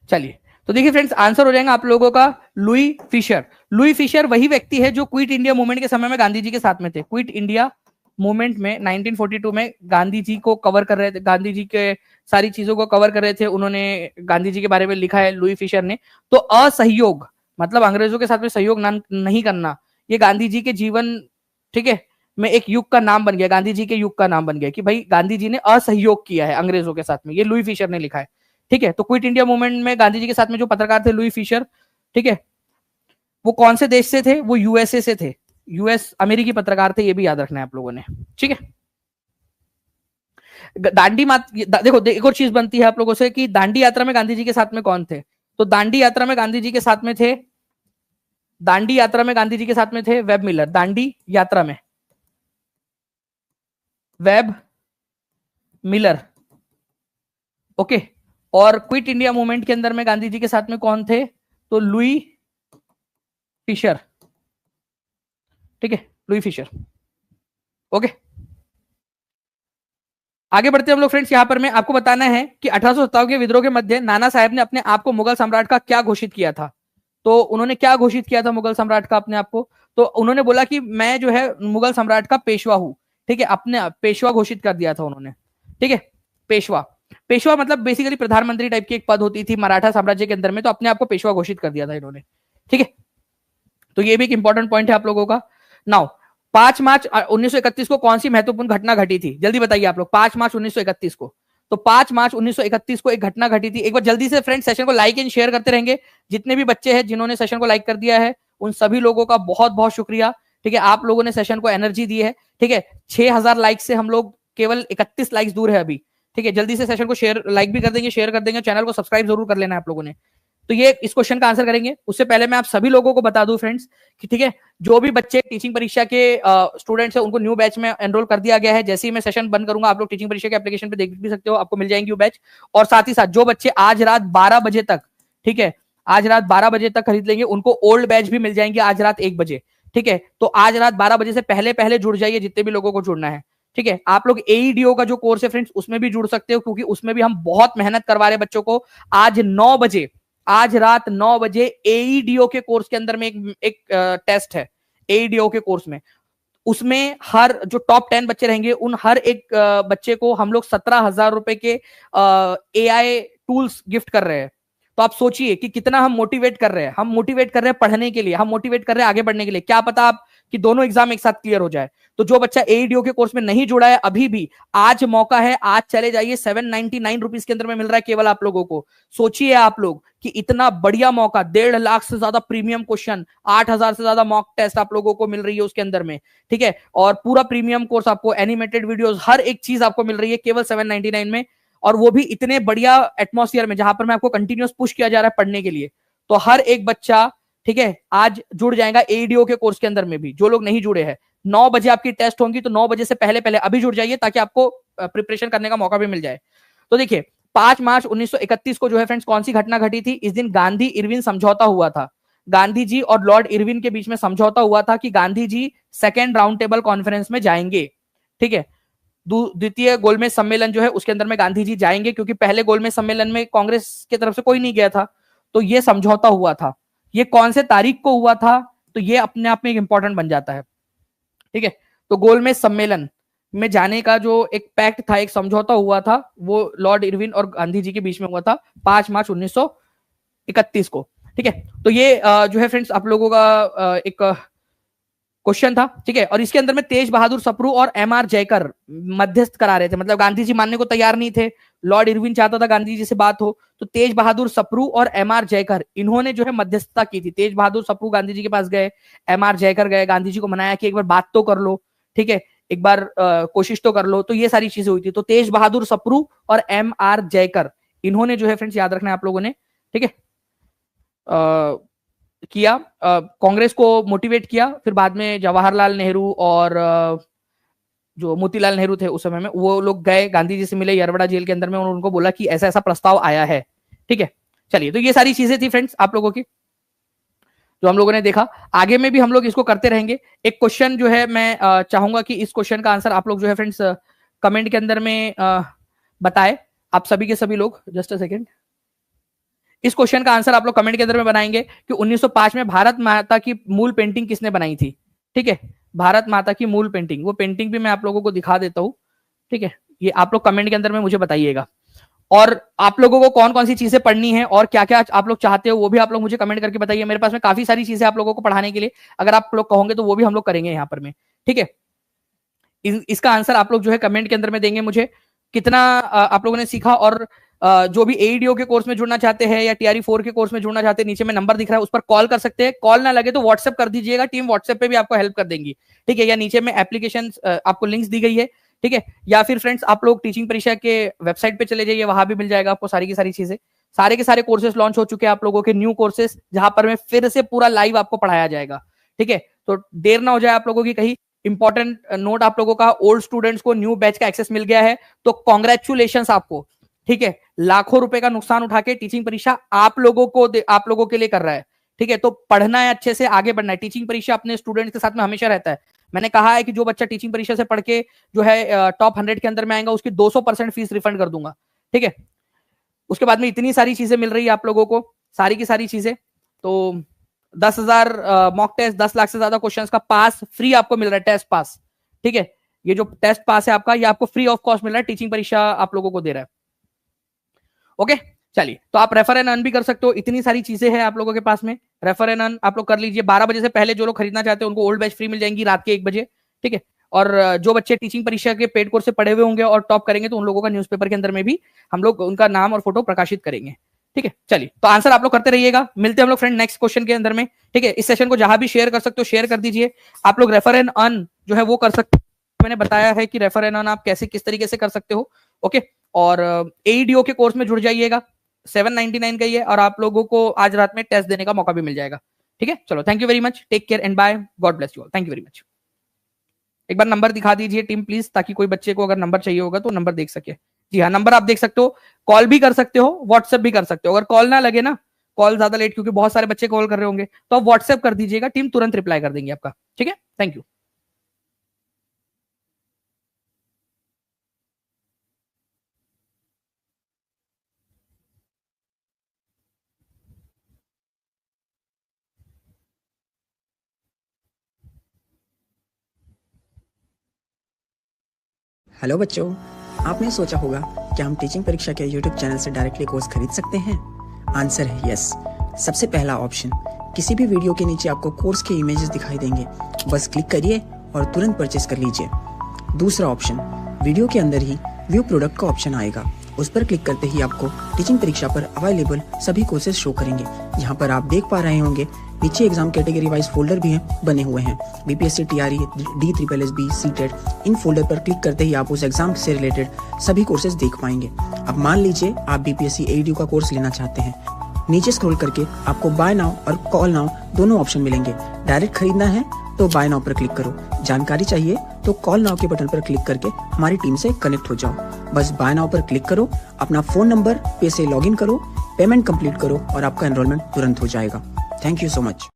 चलिए, तो देखिए फ्रेंड्स, आंसर हो जाएगा आप लोगों का लुई फिशर। लुई फिशर वही व्यक्ति है जो क्विट इंडिया मूवमेंट के समय में गांधी जी के साथ में थे। क्विट इंडिया मूवमेंट में 1942 में गांधी जी को कवर कर रहे थे, गांधी जी के सारी चीजों को कवर कर रहे थे, उन्होंने गांधी जी के बारे में लिखा है लुई फिशर ने। तो असहयोग मतलब अंग्रेजों के साथ में सहयोग नहीं करना, ये गांधी जी के जीवन, ठीक है, में एक युग का नाम बन गया, गांधी जी के युग का नाम बन गया कि भाई गांधी जी ने असहयोग किया है अंग्रेजों के साथ में, ये लुई फिशर ने लिखा है। ठीक है, तो क्विट इंडिया मूवमेंट में गांधी जी के साथ में जो पत्रकार थे लुई फिशर, ठीक है, वो कौन से देश से थे? वो यूएसए से थे, यूएस अमेरिकी पत्रकार थे, ये भी याद रखना है आप लोगों ने। ठीक है, दांडी मात देखो एक और चीज बनती है आप लोगों से कि दांडी यात्रा में गांधी जी के साथ में कौन थे? तो दांडी यात्रा में गांधी जी के साथ में थे, दांडी यात्रा में गांधी जी के साथ में थे वेब मिलर, दांडी यात्रा में वेब मिलर। ओके, और क्विट इंडिया मूवमेंट के अंदर में गांधी जी के साथ में कौन थे? तो लुई फिशर। ठीक है, लुई फिशर। ओके, आगे बढ़ते हैं हम लोग फ्रेंड्स। यहां पर मैं आपको बताना है कि 1857 के विद्रोह के मध्य नाना साहब ने अपने आप को मुगल सम्राट का क्या घोषित किया था? तो उन्होंने क्या घोषित किया था मुगल सम्राट का अपने आप को? तो उन्होंने बोला कि मैं जो है मुगल सम्राट का पेशवा हूं। ठीक है, अपने पेशवा घोषित कर दिया था उन्होंने। ठीक है, पेशवा, पेशवा मतलब बेसिकली प्रधानमंत्री टाइप की एक पद होती थी मराठा साम्राज्य के अंदर में, तो अपने आप को पेशवा घोषित कर दिया था इन्होंने। ठीक है, तो ये भी एक इंपॉर्टेंट पॉइंट है आप लोगों का। नाउ 5 मार्च 1931 को कौन सी महत्वपूर्ण घटना घटी थी? जल्दी बताइए आप लोग। 5 मार्च 1931 को, तो 5 मार्च 1931 को एक घटना घटी थी। एक बार जल्दी से फ्रेंड सेशन को लाइक एंड शेयर करते रहेंगे। जितने भी बच्चे हैं जिन्होंने सेशन को लाइक कर दिया है उन सभी लोगों का बहुत बहुत शुक्रिया। ठीक है, आप लोगों ने सेशन को एनर्जी दी है। ठीक है, 6000 लाइक से हम लोग केवल 31 लाइक्स दूर है अभी। ठीक है, जल्दी से सेशन को शेयर, लाइक भी कर देंगे, शेयर कर देंगे, चैनल को सब्सक्राइब जरूर कर लेना आप लोगों ने। तो ये इस क्वेश्चन का आंसर करेंगे। उससे पहले मैं आप सभी लोगों को बता दूं फ्रेंड्स कि ठीक है, जो भी बच्चे टीचिंग परीक्षा के स्टूडेंट्स हैं उनको न्यू बैच में एनरोल कर दिया गया है। जैसे ही मैं सेशन बंद करूंगा आप लोग टीचिंग परीक्षा के एप्लीकेशन पे देख भी सकते हो, आपको मिल जाएंगे न्यू बैच। और साथ ही साथ जो बच्चे आज रात 12 बजे तक, ठीक है, आज रात 12 बजे तक खरीद लेंगे उनको ओल्ड बैच भी मिल जाएंगे आज रात 1 बजे। ठीक है, तो आज रात 12 बजे से पहले पहले जुड़ जाइए जितने भी लोगों को जुड़ना है। ठीक है, आप लोग एईडीओ का जो कोर्स है फ्रेंड्स उसमें भी जुड़ सकते हो, क्योंकि उसमें भी हम बहुत मेहनत करवा रहे हैं बच्चों को। आज 9 बजे, आज रात 9 बजे एईडीओ के कोर्स के अंदर में एक टेस्ट है एईडीओ के कोर्स में। उसमें हर जो टॉप 10 बच्चे रहेंगे उन हर एक बच्चे को हम लोग 17,000 रुपए के एआई टूल्स गिफ्ट कर रहे हैं। तो आप सोचिए कि कितना हम मोटिवेट कर रहे हैं। हम मोटिवेट कर रहे हैं पढ़ने के लिए, हम मोटिवेट कर रहे हैं आगे बढ़ने के लिए। क्या पता आप कि दोनों एग्जाम एक साथ क्लियर हो जाए। तो जो बच्चा एईडीओ के कोर्स में नहीं जुड़ा है अभी भी आज मौका है, आज चले जाइए। 799 रुपीज के अंदर में मिल रहा है केवल आप लोगों को। सोचिए आप लोग कि इतना बढ़िया मौका, 1.5 लाख से ज्यादा प्रीमियम क्वेश्चन, 8,000 से ज्यादा मॉक टेस्ट आप लोगों को मिल रही है उसके अंदर में। ठीक है, और पूरा प्रीमियम कोर्स आपको, एनिमेटेड वीडियोस, हर एक चीज आपको मिल रही है केवल 799 में। और वो भी इतने बढ़िया एटमॉस्फेयर में जहां पर मैं आपको कंटिन्यूस पुश किया जा रहा है पढ़ने के लिए। तो हर एक बच्चा, ठीक है, आज जुड़ जाएगा एईडीओ के कोर्स के अंदर में भी। जो लोग नहीं जुड़े हैं, 9 बजे आपकी टेस्ट होंगी, तो 9 बजे से पहले पहले अभी जुड़ जाइए ताकि आपको प्रिपरेशन करने का मौका भी मिल जाए। तो देखिए 5 मार्च 1931 को जो है फ्रेंड्स कौन सी घटना घटी थी? इस दिन गांधी इरविन समझौता हुआ था। गांधी जी और लॉर्ड इरविन के बीच में समझौता हुआ था कि Gandhi ji second round table conference में जाएंगे। ठीक है, द्वितीय गोलमेज सम्मेलन जो है उसके अंदर में गांधी जी जाएंगे, क्योंकि पहले गोलमेज सम्मेलन में कांग्रेस की तरफ से कोई नहीं गया था। तो ये समझौता हुआ था। ये कौन से तारीख को हुआ था? तो ये अपने आप में एक इंपॉर्टेंट बन जाता है। ठीक है, तो गोलमेज सम्मेलन में जाने का जो एक पैक्ट था, एक समझौता हुआ था, वो लॉर्ड इरविन और गांधी जी के बीच में हुआ था 5 मार्च 1931 को। ठीक है, तो ये जो है फ्रेंड्स आप लोगों का एक क्वेश्चन था। ठीक है, और इसके अंदर में तेज बहादुर सप्रू और एमआर जयकर मध्यस्थ करा रहे थे। मतलब गांधी जी मानने को तैयार नहीं थे, लॉर्ड इरविन चाहता था गांधी जी से बात हो, तो तेज बहादुर सप्रू और एमआर जयकर इन्होंने जो है मध्यस्थता की थी। तेज बहादुर सप्रू गांधी जी के पास गए, एमआर जयकर गए, गांधी जी को मनाया कि एक बार बात तो कर लो, ठीक है, एक बार कोशिश तो कर लो। तो ये सारी चीजें हुई थी। तो तेज बहादुर सप्रू और एमआर जयकर इन्होंने जो है फ्रेंड्स याद रखना है आप लोगों ने, ठीक है, किया, कांग्रेस को मोटिवेट किया। फिर बाद में जवाहरलाल नेहरू और जो मोतीलाल नेहरू थे उस समय में, वो लोग गए गांधी जी से मिले यरवड़ा जेल के अंदर में, और उनको बोला कि ऐसा ऐसा प्रस्ताव आया है। ठीक है, चलिए, तो ये सारी चीजें थी फ्रेंड्स आप लोगों की जो हम लोगों ने देखा। आगे में भी हम लोग इसको करते रहेंगे। एक क्वेश्चन जो है मैं चाहूंगा कि इस क्वेश्चन का आंसर आप लोग जो है फ्रेंड्स कमेंट के अंदर में बताए, आप सभी के सभी लोग। जस्ट अ सेकेंड, इस क्वेश्चन का आंसर आप लोग कमेंट के अंदर में बनाएंगे कि 1905 में भारत माता की मूल पेंटिंग किसने बनाई थी। ठीक है, भारत माता की मूल पेंटिंग, वो पेंटिंग भी मैं आप लोगों को दिखा देता हूं। ठीक है, ये आप लोग कमेंट के अंदर में मुझे बताइएगा। और आप लोगों को कौन कौन सी चीजें पढ़नी है और क्या क्या आप लोग चाहते हो वो भी आप लोग मुझे कमेंट करके बताइए। मेरे पास में काफी सारी चीजें आप लोगों को पढ़ाने के लिए, अगर आप लोग कहोगे तो वो भी हम लोग करेंगे यहाँ पर में। ठीक है, इसका आंसर आप लोग जो है कमेंट के अंदर में देंगे मुझे, कितना आप लोगों ने सीखा। और जो भी एईडीओ के कोर्स में जुड़ना चाहते हैं या टीआरई 4 के कोर्स में जुड़ना चाहते हैं, नीचे में नंबर दिख रहा है, उस पर कॉल कर सकते हैं। कॉल ना लगे तो व्हाट्सएप कर दीजिएगा, टीम व्हाट्सएप पे भी आपको हेल्प कर देंगी, ठीक है। या नीचे में एप्लीकेशन आपको लिंक्स दी गई है, ठीक है। या फिर फ्रेंड्स आप लोग टीचिंग परीक्षा के वेबसाइट पे चले जाइए, वहां भी मिल जाएगा आपको सारी की सारी चीजें। सारे के सारे कोर्सेज लॉन्च हो चुके हैं आप लोगों के, न्यू कोर्सेज, जहां पर में फिर से पूरा लाइव आपको पढ़ाया जाएगा, ठीक है। तो देर ना हो जाए आप लोगों की कहीं। इंपॉर्टेंट नोट आप लोगों का, ओल्ड स्टूडेंट्स को न्यू बैच का एक्सेस मिल गया है, तो कॉन्ग्रेचुलेशन आपको, ठीक है। लाखों रुपए का नुकसान उठा के टीचिंग परीक्षा आप लोगों के लिए कर रहा है, ठीक है। तो पढ़ना है, अच्छे से आगे बढ़ना है। टीचिंग परीक्षा अपने स्टूडेंट्स के साथ में हमेशा रहता है। मैंने कहा है कि जो बच्चा टीचिंग परीक्षा से पढ़ के जो है टॉप 100 के अंदर में आएगा, उसकी 200% फीस रिफंड कर दूंगा, ठीक है। उसके बाद में इतनी सारी चीजें मिल रही है आप लोगों को, सारी की सारी चीजें। तो 10,000 मॉक टेस्ट, 10 लाख से ज्यादा क्वेश्चंस का पास फ्री आपको मिल रहा है, टेस्ट पास, ठीक है। ये जो टेस्ट पास है आपका, ये आपको फ्री ऑफ कॉस्ट मिल रहा है, टीचिंग परीक्षा आप लोगों को दे रहा है, ओके। चलिए, तो आप रेफर एंड अर्न भी कर सकते हो, इतनी सारी चीजें हैं आप लोगों के पास में। रेफर एंड अर्न आप लोग कर लीजिए। 12 बजे से पहले जो लोग खरीदना चाहते हैं उनको ओल्ड बैच फ्री मिल जाएंगी रात के 1 बजे, ठीक है। और जो बच्चे टीचिंग परीक्षा के पेड कोर्स से पढ़े हुए होंगे और टॉप करेंगे, तो उन लोगों का न्यूज़पेपर के अंदर में भी हम लोग उनका नाम और फोटो प्रकाशित करेंगे, ठीक है। चलिए, तो आंसर आप लोग करते रहिएगा। मिलते हैं हम लोग फ्रेंड नेक्स्ट क्वेश्चन के अंदर में, ठीक है। इस सेशन को जहां भी शेयर कर सकते हो शेयर कर दीजिए। आप लोग रेफर एंड अर्न जो है वो कर सकते हो। मैंने बताया है कि रेफर एंड अर्न आप कैसे किस तरीके से कर सकते हो, ओके। और एईडीओ के कोर्स में जुड़ जाइएगा, 799 का ही है, और आप लोगों को आज रात में टेस्ट देने का मौका भी मिल जाएगा, ठीक है। चलो, thank you very much, take care and bye, God bless you all, thank you very much. एक बार नंबर दिखा दीजिए टीम प्लीज, ताकि कोई बच्चे को अगर नंबर चाहिए होगा तो नंबर देख सके। जी हाँ, नंबर आप देख सकते हो, कॉल भी कर सकते हो, व्हाट्सएप भी कर सकते हो। अगर कॉल ना लगे ना, कॉल ज्यादा लेट, क्योंकि बहुत सारे बच्चे कॉल कर रहे होंगे, तो आप व्हाट्सएप कर दीजिएगा, टीम तुरंत रिप्लाई कर देंगे आपका, ठीक है। Thank you.
हेलो बच्चों, आपने सोचा होगा क्या हम टीचिंग परीक्षा के यूट्यूब चैनल से डायरेक्टली कोर्स खरीद सकते हैं? आंसर है यस। सबसे पहला ऑप्शन, किसी भी वीडियो के नीचे आपको कोर्स के इमेजेस दिखाई देंगे, बस क्लिक करिए और तुरंत परचेस कर लीजिए। दूसरा ऑप्शन, वीडियो के अंदर ही व्यू प्रोडक्ट का ऑप्शन आएगा, उस पर क्लिक करते ही आपको टीचिंग परीक्षा पर अवेलेबल सभी कोर्सेज शो करेंगे। यहाँ पर आप देख पा रहे होंगे नीचे एग्जाम कैटेगरी वाइज फोल्डर भी बने हुए हैं, BPSC, TRE, DSSB, CTET. In folder पर क्लिक करते ही आप उस एग्जाम से रिलेटेड सभी कोर्सेज देख पाएंगे। अब मान लीजिए आप बीपीएससी एईडीओ का कोर्स लेना चाहते हैं, नीचे स्क्रॉल करके आपको बाय नाउ और कॉल नाउ दोनों ऑप्शन मिलेंगे। डायरेक्ट खरीदना है तो बाय नाउ पर क्लिक करो, जानकारी चाहिए तो कॉल नाउ के बटन पर क्लिक करके हमारी टीम से कनेक्ट हो जाओ। बस बाय नाउ पर क्लिक करो, अपना फोन नंबर पे से लॉगिन करो, पेमेंट कंप्लीट करो और आपका एनरोलमेंट तुरंत हो जाएगा। Thank you so much.